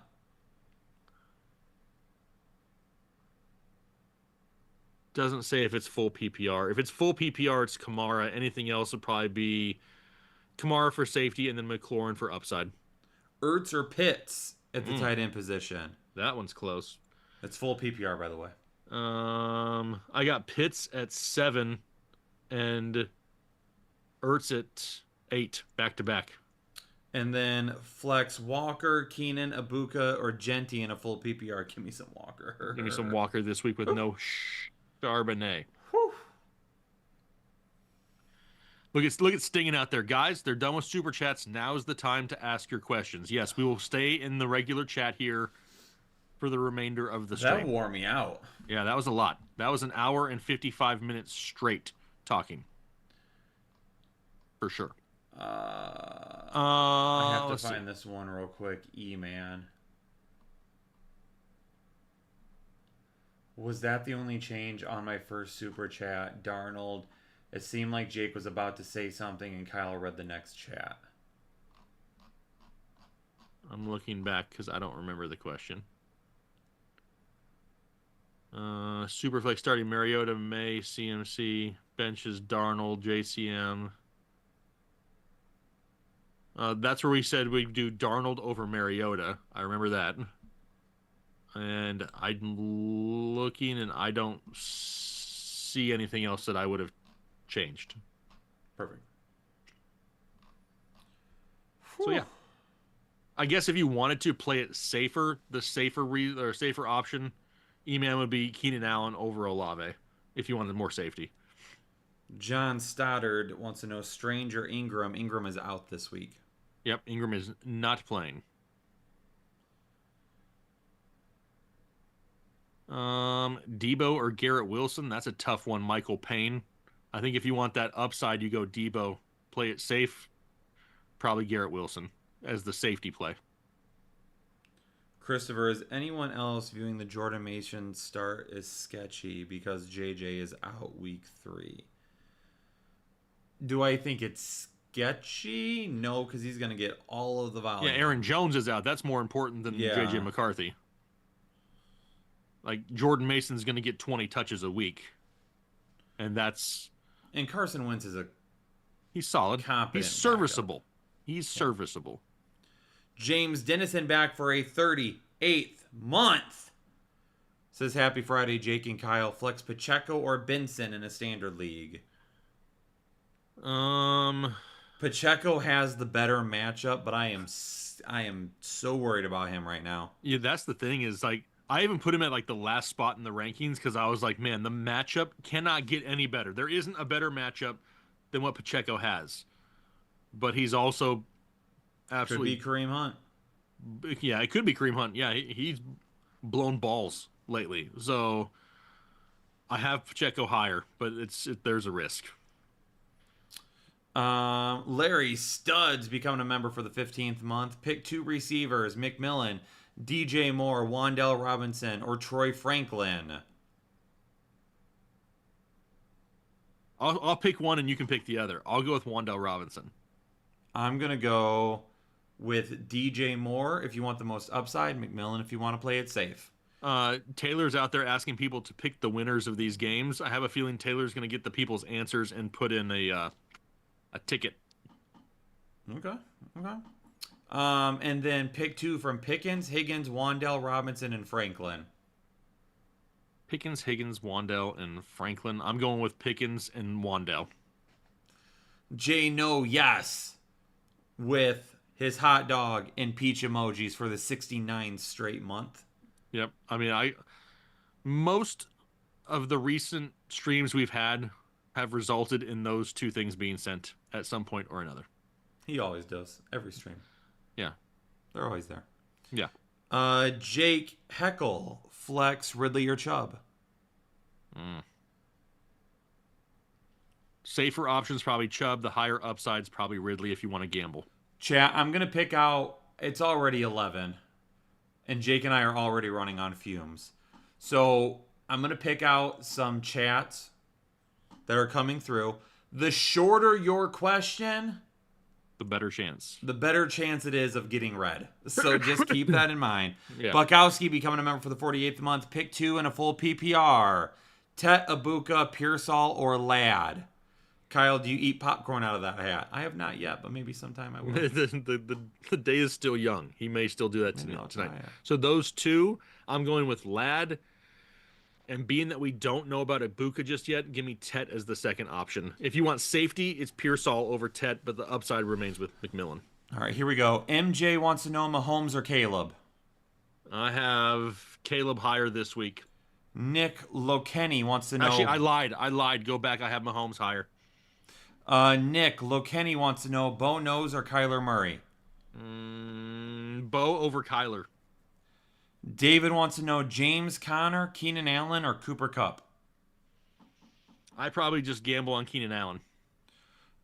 Doesn't say if it's full PPR. If it's full PPR, it's Kamara. Anything else would probably be Kamara for safety and then McLaurin for upside. Ertz or Pitts at the tight end position? That one's close. It's full PPR, by the way. I got Pitts at 7 and Ertz at 8, back-to-back. And then flex Walker, Keenan, Ibuka, or Genti in a full PPR. Give me some Walker. Give me some Walker this week with no Charbonnet. Look at Stinging out there. Guys, they're done with Super Chats. Now is the time to ask your questions. Yes, we will stay in the regular chat here for the remainder of the stream. That wore me out. Yeah, that was a lot. That was an hour and 55 minutes straight talking. For sure. I have to find this one real quick. E-Man. Was that the only change on my first Super Chat? Darnold. It seemed like Jake was about to say something and Kyle read the next chat. I'm looking back because I don't remember the question. Superflex starting Mariota, May, CMC, benches Darnold, JCM. That's where we said we'd do Darnold over Mariota. I remember that. And I'm looking and I don't see anything else that I would have changed. Perfect. So yeah. I guess if you wanted to play it safer, the safer option, E-Man would be Keenan Allen over Olave if you wanted more safety. John Stoddard wants to know Strange or Ingram. Ingram is out this week. Yep, Ingram is not playing. Debo or Garrett Wilson? That's a tough one, Michael Payne. I think if you want that upside, you go Debo. Play it safe. Probably Garrett Wilson as the safety play. Christopher, is anyone else viewing the Jordan Mason start as sketchy because JJ is out week 3? Do I think it's sketchy? No, because he's going to get all of the volume. Yeah, Aaron Jones is out. That's more important than JJ McCarthy. Like, Jordan Mason's going to get 20 touches a week. And that's... And Carson Wentz is he's solid. He's serviceable. Backup. He's serviceable. James Dennison back for a 38th month. Says, happy Friday, Jake and Kyle. Flex Pacheco or Benson in a standard league? Pacheco has the better matchup, but I am so worried about him right now. Yeah, that's the thing is, like, I even put him at, like, the last spot in the rankings because I was like, man, the matchup cannot get any better. There isn't a better matchup than what Pacheco has. But he's also absolutely... Could be Kareem Hunt. Yeah, it could be Kareem Hunt. Yeah, he's blown balls lately. So I have Pacheco higher, but there's a risk. Larry Studs becoming a member for the 15th month. Pick 2 receivers, McMillan, DJ Moore, Wan'Dale Robinson, or Troy Franklin. I'll pick one and you can pick the other. I'll go with Wan'Dale Robinson. I'm going to go with DJ Moore if you want the most upside, McMillan if you want to play it safe. Taylor's out there asking people to pick the winners of these games. I have a feeling Taylor's going to get the people's answers and put in a ticket. Okay. And then pick 2 from Pickens, Higgins, Wan'Dale Robinson, and Franklin. Pickens, Higgins, Wan'Dale, and Franklin. I'm going with Pickens and Wan'Dale. Jay No Yes with his hot dog and peach emojis for the 69th straight month. Yep. I mean, most of the recent streams we've had have resulted in those two things being sent at some point or another. He always does. Every stream. Yeah. They're always there. Yeah. Jake Heckle, Flex, Ridley, or Chubb? Safer options probably Chubb. The higher upsides probably Ridley if you want to gamble. Chat, I'm going to pick out, it's already 11. And Jake and I are already running on fumes. So I'm going to pick out some chats that are coming through. The shorter your question, the better chance. The better chance it is of getting read. So just keep that in mind. Yeah. Bukowski becoming a member for the 48th month. Pick 2 in a full PPR. Tet, Abuka, Pearsall, or Ladd. Kyle, do you eat popcorn out of that hat? I have not yet, but maybe sometime I will. the day is still young. He may still do that tonight. So those two, I'm going with Ladd. And being that we don't know about Ibuka just yet, give me Tet as the second option. If you want safety, it's Pearsall over Tet, but the upside remains with McMillan. All right, here we go. MJ wants to know Mahomes or Caleb. I have Caleb higher this week. Nick Lokenny wants to know... Actually, I lied. Go back. I have Mahomes higher. Nick Lokenny wants to know Bo Nose or Kyler Murray. Bo over Kyler. David wants to know James Conner, Keenan Allen, or Cooper Kupp. I probably just gamble on Keenan Allen.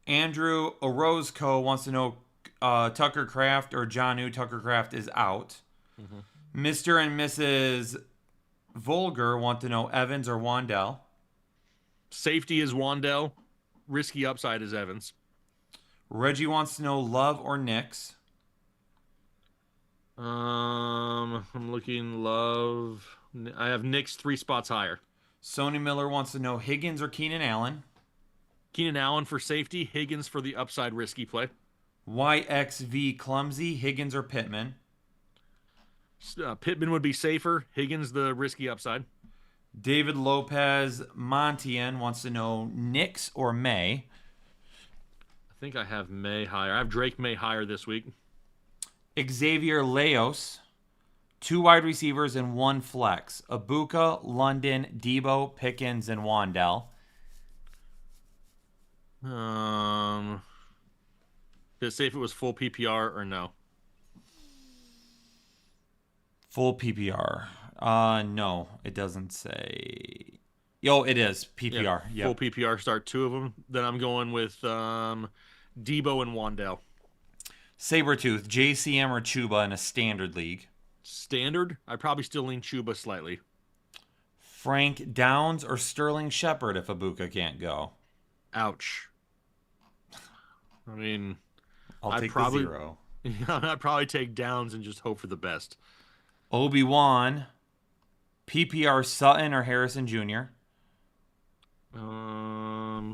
Andrew Orozco wants to know Tucker Kraft or Jonnu. Tucker Kraft is out. Mm-hmm. Mr. and Mrs. Volger want to know Evans or Wan'Dale. Safety is Wan'Dale. Risky upside is Evans. Reggie wants to know Love or Knicks. I'm looking Love. I have Knicks 3 spots higher. Sony Miller wants to know Higgins or Keenan Allen. Keenan Allen for safety. Higgins for the upside risky play. YXV Clumsy, Higgins or Pittman. Pittman would be safer. Higgins the risky upside. David Lopez Montian wants to know Knicks or May. I think I have May higher. I have Drake May higher this week. Xavier Leos, 2 wide receivers and 1 flex. Abuka, London, Debo, Pickens, and Wan'Dale. Did it say if it was full PPR or no? Full PPR. No, it doesn't say. Yo, it is PPR. Yeah, full PPR start 2 of them. Then I'm going with Debo and Wandell. Sabretooth, JCM or Chuba in a standard league. Standard, I probably still lean Chuba slightly. Frank Downs or Sterling Shepard if Ibuka can't go. Ouch. I mean, I'll take the 0. I'd probably take Downs and just hope for the best. Obi-Wan, PPR Sutton or Harrison Jr.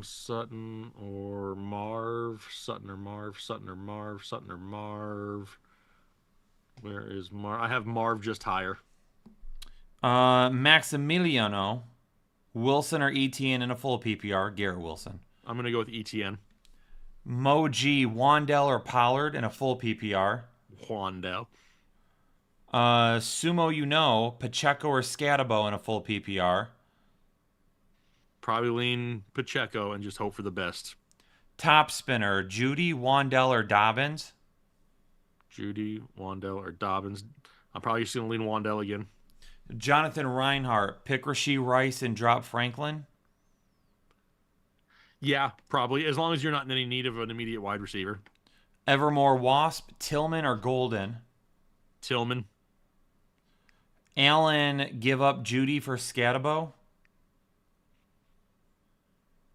Sutton or Marv. Sutton or Marv. Sutton or Marv. Sutton or Marv. Where is Marv? I have Marv just higher. Maximiliano, Wilson or ETN in a full PPR. Garrett Wilson. I'm going to go with ETN. Moji, Wandell or Pollard in a full PPR. Wandell. Sumo Pacheco or Scatabo in a full PPR. Probably lean Pacheco and just hope for the best. Top spinner, Judy, Wandell or Dobbins. Judy, Wandell, or Dobbins. I'm probably just going to lean Wandell again. Jonathan Reinhardt, pick Rashee Rice and drop Franklin. Yeah, probably. As long as you're not in any need of an immediate wide receiver. Evermore Wasp, Tillman or Golden. Tillman. Allen, give up Judy for Scatabo.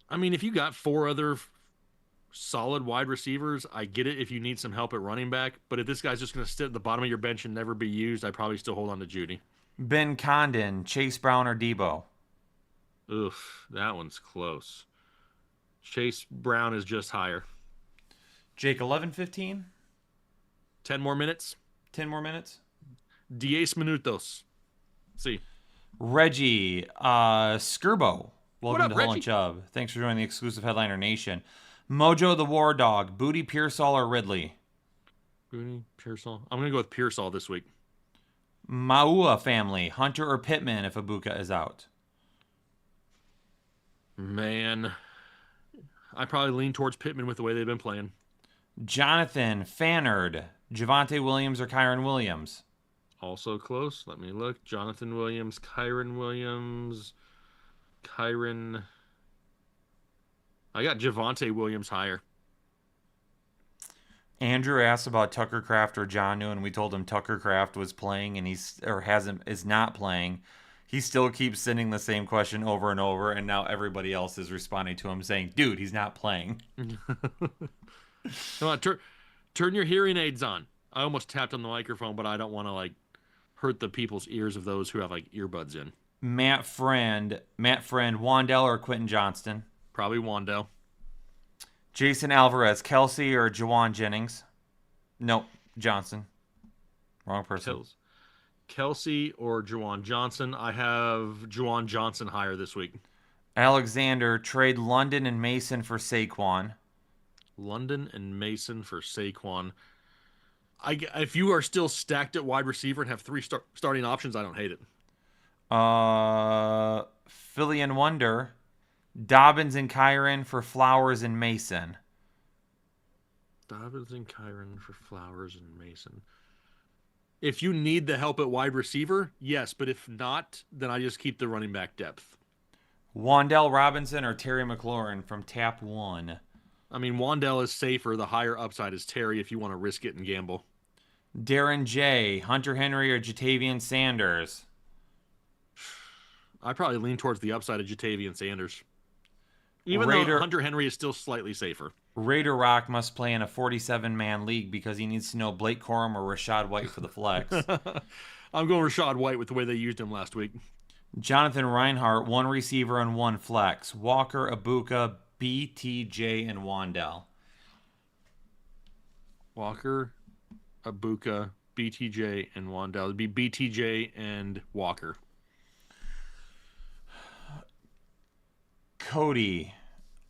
I mean, if you got 4 other solid wide receivers, I get it if you need some help at running back. But if this guy's just going to sit at the bottom of your bench and never be used, I'd probably still hold on to Judy. Ben Condon, Chase Brown or Debo. Oof, that one's close. Chase Brown is just higher. Jake, 11-15? 10 more minutes? 10 more minutes? 10 minutos. See. Reggie, Skirbo. Welcome up, to Hull and Reggie? Chubb. Thanks for joining the exclusive Headliner Nation. Mojo the War Dog, Booty Pearsall or Ridley. Booty, Pearsall. I'm going to go with Pearsall this week. Maua family, Hunter or Pittman if Ibuka is out. Man, I probably lean towards Pittman with the way they've been playing. Jonathan Fannard, Javonte Williams or Kyron Williams. Also close. Let me look. Jonathan Williams, Kyron Williams, Kyron. I got Javonte Williams higher. Andrew asked about Tucker Kraft or Jonnu, and we told him Tucker Kraft was playing and is not playing. He still keeps sending the same question over and over, and now everybody else is responding to him saying, "Dude, he's not playing." Come on, turn your hearing aids on. I almost tapped on the microphone, but I don't want to hurt the people's ears of those who have earbuds in. Matt Friend, Wandell or Quentin Johnston. Probably Wandell. Jason Alvarez, Kelsey or Jawan Jennings. Nope, Johnson. Wrong person. Kelsey or Juwan Johnson. I have Juwan Johnson higher this week. Alexander, trade London and Mason for Saquon. London and Mason for Saquon. If you are still stacked at wide receiver and have 3 starting options, I don't hate it. Philly and Wonder, Dobbins and Kyron for Flowers and Mason. Dobbins and Kyron for Flowers and Mason. If you need the help at wide receiver, yes. But if not, then I just keep the running back depth. Wandell Robinson or Terry McLaurin from Tap 1. I mean, Wandell is safer. The higher upside is Terry if you want to risk it and gamble. Darren J, Hunter Henry or Jatavian Sanders. I probably lean towards the upside of Jatavian Sanders. Even though Hunter Henry is still slightly safer. Raider Rock must play in a 47-man league because he needs to know Blake Corum or Rashad White for the flex. I'm going Rashad White with the way they used him last week. Jonathan Reinhardt, 1 receiver and 1 flex. Walker, Ibuka, BTJ, and Wandell. Walker, Ibuka, BTJ, and Wandell. It'd be BTJ and Walker. Cody,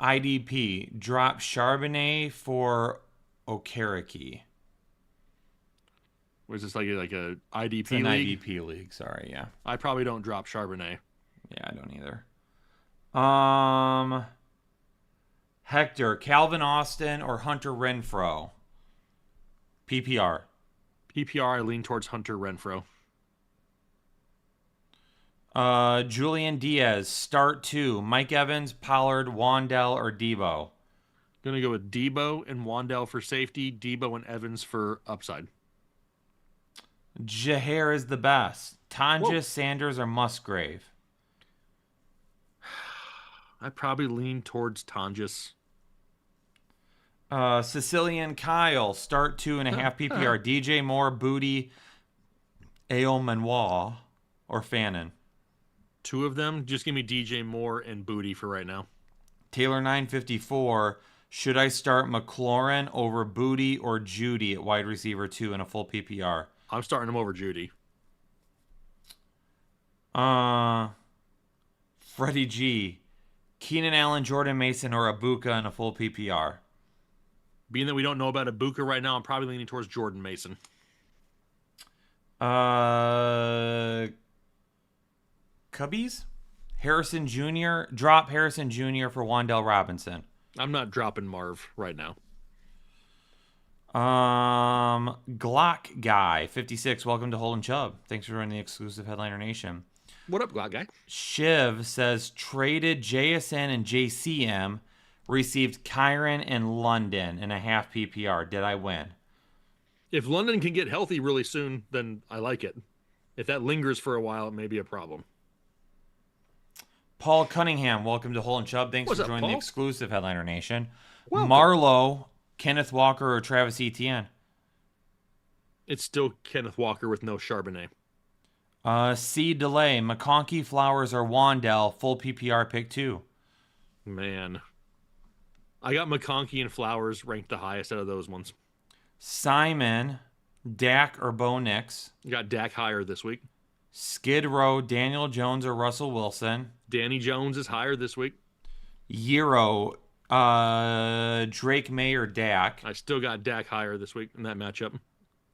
IDP, drop Charbonnet for Okereke. Was this like a IDP It's an league? IDP league, sorry, yeah. I probably don't drop Charbonnet. Yeah, I don't either. Hector, Calvin Austin or Hunter Renfrow? PPR. PPR, I lean towards Hunter Renfrow. Julian Diaz, start 2. Mike Evans, Pollard, Wandell, or Debo? Gonna go with Debo and Wandell for safety, Debo and Evans for upside. Jahair is the best. Tonjes, Whoa. Sanders, or Musgrave? I probably lean towards Tonjes. Sicilian Kyle, start 2.5 PPR. DJ Moore, Booty, Ao Manoir, or Fannin? 2 of them. Just give me DJ Moore and Booty for right now. Taylor 954, should I start McLaurin over Booty or Judy at wide receiver 2 in a full PPR? I'm starting him over Judy. Freddie G, Keenan Allen, Jordan Mason, or Abuka in a full PPR? Being that we don't know about Abuka right now, I'm probably leaning towards Jordan Mason. Cubbies? Harrison Jr. Drop Harrison Jr. for Wandell Robinson. I'm not dropping Marv right now. Glock Guy 56. Welcome to Holden Chubb. Thanks for running the exclusive Headliner Nation. What up, Glock Guy? Shiv says traded JSN and JCM, received Kyron and London in a half PPR. Did I win? If London can get healthy really soon, then I like it. If that lingers for a while, it may be a problem. Paul Cunningham, welcome to Holden Chubb. Thanks What's for up, joining Paul? the exclusive Headliner Nation. Welcome. Marlowe, Kenneth Walker, or Travis Etienne? It's still Kenneth Walker with no Charbonnet. C. Delay, McConkey, Flowers, or Wandell, full PPR pick 2. Man. I got McConkey and Flowers ranked the highest out of those ones. Simon, Dak, or Bo Nix? Got Dak higher this week. Skid Row, Daniel Jones, or Russell Wilson? Danny Jones is higher this week. Euro, Drake May, or Dak? I still got Dak higher this week in that matchup.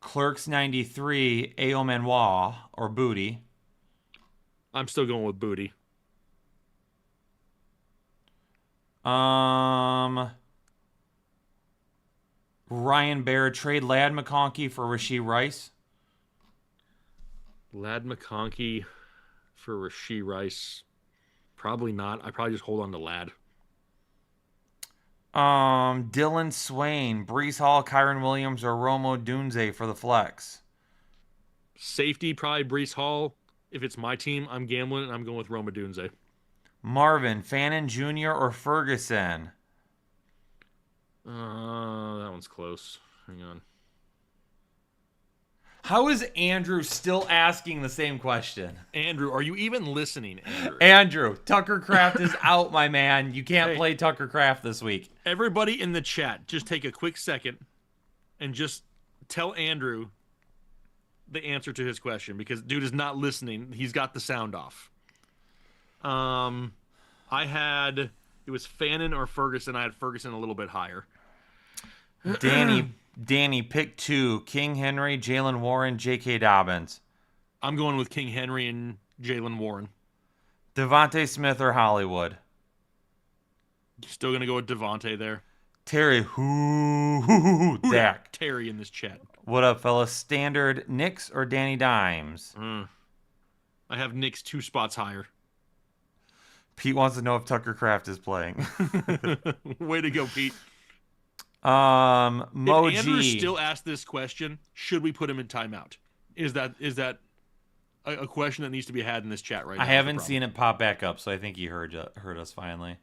Clerks 93, Ao Manoir, or Booty? I'm still going with Booty. Ryan Baird, trade Lad McConkey for Rashee Rice? Lad McConkey for Rashee Rice. Probably not. I probably just hold on to Lad. Dylan Swain, Brees Hall, Kyron Williams, or Romo Dunze for the flex? Safety, probably Brees Hall. If it's my team, I'm gambling and I'm going with Roma Dunze. Marvin, Fannin Jr. or Ferguson? That one's close. Hang on. How is Andrew still asking the same question? Andrew, are you even listening, Andrew? Andrew, Tucker Craft is out, my man. You can't Hey. play Tucker Craft this week. Everybody in the chat, just take a quick second and just tell Andrew the answer to his question because dude is not listening. He's got the sound off. It was Fannin or Ferguson. I had Ferguson a little bit higher. Danny, pick 2. King Henry, Jalen Warren, J.K. Dobbins. I'm going with King Henry and Jalen Warren. Devontae Smith or Hollywood? Still going to go with Devontae there. Terry, Dak. Terry in this chat. What up, fellas? Standard, Knicks or Danny Dimes? I have Knicks 2 spots higher. Pete wants to know if Tucker Craft is playing. Way to go, Pete. Moji. If Andrew still asked this question, should we put him in timeout? Is that a question that needs to be had in this chat right now? I haven't seen it pop back up, so I think he heard us finally.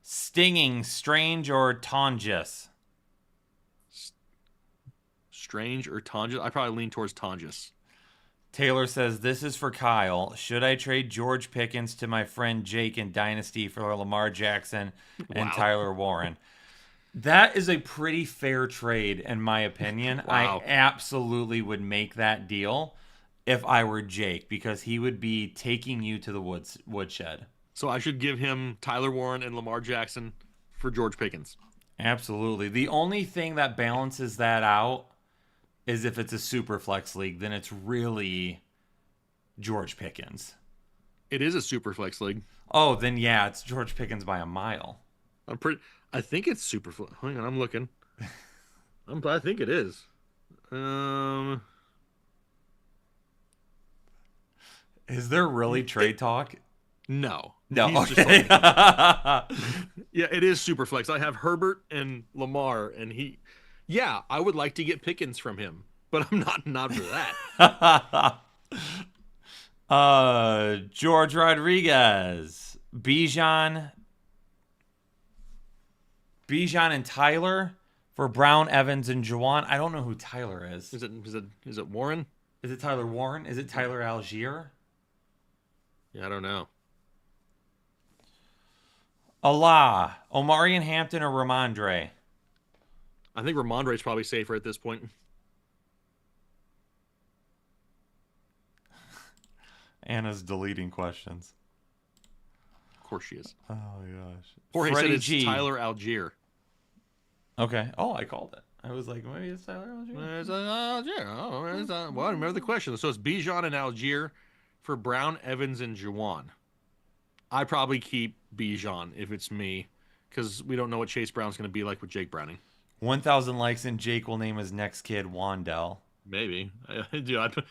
Stinging, Strange, or Tonjes? Strange or Tonjes? I probably lean towards Tonjes. Taylor says, this is for Kyle. Should I trade George Pickens to my friend Jake in Dynasty for Lamar Jackson and Wow. Tyler Warren? That is a pretty fair trade, in my opinion. Wow. I absolutely would make that deal if I were Jake, because he would be taking you to the woodshed. So I should give him Tyler Warren and Lamar Jackson for George Pickens. Absolutely. The only thing that balances that out is if it's a super flex league, then it's really George Pickens. It is a super flex league. Oh, then yeah, it's George Pickens by a mile. I think it's super. Hang on, I'm looking. I think it is. Is there really trade talk? No. No. He's just Okay. yeah, it is super flex. I have Herbert and Lamar, and yeah, I would like to get Pickens from him, but I'm not for that. George Rodriguez, Bijan and Tyler for Brown, Evans, and Juwan. I don't know who Tyler is. Is it Warren? Is it Tyler Warren? Is it Tyler Algier? Yeah, I don't know. Allah, Omarion Hampton, or Ramondre? I think Ramondre's probably safer at this point. Anna's deleting questions. Of course she is. Oh my gosh. Jorge said Freddie it's G. Tyler Algier. Okay. Oh, I called it. I was like, maybe it's Tyler Algier. It's Algier. Well, I remember the question. So it's Bijan and Algier for Brown, Evans, and Juwan. I'd probably keep Bijan if it's me, because we don't know what Chase Brown's going to be like with Jake Browning. 1,000 likes and Jake will name his next kid Wandell. Maybe. Dude,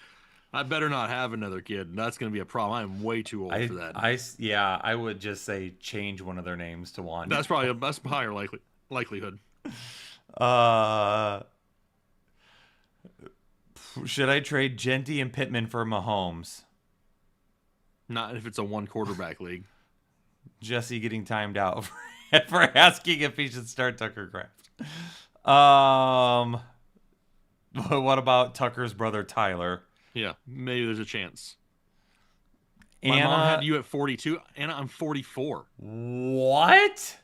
I better not have another kid. That's going to be a problem. I'm way too old for that. I would just say change one of their names to Wandell. That's probably a higher likelihood. Should I trade Genty and Pittman for Mahomes? Not if it's a one quarterback league. Jesse getting timed out for asking if he should start Tucker Kraft. What about Tucker's brother Tyler? Yeah, maybe there's a chance. My mom had you at 42. Anna, I'm 44. What?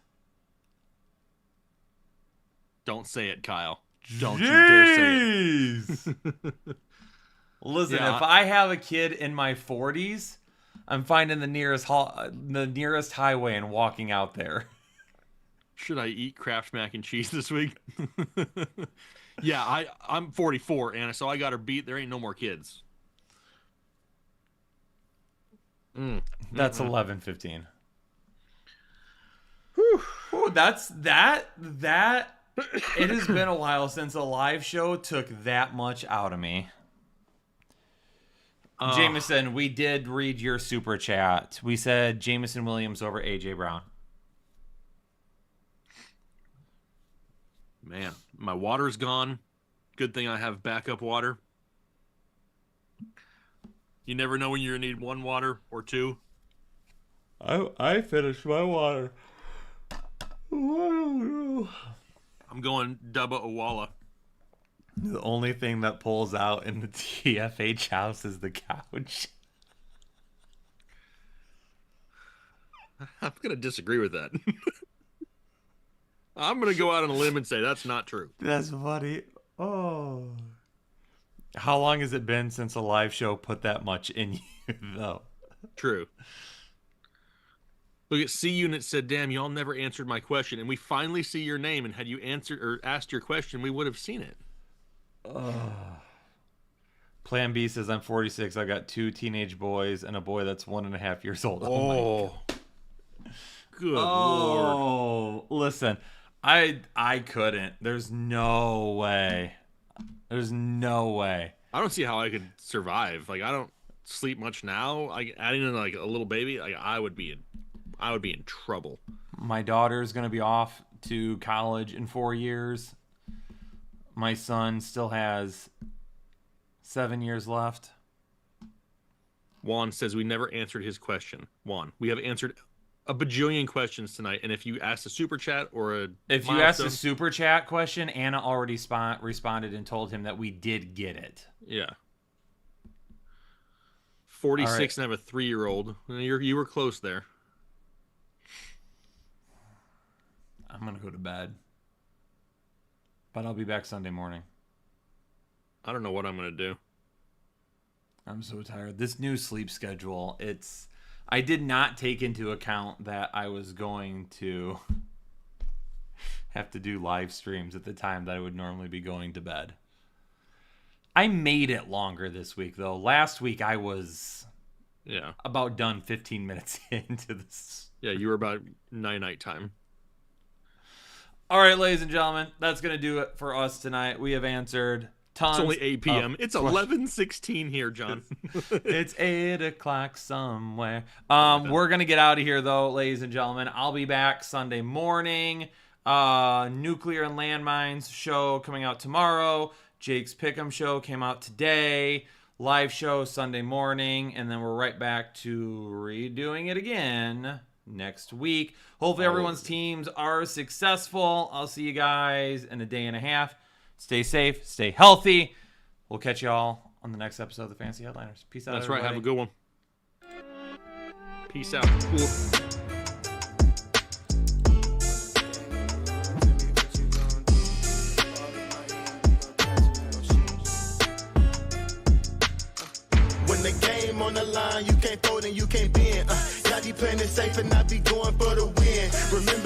Don't say it, Kyle. Don't you dare say it. Listen, Yeah, if I have a kid in my 40s, I'm finding the nearest highway and walking out there. Should I eat Kraft mac and cheese this week? Yeah, I'm 44, Anna, so I got her beat. There ain't no more kids. That's 11:15. Whew, that's that. It has been a while since a live show took that much out of me. Jameson, we did read your super chat. We said Jameson Williams over AJ Brown. Man, my water's gone. Good thing I have backup water. You never know when you're going to need one water or two. I finished my water. I'm going Dubba Owala. The only thing that pulls out in the TFH house is the couch. I'm going to disagree with that. I'm going to go out on a limb and say that's not true. That's funny. Oh. How long has it been since a live show put that much in you, though? True. Look at C Unit said, "Damn, y'all never answered my question." And we finally see your name, and had you answered or asked your question, we would have seen it. Plan B says, I'm 46. I got 2 teenage boys and a boy that's 1.5 years old. Oh my God. Good Lord. Oh, listen. I couldn't. There's no way. There's no way. I don't see how I could survive. Like, I don't sleep much now. Adding in like a little baby, like I would be in trouble. My daughter's gonna be off to college in 4 years. My son still has 7 years left. Juan says we never answered his question. Juan, we have answered a bajillion questions tonight, and if you asked a super chat or if you asked a super chat question, Anna already responded and told him that we did get it. Yeah. 46 right. and have a 3-year-old. You were close there. I'm gonna go to bed, but I'll be back Sunday morning. I don't know what I'm gonna do. I'm so tired. This new sleep schedule, I did not take into account that I was going to have to do live streams at the time that I would normally be going to bed. I made it longer this week, though. Last week, I was about done 15 minutes into this. Yeah, you were about night time. All right, ladies and gentlemen, that's going to do it for us tonight. We have answered tons. It's only 8 p.m. It's 11:16 here, John. It's 8 o'clock somewhere. We're going to get out of here, though, ladies and gentlemen. I'll be back Sunday morning. Nuclear and Landmines show coming out tomorrow. Jake's Pick'em show came out today. Live show Sunday morning. And then we're right back to redoing it again next week. Hopefully everyone's teams are successful. I'll see you guys in a day and a half. Stay safe. Stay healthy. We'll catch you all on the next episode of the Fantasy Headliners. Peace out, That's everybody. right. Have a good one. Peace out. Cool. When the game on the line, you can't fold and you can't bend. Y'all be playing it safe and I be going for the win. Remember